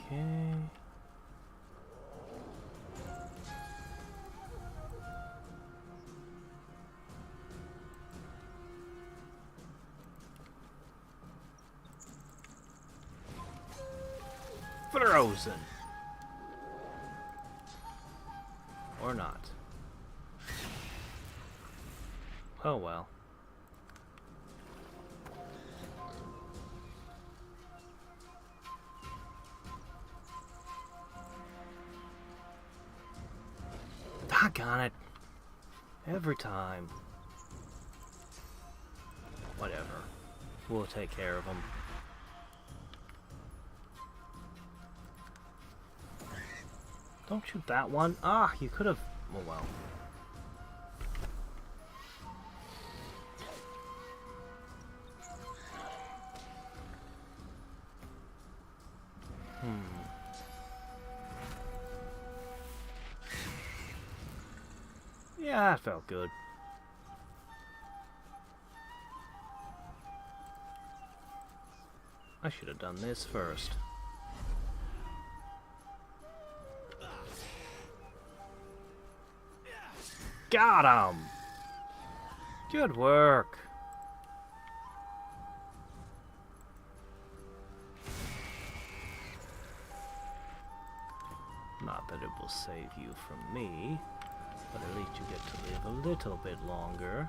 Okay. Frozen. Or not. Oh well. Doggone it. Every time. Whatever. We'll take care of them. Don't shoot that one. Ah, you could have... Oh well. Yeah, that felt good. I should have done this first. Got him! Good work. Not that it will save you from me, but at least you get to live a little bit longer.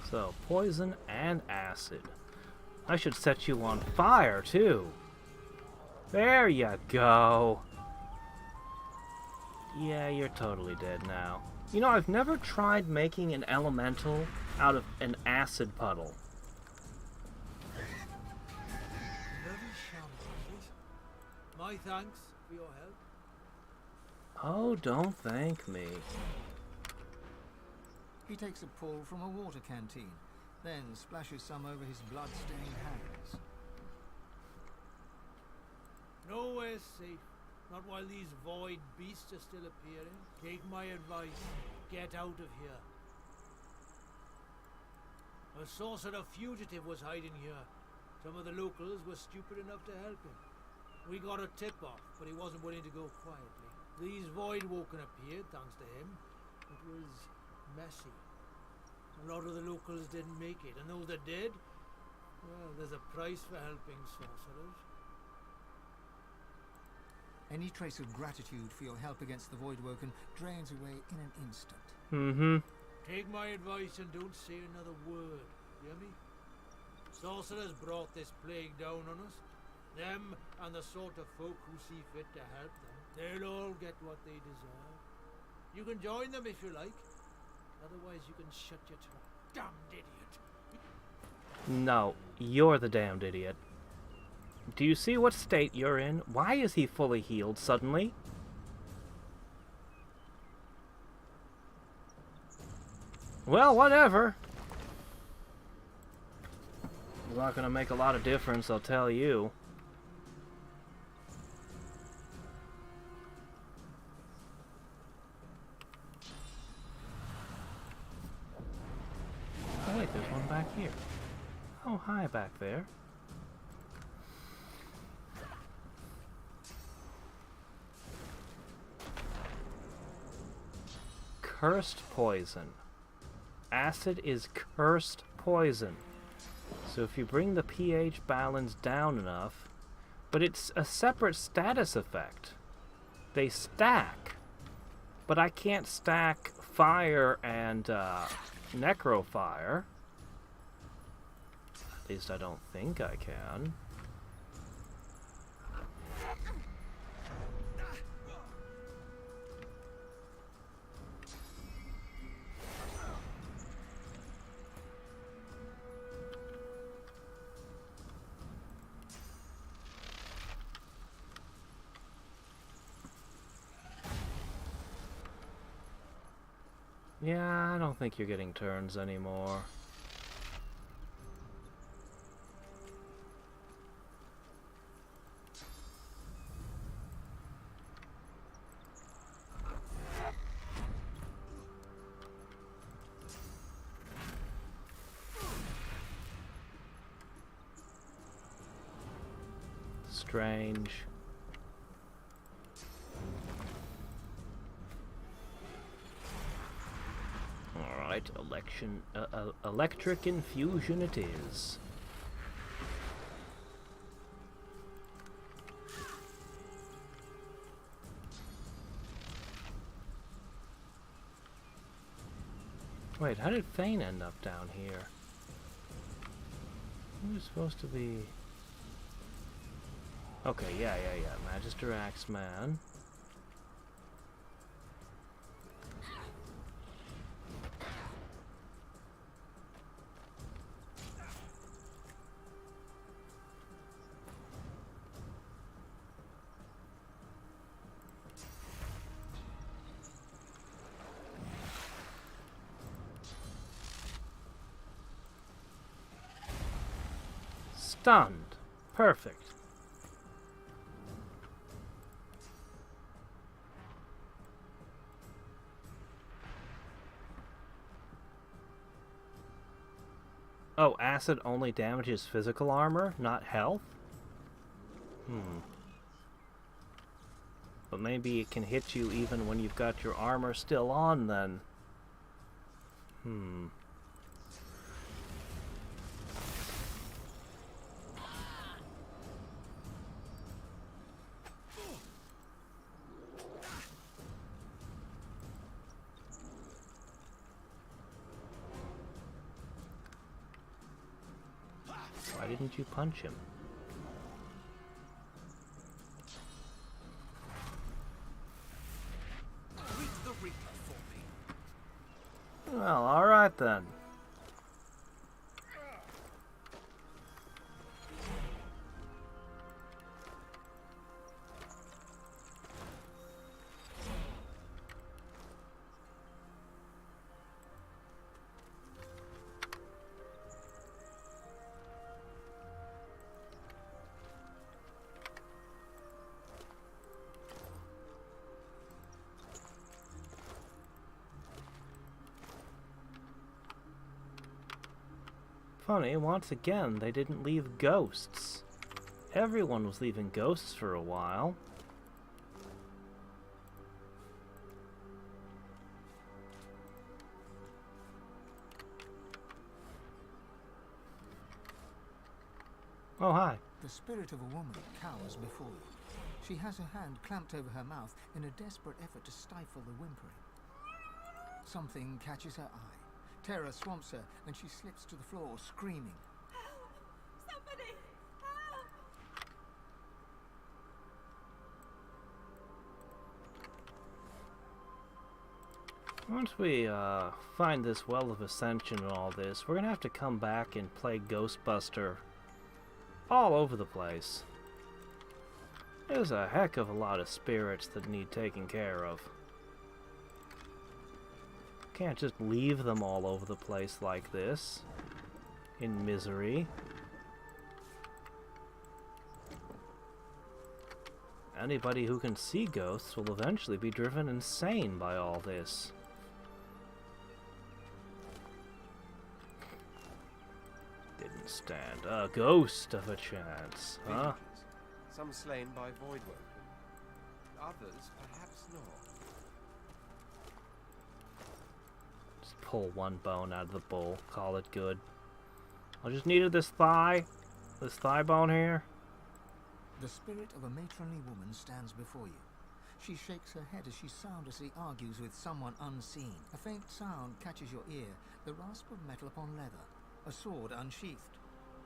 So, poison and acid. I should set you on fire, too. There you go. Yeah, you're totally dead now. You know, I've never tried making an elemental out of an acid puddle. My thanks for your help. Oh, don't thank me. He takes a pull from a water canteen, then splashes some over his blood-stained hands. Nowhere's safe. Not while these void beasts are still appearing. Take my advice. Get out of here. A sorcerer fugitive was hiding here. Some of the locals were stupid enough to help him. We got a tip-off, but he wasn't willing to go quietly. These Voidwoken appeared, thanks to him. It was messy. A lot of the locals didn't make it, and those that did, well, there's a price for helping sorcerers. Any trace of gratitude for your help against the Voidwoken drains away in an instant. Mm-hmm. Take my advice and don't say another word. Hear me? Sorcerers brought this plague down on us. Them and the sort of folk who see fit to help them. They'll all get what they deserve. You can join them if you like. Otherwise you can shut your trap. Damned idiot. No, you're the damned idiot. Do you see what state you're in? Why is he fully healed suddenly? Well, whatever. It's not gonna make a lot of difference, I'll tell you. Oh wait, there's one back here. Oh, hi back there. Cursed poison. Acid is cursed poison. So if you bring the pH balance down enough, but it's a separate status effect. They stack. But I can't stack fire and necrofire. At least I don't think I can. Yeah, I don't think you're getting turns anymore. Strange. Alright, electric infusion it is. Wait, how did Thane end up down here? He was supposed to be... Okay, yeah. Magister Axeman. Stunned. Perfect. Oh, acid only damages physical armor, not health? But maybe it can hit you even when you've got your armor still on, then. Why didn't you punch him? Well, alright then. Funny, once again, they didn't leave ghosts. Everyone was leaving ghosts for a while. Oh, hi. The spirit of a woman cowers before you. She has her hand clamped over her mouth in a desperate effort to stifle the whimpering. Something catches her eye. Terror swamps her, and she slips to the floor, screaming. Help! Somebody! Help! Once we find this Well of Ascension and all this, we're gonna have to come back and play Ghostbuster all over the place. There's a heck of a lot of spirits that need taken care of. Can't just leave them all over the place like this, in misery. Anybody who can see ghosts will eventually be driven insane by all this. Didn't stand a ghost of a chance, huh? Some slain by Voidwoken, others perhaps not. Pull one bone out of the bowl, call it good. I just needed this thigh bone here. The spirit of a matronly woman stands before you. She shakes her head as she soundlessly argues with someone unseen. A faint sound catches your ear, the rasp of metal upon leather, a sword unsheathed.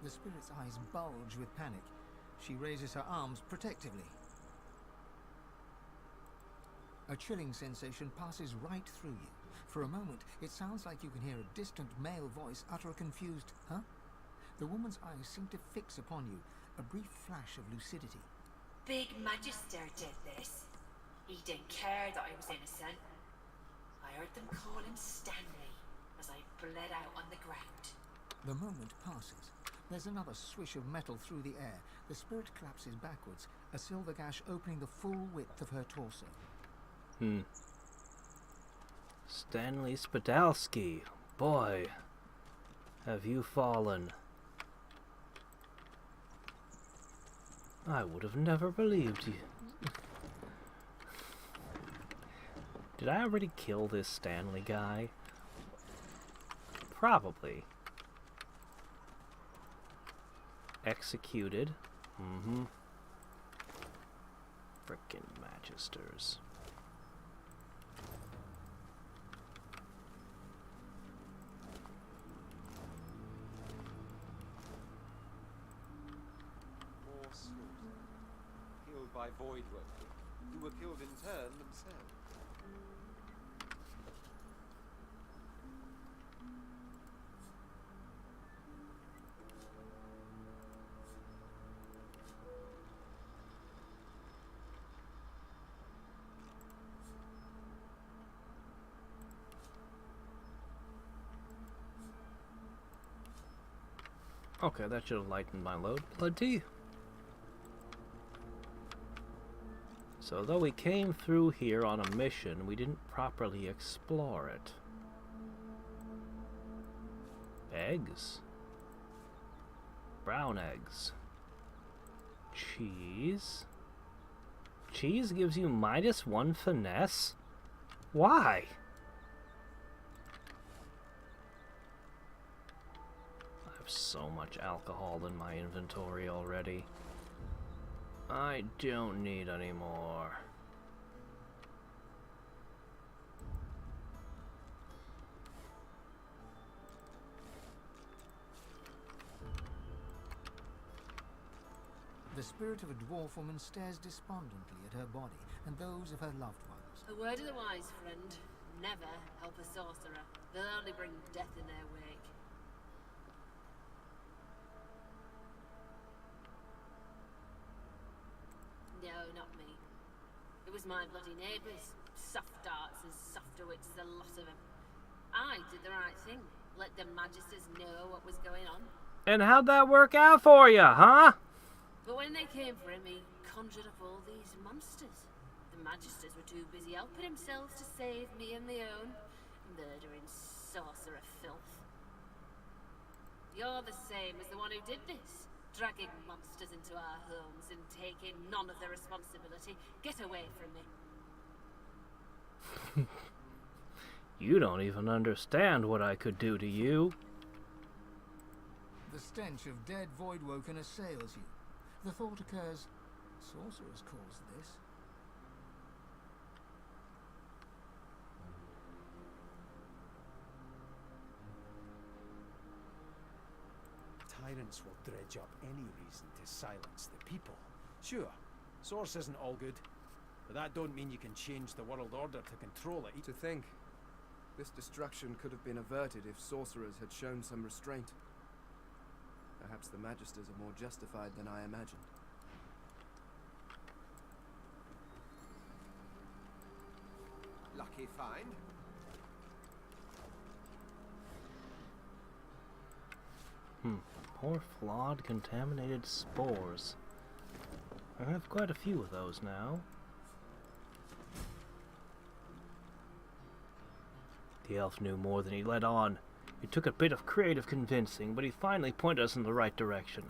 The spirit's eyes bulge with panic. She raises her arms protectively. A chilling sensation passes right through you. For a moment, it sounds like you can hear a distant male voice utter a confused, huh? The woman's eyes seem to fix upon you, a brief flash of lucidity. Big Magister did this. He didn't care that I was innocent. I heard them call him Stanley as I bled out on the ground. The moment passes. There's another swish of metal through the air. The spirit collapses backwards, a silver gash opening the full width of her torso. Stanley Spadalski. Boy, have you fallen. I would have never believed you. Did I already kill this Stanley guy? Probably. Executed. Mm-hmm. Frickin' Magisters. More slaughter. Killed by Voidwoken, who were killed in turn themselves. Okay, that should have lightened my load plenty. So though we came through here on a mission, we didn't properly explore it. Eggs. Brown eggs. Cheese. Cheese gives you -1 finesse? Why? I have so much alcohol in my inventory already. I don't need any more. The spirit of a dwarf woman stares despondently at her body and those of her loved ones. A word of the wise, friend. Never help a sorcerer. They'll only bring death in their wake. No, not me. It was my bloody neighbours. Soft darts and softer wits, the lot of them. I did the right thing. Let the Magisters know what was going on. And how'd that work out for you, huh? But when they came for him, he conjured up all these monsters. The Magisters were too busy helping themselves to save me and my own. Murdering sorcerer filth. You're the same as the one who did this. Dragging monsters into our homes and taking none of the responsibility. Get away from me. You don't even understand what I could do to you. The stench of dead Voidwoken assails you. The thought occurs, sorcerers caused this. Tyrants will dredge up any reason to silence the people. Sure, Source isn't all good, but that don't mean you can change the world order to control it. To think, this destruction could have been averted if sorcerers had shown some restraint. Perhaps the Magisters are more justified than I imagined. Lucky find. Poor flawed contaminated spores. I have quite a few of those now. The elf knew more than he let on. It took a bit of creative convincing, but he finally pointed us in the right direction.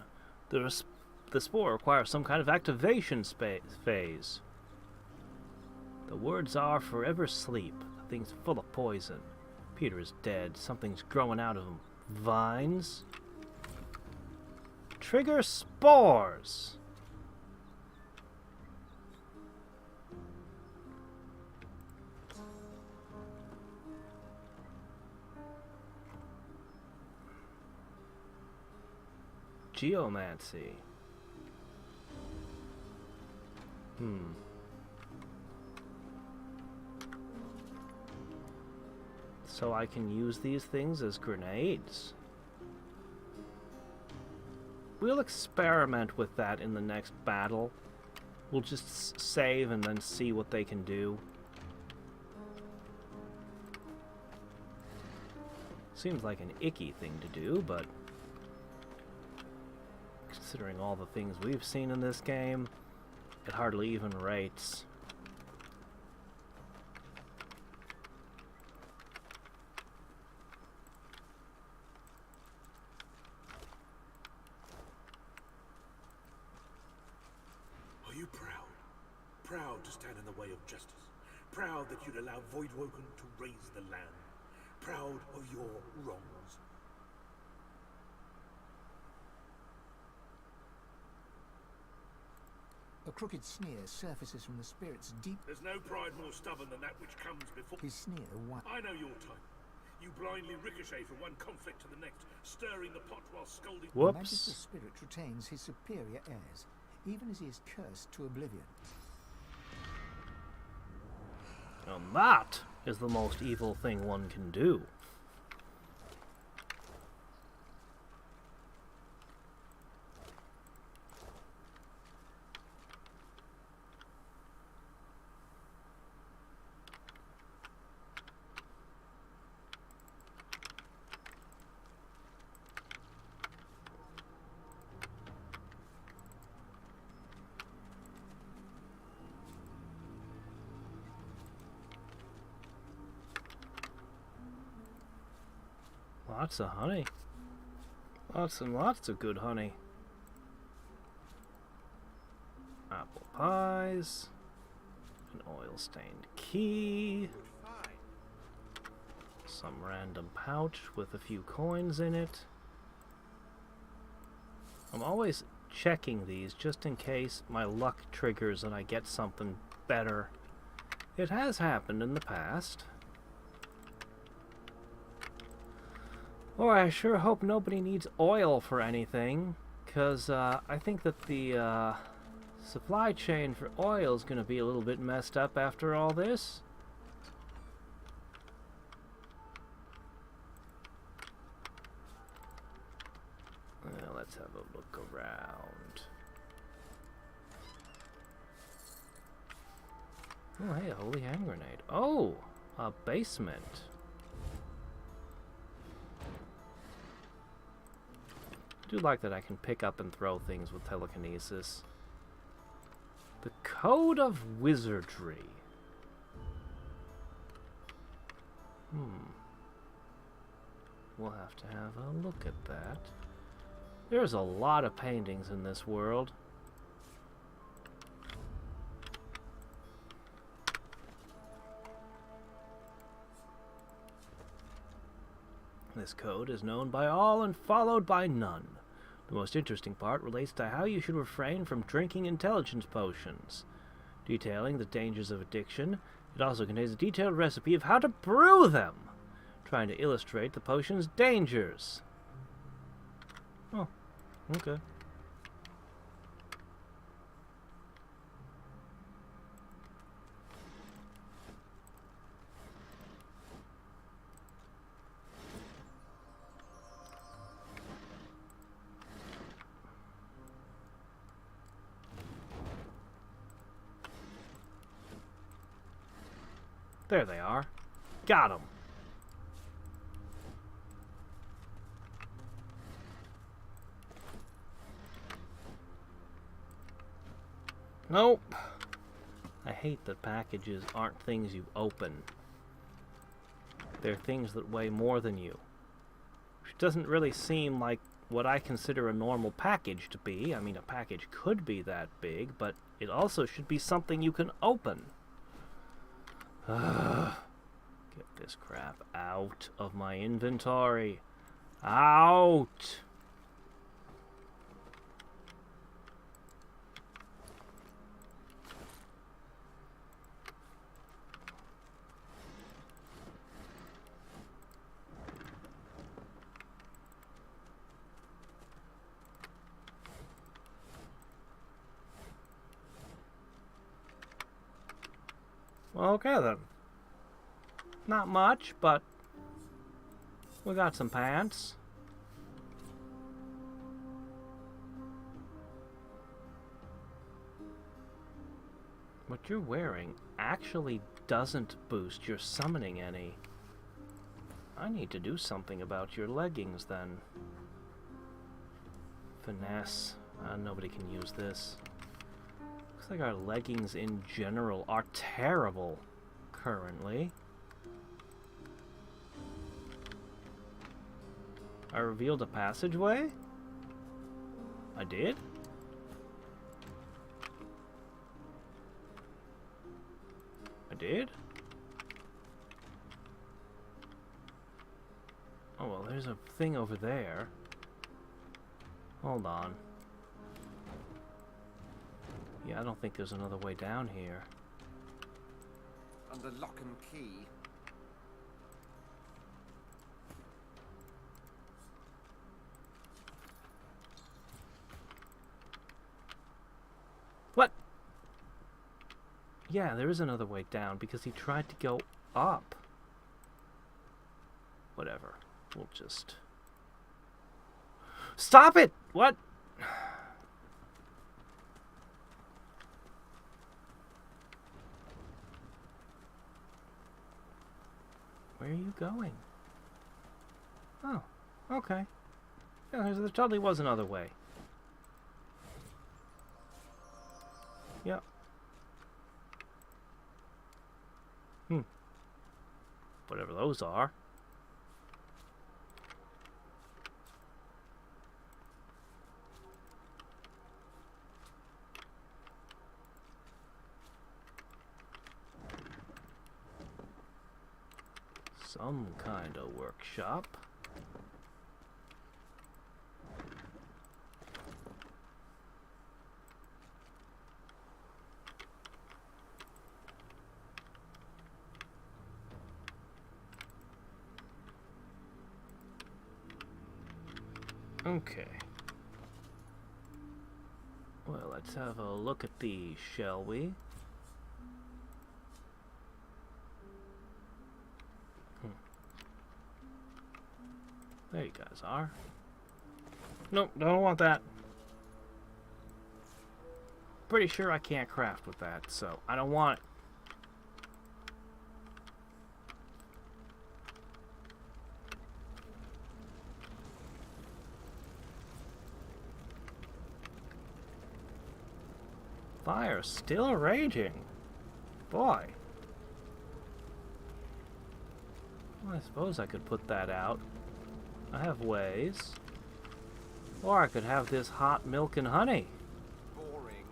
The spore requires some kind of activation phase. The words are forever sleep. The thing's full of poison. Peter is dead. Something's growing out of him. Vines? Trigger spores! Geomancy. So I can use these things as grenades. We'll experiment with that in the next battle. We'll just save and then see what they can do. Seems like an icky thing to do, but considering all the things we've seen in this game, it hardly even rates. Are you proud? Proud to stand in the way of justice? Proud that you'd allow Voidwoken to raise the land? proud of your wrongs. A crooked sneer surfaces from the spirit's deep... There's no pride more stubborn than that which comes before... His sneer I know your type. You blindly ricochet from one conflict to the next, stirring the pot while scolding... The Magister's spirit retains his superior airs, even as he is cursed to oblivion. And that is the most evil thing one can do. Lots of honey. Lots and lots of good honey. Apple pies. An oil-stained key. Some random pouch with a few coins in it. I'm always checking these just in case my luck triggers and I get something better. It has happened in the past. Or I sure hope nobody needs oil for anything, because I think that the supply chain for oil is going to be a little bit messed up after all this. Well, let's have a look around. Oh, hey, a holy hand grenade. Oh, a basement. I do like that I can pick up and throw things with telekinesis. The Code of Wizardry. We'll have to have a look at that. There's a lot of paintings in this world. This code is known by all and followed by none. The most interesting part relates to how you should refrain from drinking intelligence potions. Detailing the dangers of addiction, it also contains a detailed recipe of how to brew them, trying to illustrate the potion's dangers. Oh, okay. There they are. Got them. Nope. I hate that packages aren't things you open. They're things that weigh more than you. Which doesn't really seem like what I consider a normal package to be. I mean, a package could be that big, but it also should be something you can open. Get this crap out of my inventory. Out! Okay then. Not much, but we got some pants. What you're wearing actually doesn't boost your summoning any. I need to do something about your leggings then. Finesse. Nobody can use this. Looks like our leggings in general are terrible currently. I revealed a passageway? I did? I did? Oh, well, there's a thing over there. Hold on. Yeah, I don't think there's another way down here. Under lock and key. What? Yeah, there is another way down because he tried to go up. Whatever. We'll just... Stop it! What? Where are you going? Oh, okay. Yeah, there totally was another way. Yep. Whatever those are. Some kind of workshop. Okay. Well, let's have a look at these, shall we? There you guys are. Nope, don't want that. Pretty sure I can't craft with that, so I don't want it. Fire's still raging. Boy. Well, I suppose I could put that out. I have ways. Or I could have this hot milk and honey. Boring.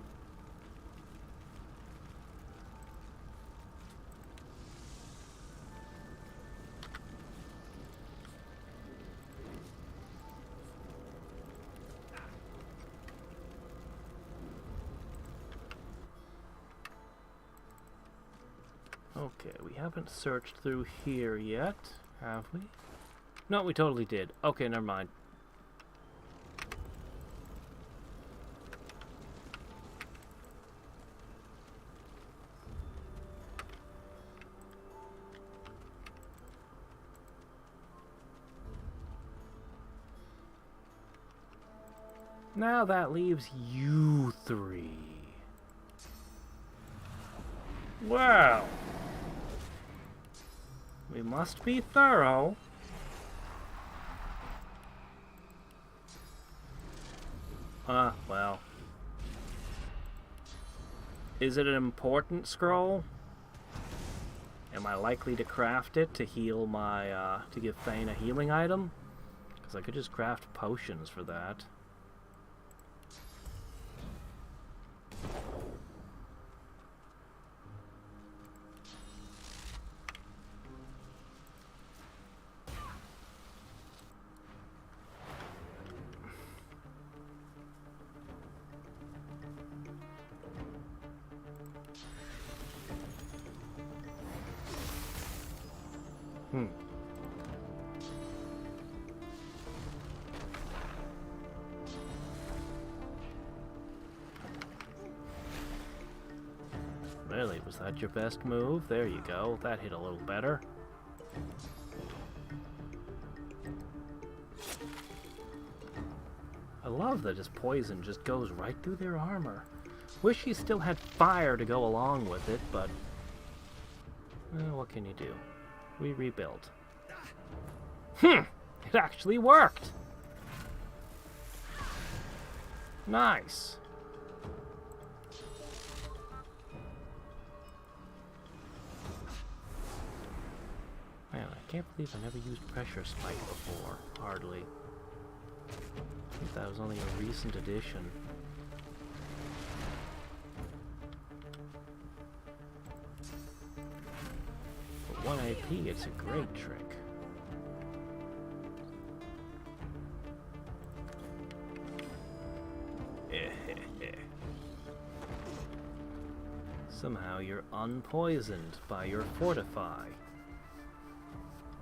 Okay, we haven't searched through here yet, have we? No, we totally did. Okay, never mind. Now that leaves you three. Well, we must be thorough. Well. Is it an important scroll? Am I likely to craft it to heal my, to give Thane a healing item? Because I could just craft potions for that. Really, was that your best move? There you go. That hit a little better. I love that his poison just goes right through their armor. Wish he still had fire to go along with it, but... well, what can you do? We rebuild. It actually worked! Nice! Man, I can't believe I never used Pressure Spike before. Hardly. I think that was only a recent addition. For 1 AP, it's a great trick. Somehow you're unpoisoned by your fortify.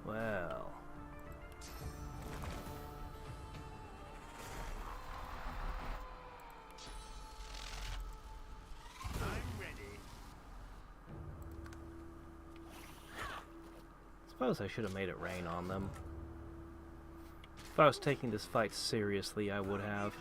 Well. I'm ready. Suppose I should have made it rain on them. If I was taking this fight seriously, I would have.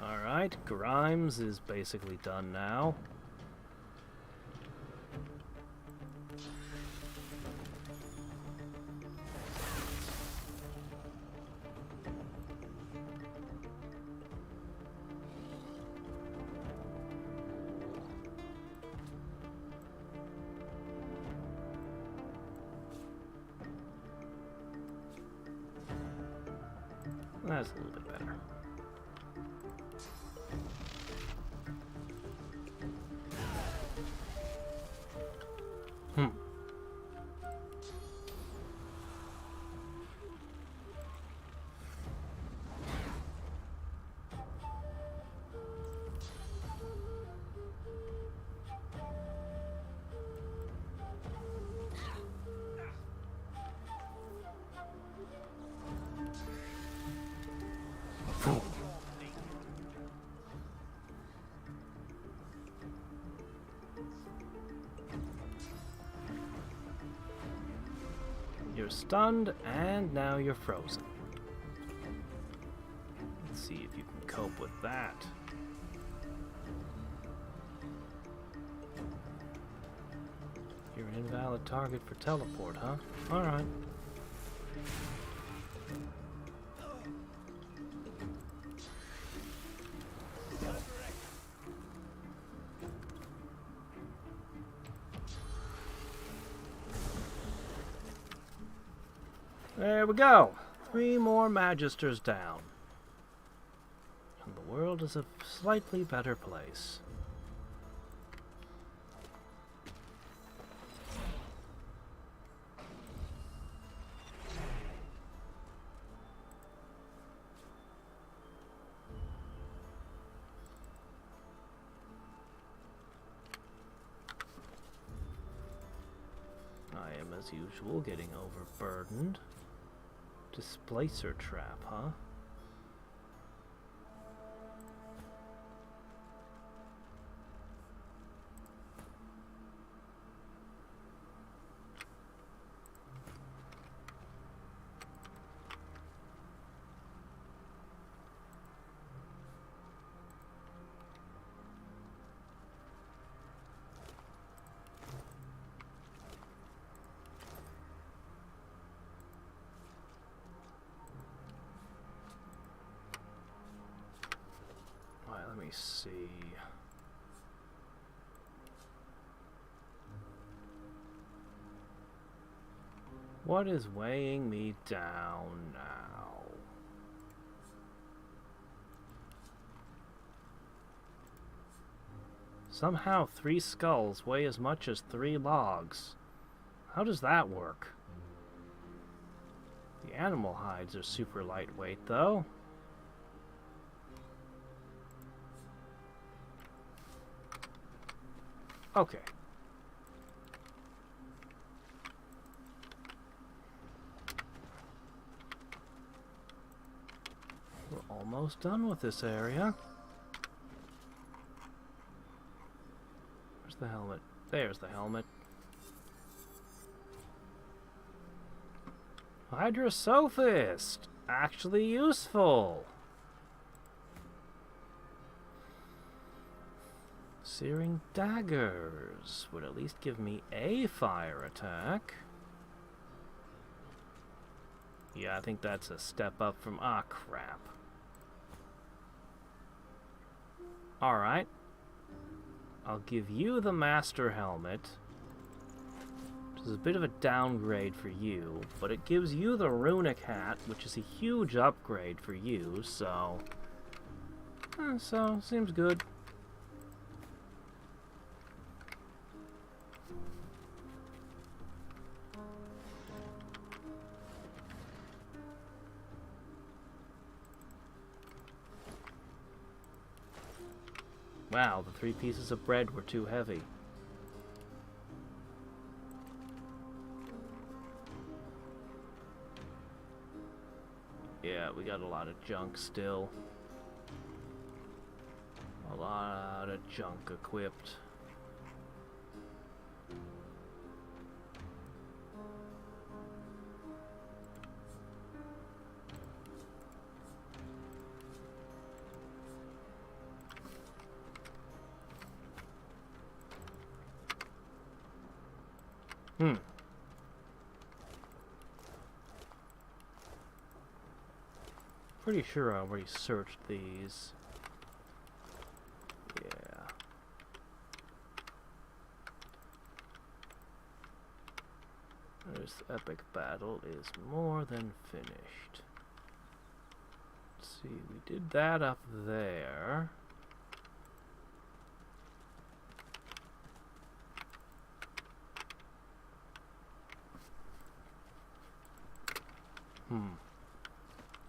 Alright, Grimes is basically done now. That's a little bit better. You're stunned, and now you're frozen. Let's see if you can cope with that. You're an invalid target for teleport, huh? Alright. There we go. 3 more Magisters down. And the world is a slightly better place. I am, as usual, getting overburdened. Displacer trap, huh? Let me see. What is weighing me down now? Somehow 3 skulls weigh as much as 3 logs. How does that work? The animal hides are super lightweight, though. Okay. We're almost done with this area. Where's the helmet? There's the helmet. Hydrosophist! Actually useful! Searing daggers would at least give me a fire attack. Yeah, I think that's a step up from... Ah, crap. Alright. I'll give you the Master Helmet. This is a bit of a downgrade for you, but it gives you the runic hat, which is a huge upgrade for you, so... seems good. Wow, the 3 pieces of bread were too heavy. Yeah, we got a lot of junk still. A lot of junk equipped. Pretty sure I already searched these. Yeah. This epic battle is more than finished. Let's see, we did that up there.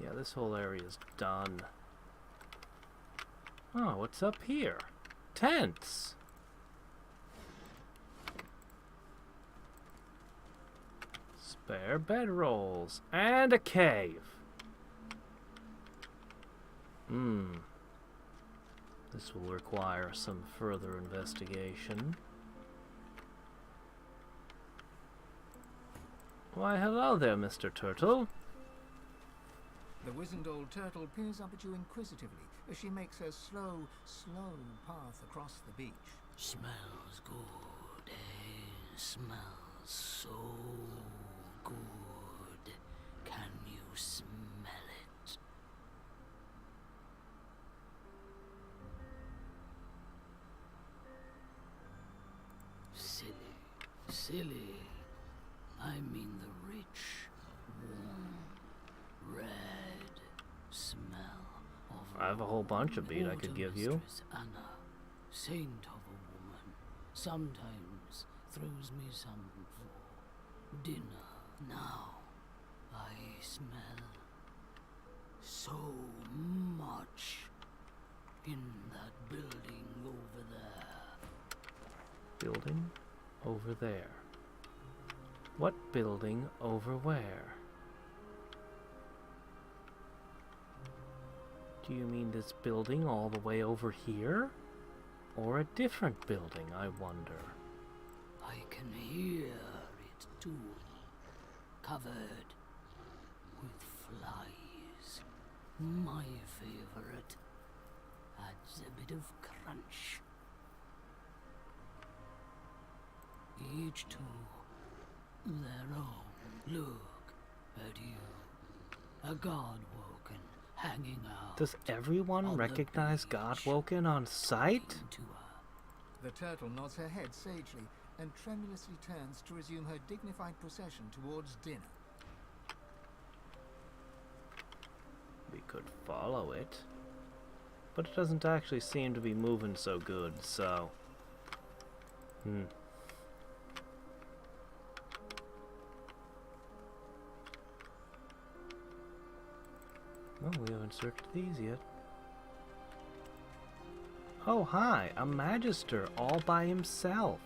Yeah, this whole area is done. Oh, what's up here? Tents! Spare bedrolls. And a cave! This will require some further investigation. Why, hello there, Mr. Turtle. The wizened old turtle peers up at you inquisitively as she makes her slow path across the beach. Smells good, eh? Smells so good. Can you smell it? Silly. I mean the rich, warm, red smell of... I have a whole bunch of bead I could give you. Anna, saint of a woman, sometimes throws me some for dinner. Now I smell so much in that building over there. Building over there. What building over where? Do you mean this building all the way over here? Or a different building, I wonder? I can hear it too. Covered with flies. My favorite. Adds a bit of crunch. Each to their own. Look at you. A God-woken hanging out. Does everyone recognize Godwoken on sight? The turtle nods her head sagely and tremulously turns to resume her dignified procession towards dinner. We could follow it. But it doesn't actually seem to be moving so good, so... Well, we haven't searched these yet. Oh, hi, a magister all by himself,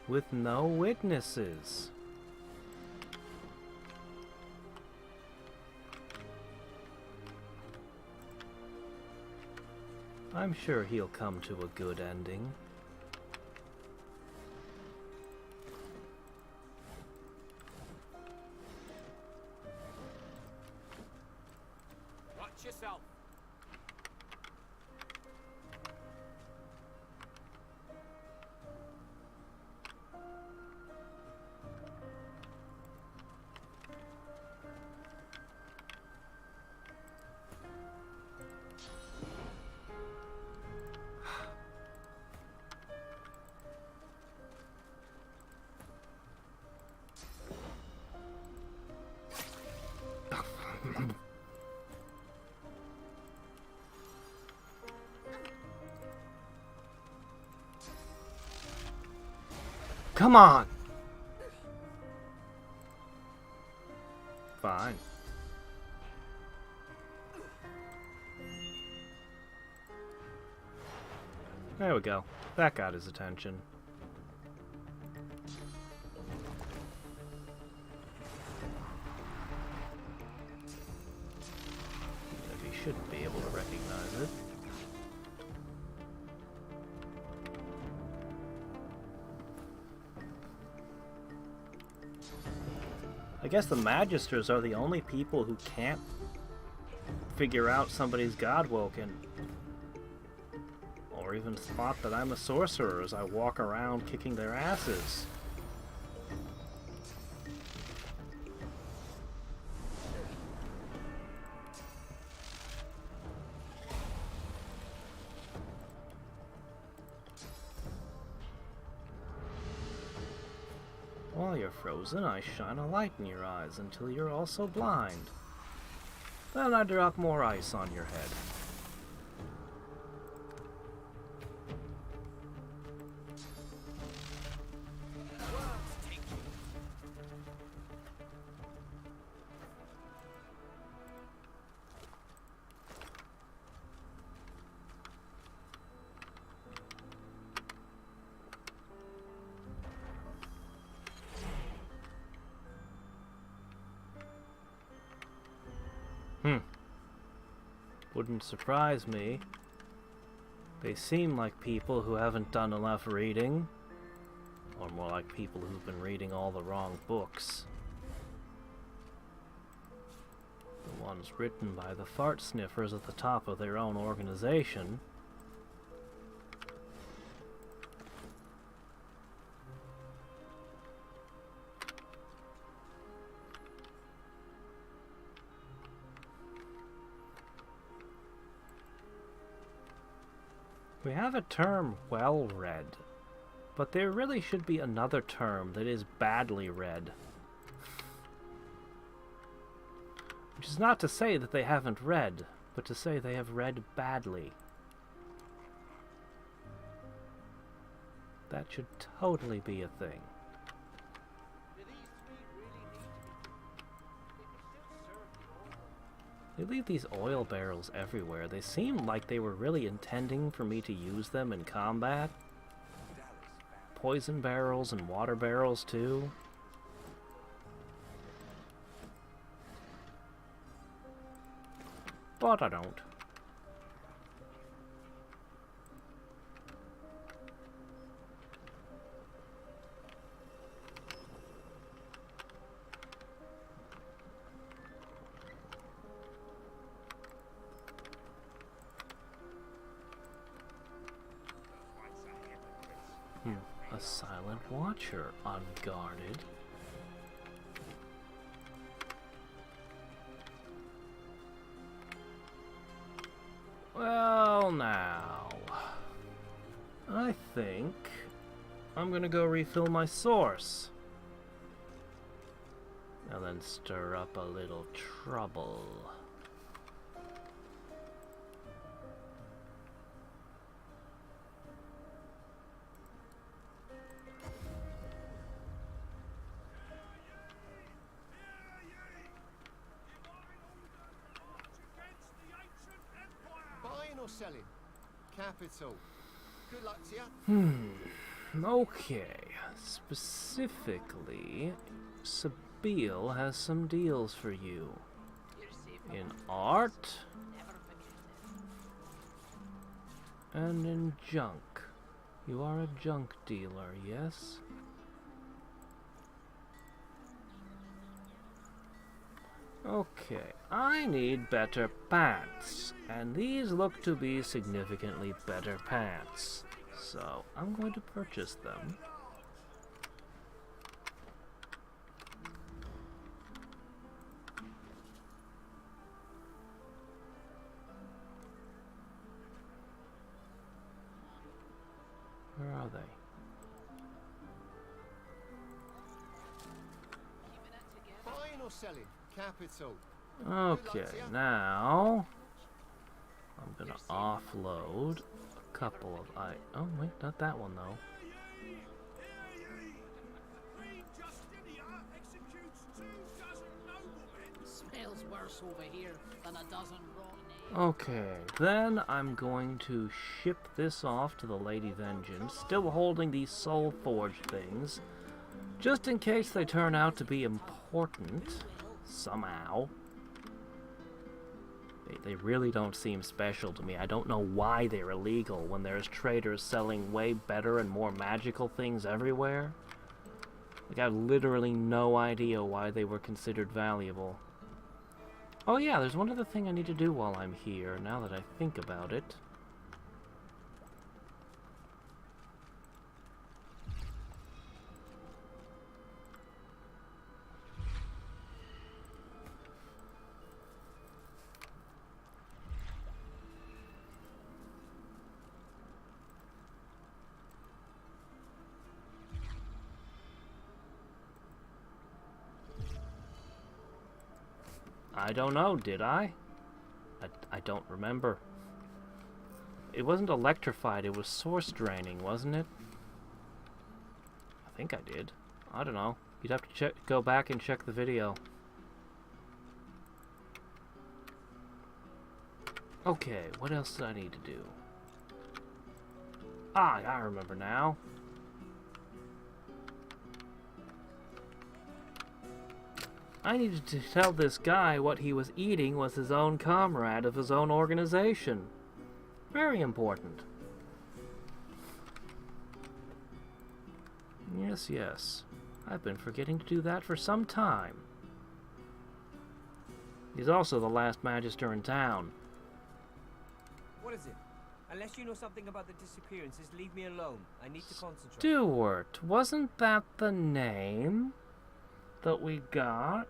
with no witnesses. I'm sure he'll come to a good ending. Watch yourself. Come on! Fine. There we go. That got his attention. He should be able to recognize it. I guess the Magisters are the only people who can't figure out somebody's God-woken. Or even spot that I'm a sorcerer as I walk around kicking their asses. While you're frozen, I shine a light in your eyes until you're also blind. Then I drop more ice on your head. Wouldn't surprise me. They seem like people who haven't done enough reading, or more like people who've been reading all the wrong books. The ones written by the fart sniffers at the top of their own organization. We have a term, well-read, but there really should be another term that is badly read. Which is not to say that they haven't read, but to say they have read badly. That should totally be a thing. They leave these oil barrels everywhere. They seem like they were really intending for me to use them in combat. Poison barrels and water barrels too. But I don't. A silent watcher, unguarded. Well, now, I think I'm gonna go refill my source. And then stir up a little trouble. Selling. Capital. Good luck to you. Okay. Specifically, Sabile has some deals for you. In art and in junk. You are a junk dealer, yes? Okay, I need better pants, and these look to be significantly better pants, so I'm going to purchase them. Where are they? Buying or selling? Capital. Okay, now I'm gonna offload a couple of oh wait, not that one though. Smells worse over here than a dozen rotten eggs. Okay, then I'm going to ship this off to the Lady Vengeance, still holding these Soul Forged things, just in case they turn out to be important somehow. They really don't seem special to me. I don't know why they're illegal when there's traders selling way better and more magical things everywhere. Like, I have literally no idea why they were considered valuable. Oh yeah, there's one other thing I need to do while I'm here, now that I think about it. I don't know, did I? I don't remember. It wasn't electrified, it was source draining, wasn't it? I think I did. I don't know. You'd have to go back and check the video. Okay, what else did I need to do? Ah, I remember now. I needed to tell this guy what he was eating was his own comrade of his own organization. Very important. Yes, yes. I've been forgetting to do that for some time. He's also the last Magister in town. What is it? Unless you know something about the disappearances, leave me alone. I need to concentrate. Stuart, wasn't that the name that we got?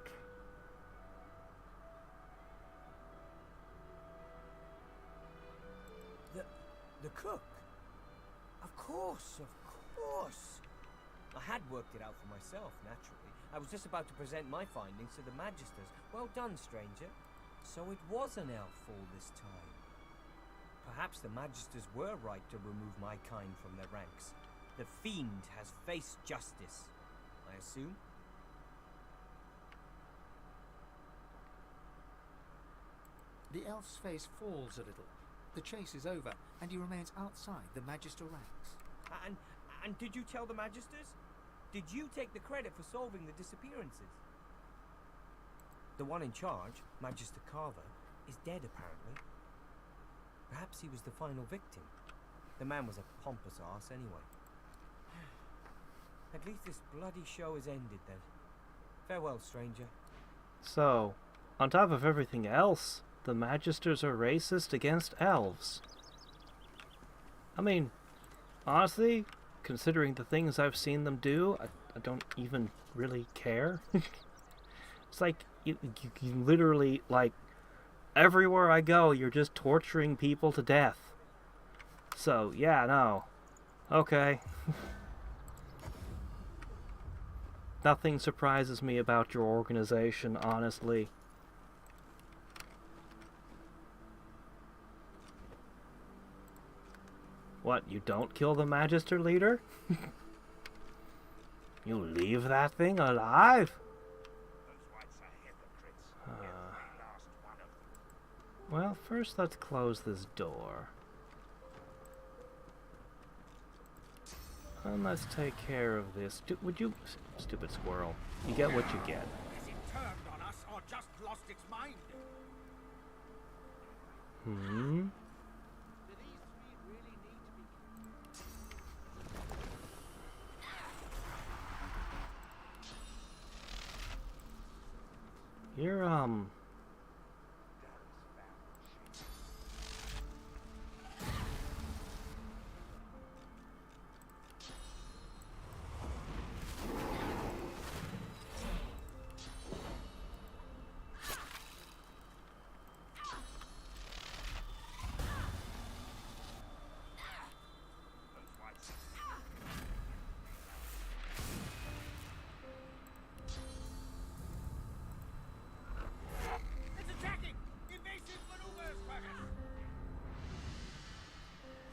The cook? Of course. I had worked it out for myself, naturally. I was just about to present my findings to the Magisters. Well done, stranger. So it was an elf all this time. Perhaps the Magisters were right to remove my kind from their ranks. The fiend has faced justice, I assume. The elf's face falls a little. The chase is over, and he remains outside the Magister ranks. And did you tell the Magisters? Did you take the credit for solving the disappearances? The one in charge, Magister Carver, is dead apparently. Perhaps he was the final victim. The man was a pompous arse anyway. At least this bloody show is ended then. Farewell, stranger. So, on top of everything else, the Magisters are racist against elves. I mean, honestly, considering the things I've seen them do, I don't even really care. It's like, you literally, like, everywhere I go, you're just torturing people to death. So, yeah, no. Okay. Nothing surprises me about your organization, honestly. What, you don't kill the Magister leader? You leave that thing alive? Well, first let's close this door. And let's take care of this. Would you... Stupid squirrel. You get what you get. Has it turned on us or just lost its mind? Hmm? You're,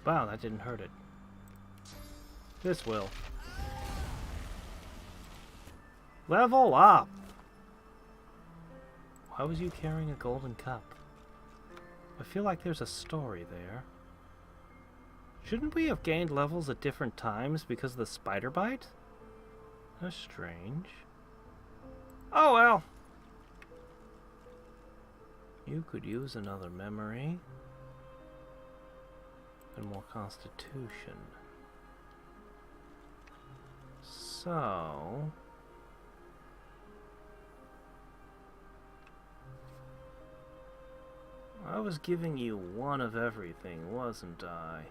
Wow, that didn't hurt it. This will. Level up! Why was you carrying a golden cup? I feel like there's a story there. Shouldn't we have gained levels at different times because of the spider bite? That's strange. Oh well! You could use another memory. And more constitution. So... I was giving you one of everything, wasn't I?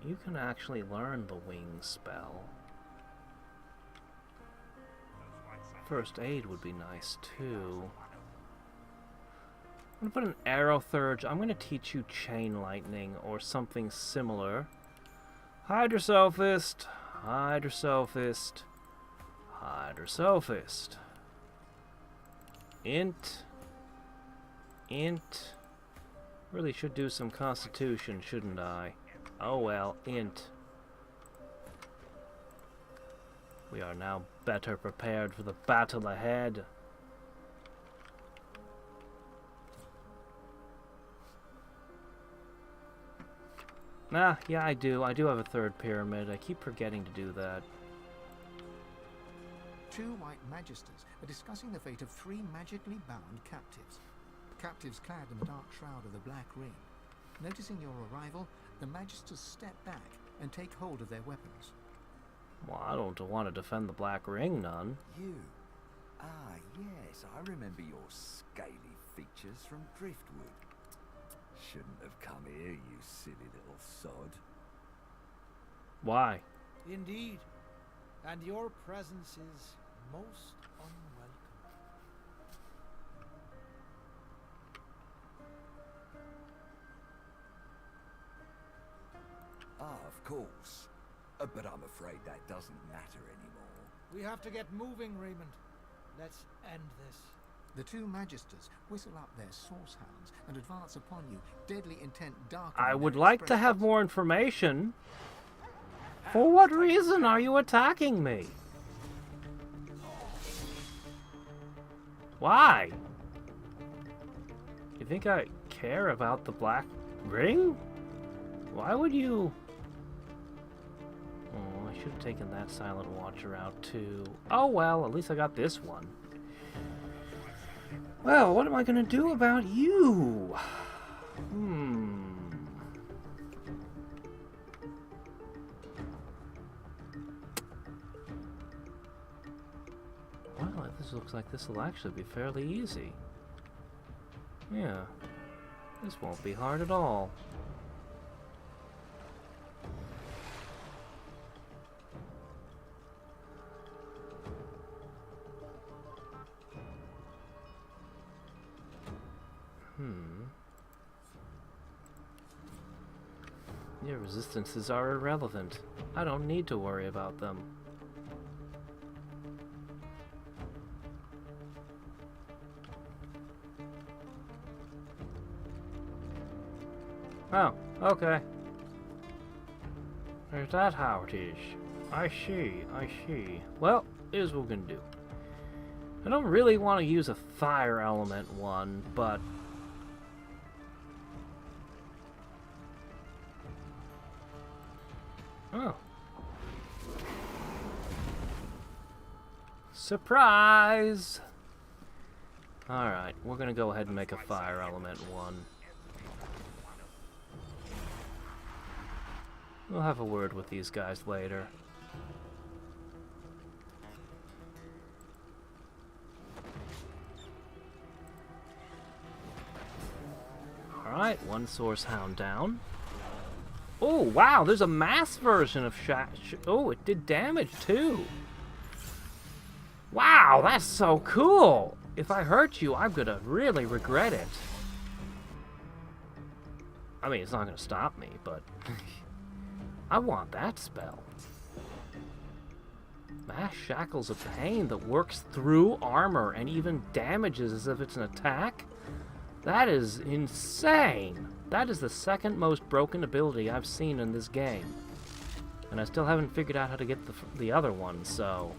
You can actually learn the wing spell. First aid would be nice too. I'm gonna put an arrow thurge. I'm gonna teach you chain lightning or something similar. Hydrosophist, Hydrosophist, Hydrosophist. Int. Really should do some constitution, shouldn't I? Oh well, int. We are now better prepared for the battle ahead. Ah, yeah, I do. I do have a third pyramid. I keep forgetting to do that. Two white magisters are discussing the fate of 3 magically bound captives. Captives clad in the dark shroud of the Black Ring. Noticing your arrival, the magisters step back and take hold of their weapons. Well, I don't want to defend the Black Ring none. You? Ah, yes, I remember your scaly features from Driftwood. Shouldn't have come here, you silly little sod. Why? Indeed. And your presence is most unwelcome. Ah, of course. But I'm afraid that doesn't matter anymore. We have to get moving, Raymond. Let's end this. The two magisters whistle up their source hounds and advance upon you, deadly intent dark. I would like to have more information. For what reason are you attacking me? Why? You think I care about the Black Ring? Why would you... Oh, I should have taken that Silent Watcher out too. Oh well, at least I got this one. Well, what am I gonna do about you? Well, this looks like this will actually be fairly easy. Yeah, this won't be hard at all. Your resistances are irrelevant. I don't need to worry about them. Oh, okay. Is that how it is? I see, I see. Well, here's what we're gonna do. I don't really want to use a fire element one, but... Oh. Surprise! Alright, we're gonna go ahead and make a fire element one. We'll have a word with these guys later. Alright, one source hound down. Oh, wow, there's a mass version of oh, it did damage too. Wow, that's so cool. If I hurt you, I'm gonna really regret it. I mean, it's not gonna stop me, but I want that spell. Mass Shackles of Pain that works through armor and even damages as if it's an attack? That is insane! That is the second most broken ability I've seen in this game. And I still haven't figured out how to get the other one, so...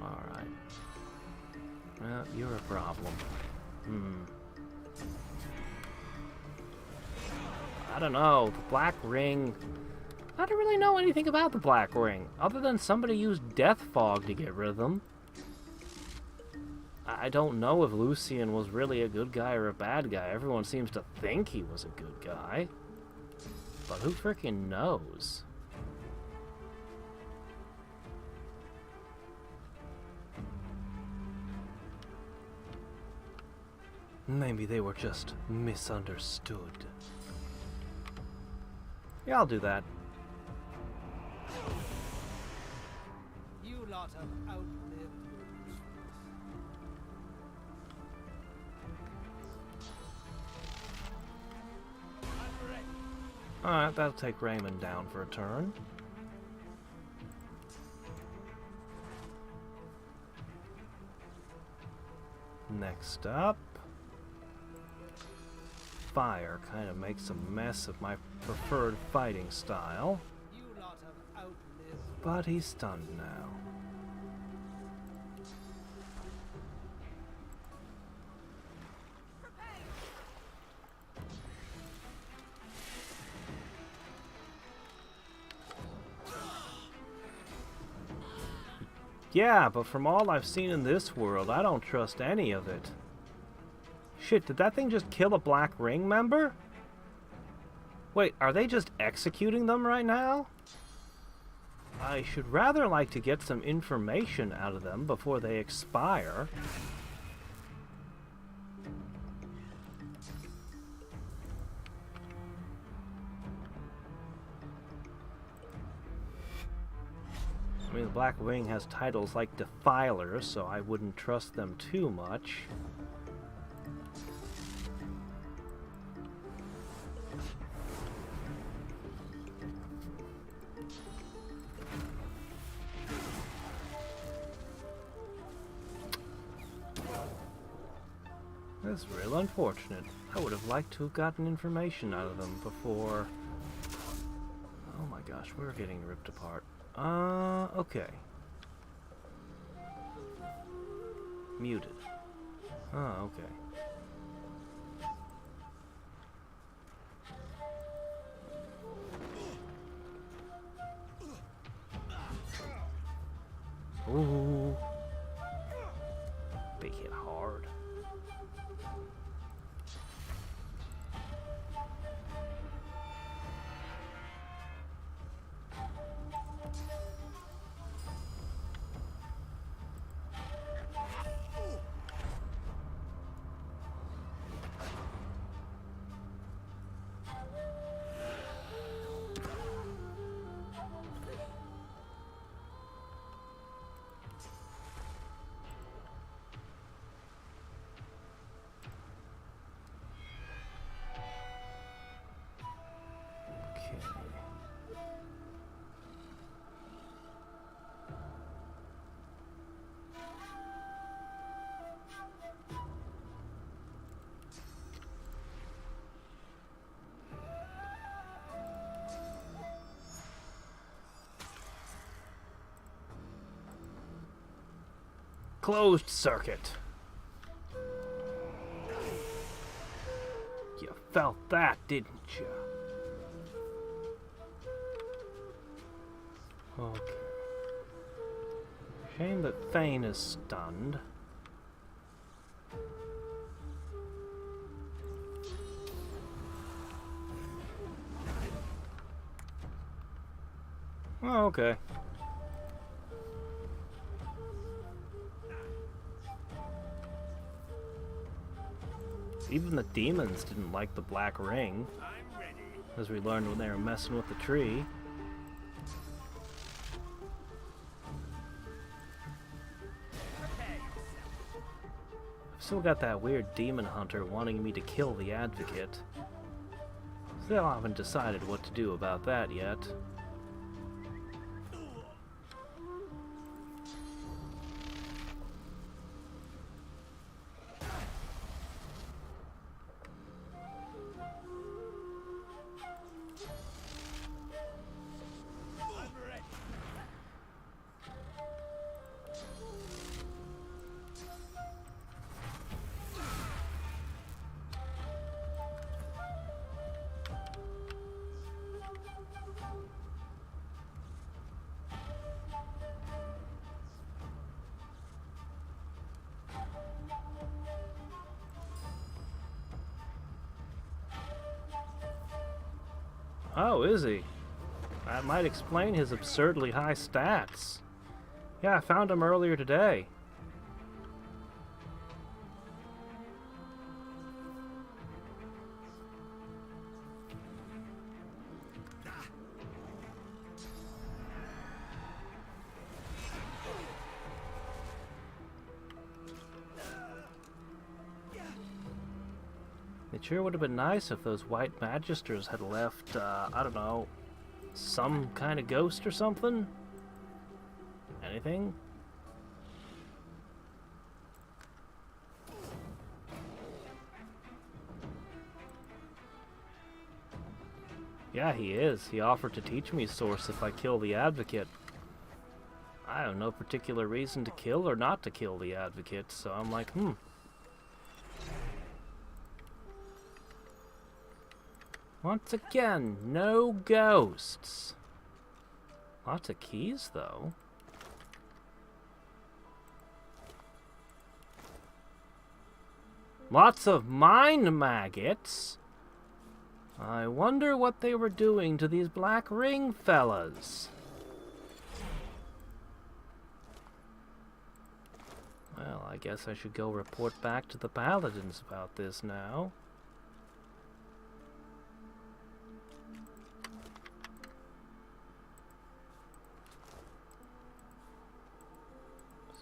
Alright. Well, you're a problem. I don't know. The Black Ring... I don't really know anything about the Black Ring, other than somebody used Death Fog to get rid of them. I don't know if Lucian was really a good guy or a bad guy. Everyone seems to think he was a good guy. But who freaking knows? Maybe they were just misunderstood. Yeah, I'll do that. You lot have outlived your usefulness. Alright, that'll take Raymond down for a turn. Next up... Fire kind of makes a mess of my preferred fighting style. You lot have outlived. But he's stunned now. Yeah, but from all I've seen in this world, I don't trust any of it. Shit, did that thing just kill a Black Ring member? Wait, are they just executing them right now? I should rather like to get some information out of them before they expire. I mean, the Black Ring has titles like Defiler, so I wouldn't trust them too much. That's real unfortunate. I would have liked to have gotten information out of them before... Oh my gosh, we're getting ripped apart. Okay. Muted. Oh, okay. Ooh. They hit hard. Closed circuit. You felt that, didn't you? Okay. Shame that Thane is stunned. Oh, okay. Even the demons didn't like the Black Ring, as we learned when they were messing with the tree. I've still got that weird demon hunter wanting me to kill the advocate. Still haven't decided what to do about that yet. Oh, is he? That might explain his absurdly high stats. Yeah, I found him earlier today. It sure would have been nice if those white magisters had left, I don't know, some kind of ghost or something? Anything? Yeah, he is. He offered to teach me Source if I kill the Advocate. I have no particular reason to kill or not to kill the Advocate, so I'm like, Once again, no ghosts. Lots of keys, though. Lots of mind maggots. I wonder what they were doing to these black ring fellas. Well, I guess I should go report back to the Paladins about this now.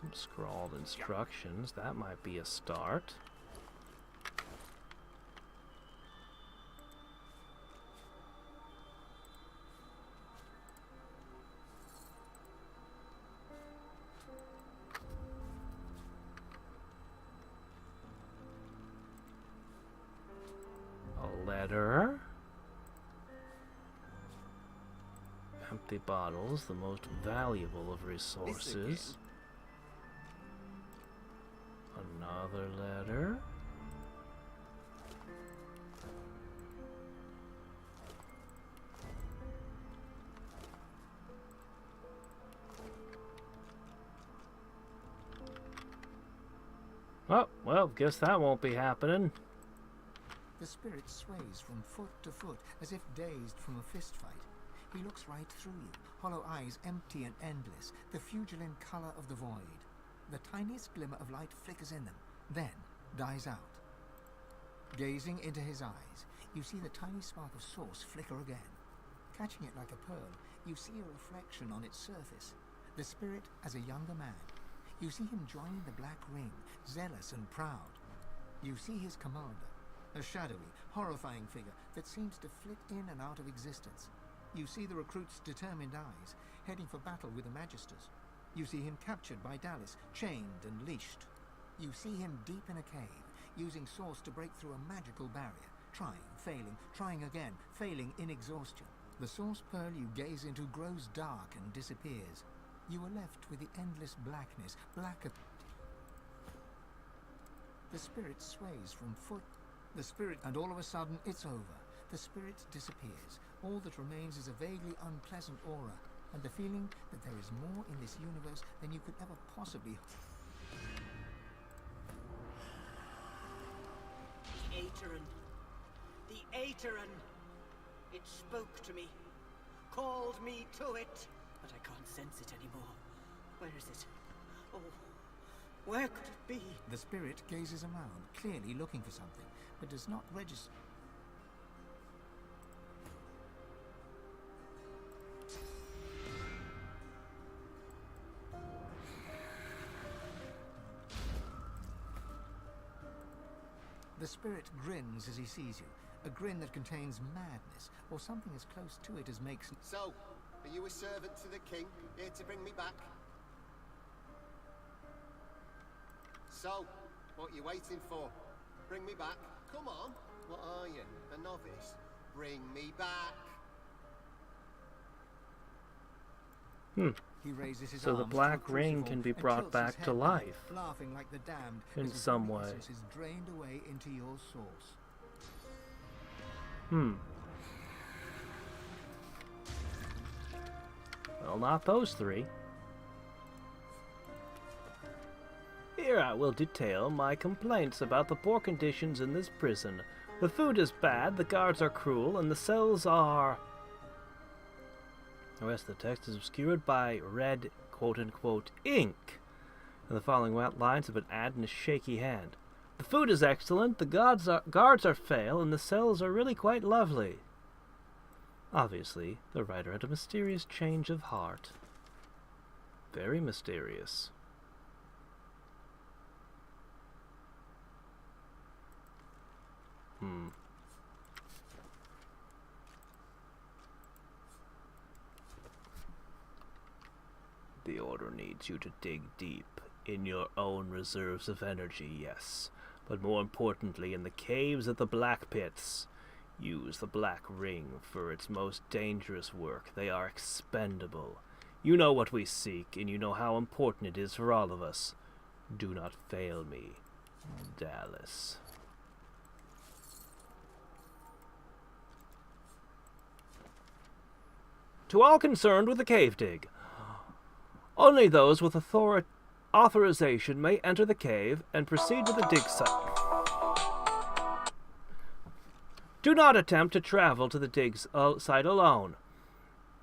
Some scrawled instructions, that might be a start. A letter. Empty bottles, the most valuable of resources. Another letter. Oh, well, guess that won't be happening. The spirit sways from foot to foot, as if dazed from a fist fight. He looks right through you, hollow eyes empty and endless, the fugilant color of the void. The tiniest glimmer of light flickers in them, then dies out. Gazing into his eyes, you see the tiny spark of source flicker again. Catching it like a pearl, you see a reflection on its surface. The spirit as a younger man. You see him joining the Black Ring, zealous and proud. You see his commander, a shadowy, horrifying figure that seems to flit in and out of existence. You see the recruit's determined eyes, heading for battle with the Magisters. You see him captured by Dallis, chained and leashed. You see him deep in a cave, using Source to break through a magical barrier, trying, failing, trying again, failing in exhaustion. The Source pearl you gaze into grows dark and disappears. You are left with the endless blackness, The spirit sways from foot. The spirit, and all of a sudden, it's over. The spirit disappears. All that remains is a vaguely unpleasant aura, and the feeling that there is more in this universe than you could ever possibly hope. The Aeterin. The Aeterin. It spoke to me. Called me to it. But I can't sense it anymore. Where is it? Oh, where could it be? The spirit gazes around, clearly looking for something, but does not register. The spirit grins as he sees you, a grin that contains madness, or something as close to it as makes... So, are you a servant to the king, here to bring me back? So, what are you waiting for? Bring me back? Come on. What are you, a novice? Bring me back. He raises his So the arms Black to a Ring cruciform can be and brought tilts back his to head life. back, laughing like the damned In as his some holy way. essence is drained away into your source. Well, not those three. Here I will detail my complaints about the poor conditions in this prison. The food is bad, the guards are cruel, and the cells are The rest of the text is obscured by red quote-unquote ink, and the following lines have been added in a shaky hand. The food is excellent, the guards are frail, and the cells are really quite lovely. Obviously, the writer had a mysterious change of heart. Very mysterious. The Order needs you to dig deep in your own reserves of energy, yes, but more importantly in the caves of the Black Pits. Use the Black Ring for its most dangerous work. They are expendable. You know what we seek, and you know how important it is for all of us. Do not fail me, Dallas. To all concerned with the cave dig, only those with authorization may enter the cave and proceed to the dig site. Do not attempt to travel to the dig site alone.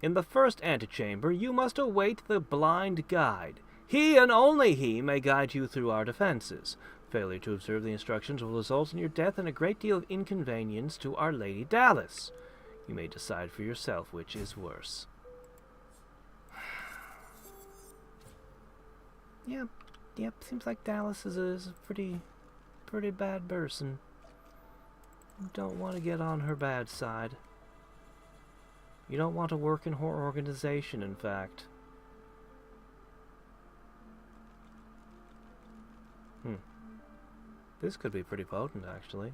In the first antechamber, you must await the blind guide. He and only he may guide you through our defenses. Failure to observe the instructions will result in your death and a great deal of inconvenience to Our Lady Dallas. You may decide for yourself which is worse. Yep, seems like Dallas is a pretty bad person. Don't want to get on her bad side. You don't want to work in her organization, in fact. This could be pretty potent, actually.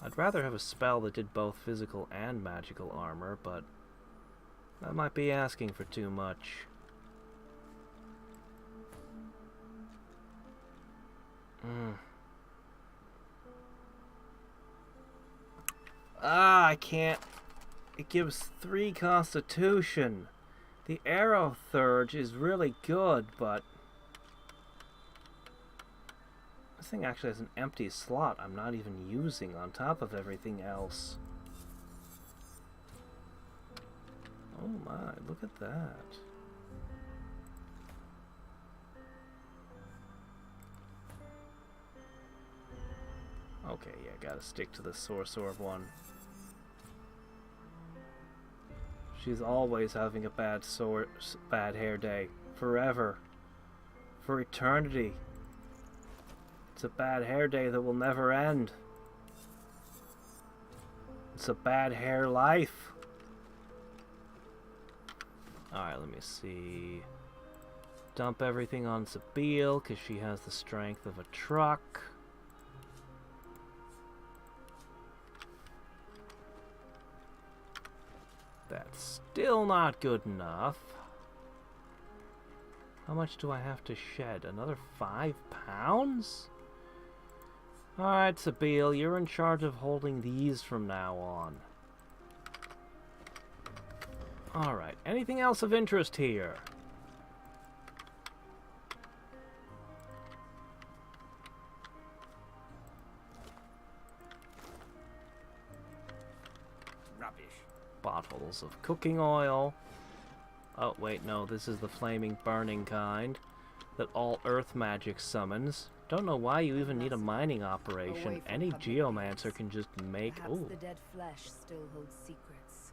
I'd rather have a spell that did both physical and magical armor, but that might be asking for too much. I can't. It gives 3 constitution. The arrow thurge is really good, but this thing actually has an empty slot I'm not even using on top of everything else. Oh my, look at that. Okay, yeah, gotta stick to the Source Orb one. She's always having a bad hair day. Forever. For eternity. It's a bad hair day that will never end. It's a bad hair life. Alright, let me see. Dump everything on Sabine, because she has the strength of a truck. That's still not good enough. How much do I have to shed? Another 5 pounds? Alright, Sabine, you're in charge of holding these from now on. Alright, anything else of interest here? Bottles of cooking oil. Oh, wait, no, this is the flaming burning kind that all earth magic summons. Don't know why you even need a mining operation. Any geomancer can just make... Perhaps the dead flesh still holds secrets.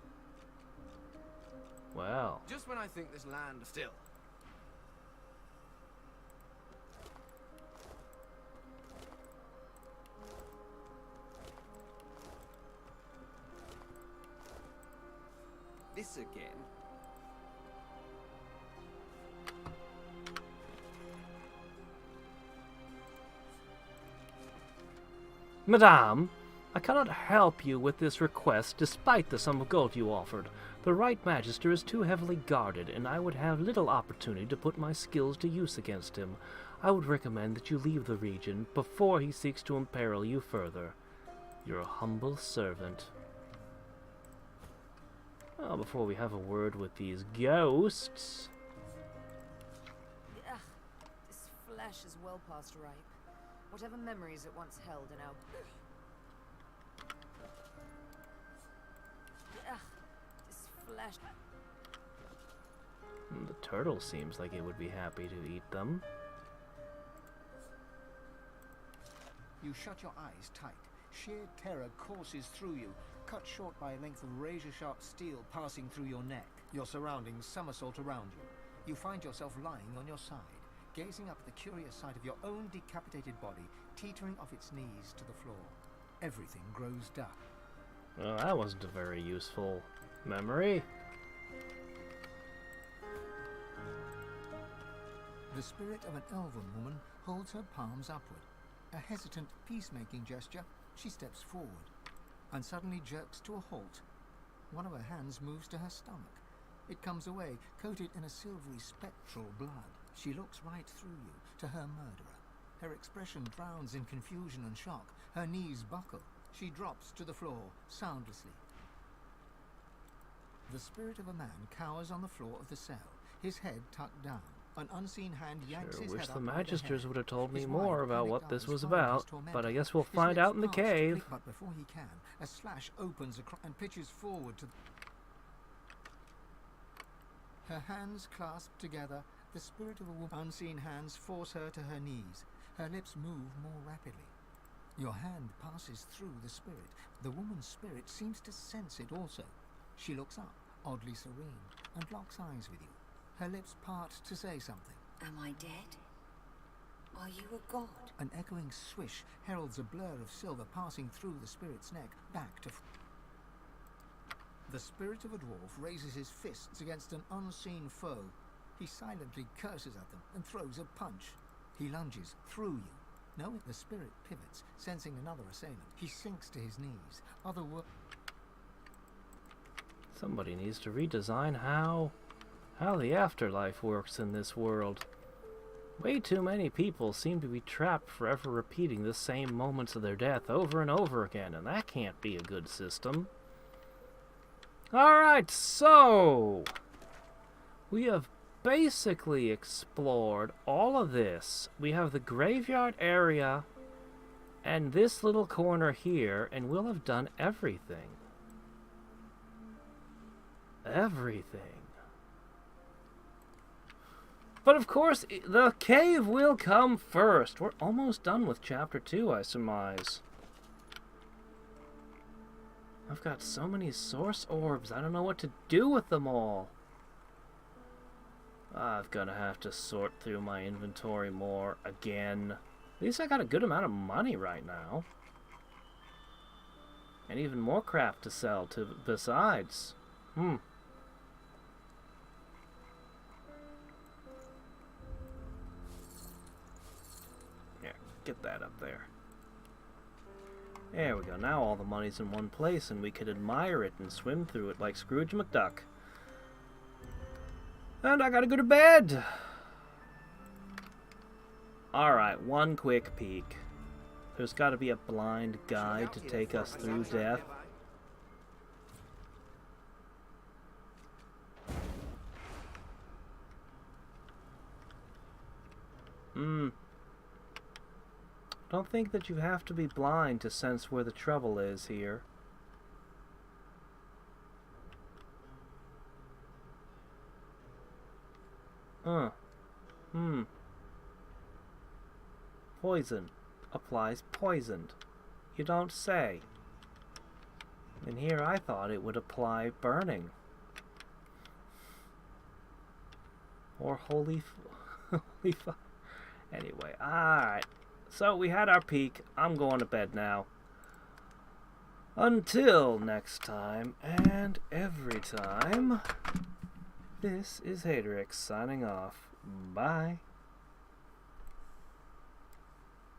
Well. Just when I think this land still. This again? Madame, I cannot help you with this request despite the sum of gold you offered. The Right Magister is too heavily guarded, and I would have little opportunity to put my skills to use against him. I would recommend that you leave the region before he seeks to imperil you further. Your humble servant. Well, before we have a word with these ghosts... Ugh, this flesh is well past ripe. Whatever memories it once held are now... Ugh, this flesh flesh. The turtle seems like it would be happy to eat them. You shut your eyes tight. Sheer terror courses through you, cut short by a length of razor-sharp steel passing through your neck. Your surroundings somersault around you. You find yourself lying on your side, gazing up at the curious sight of your own decapitated body teetering off its knees to the floor. Everything grows dark. Well, that wasn't a very useful memory. The spirit of an elven woman holds her palms upward. A hesitant peacemaking gesture, she steps forward and suddenly jerks to a halt. One of her hands moves to her stomach. It comes away, coated in a silvery spectral blood. She looks right through you, to her murderer. Her expression drowns in confusion and shock. Her knees buckle. She drops to the floor, soundlessly. The spirit of a man cowers on the floor of the cell, his head tucked down. An unseen hand yanks his Wish head the up magisters would have told me His more wide, about panicked what this eyes was follow about, his tormentor. but I guess we'll His find lips out in the parse, cave. But before he can, a slash opens across and pitches forward to her hands clasped together. The spirit of a woman. Unseen hands force her to her knees. Her lips move more rapidly. Your hand passes through the spirit. The woman's spirit seems to sense it also. She looks up, oddly serene, and locks eyes with you. Her lips part to say something. Am I dead? Are you a god? An echoing swish heralds a blur of silver passing through the spirit's neck, back to... The spirit of a dwarf raises his fists against an unseen foe. He silently curses at them and throws a punch. He lunges through you. Knowing the spirit pivots, sensing another assailant. He sinks to his knees. Somebody needs to redesign how the afterlife works in this world. Way too many people seem to be trapped forever repeating the same moments of their death over and over again, and that can't be a good system. Alright, so we have basically explored all of this. We have the graveyard area and this little corner here, and we'll have done everything. Everything. But of course, the cave will come first. We're almost done with Chapter 2, I surmise. I've got so many source orbs, I don't know what to do with them all. I'm gonna have to sort through my inventory more again. At least I got a good amount of money right now. And even more crap to sell besides. Here, get that up there. There we go. Now all the money's in one place and we can admire it and swim through it like Scrooge McDuck. And I gotta go to bed! Alright, one quick peek. There's gotta be a blind guide to take us through death. Don't think that you have to be blind to sense where the trouble is here. Poison. Applies poisoned. You don't say. And here I thought it would apply burning. Or holy fire. Anyway, alright. So we had our peek. I'm going to bed now. Until next time, and every time, this is Hadriex signing off. Bye.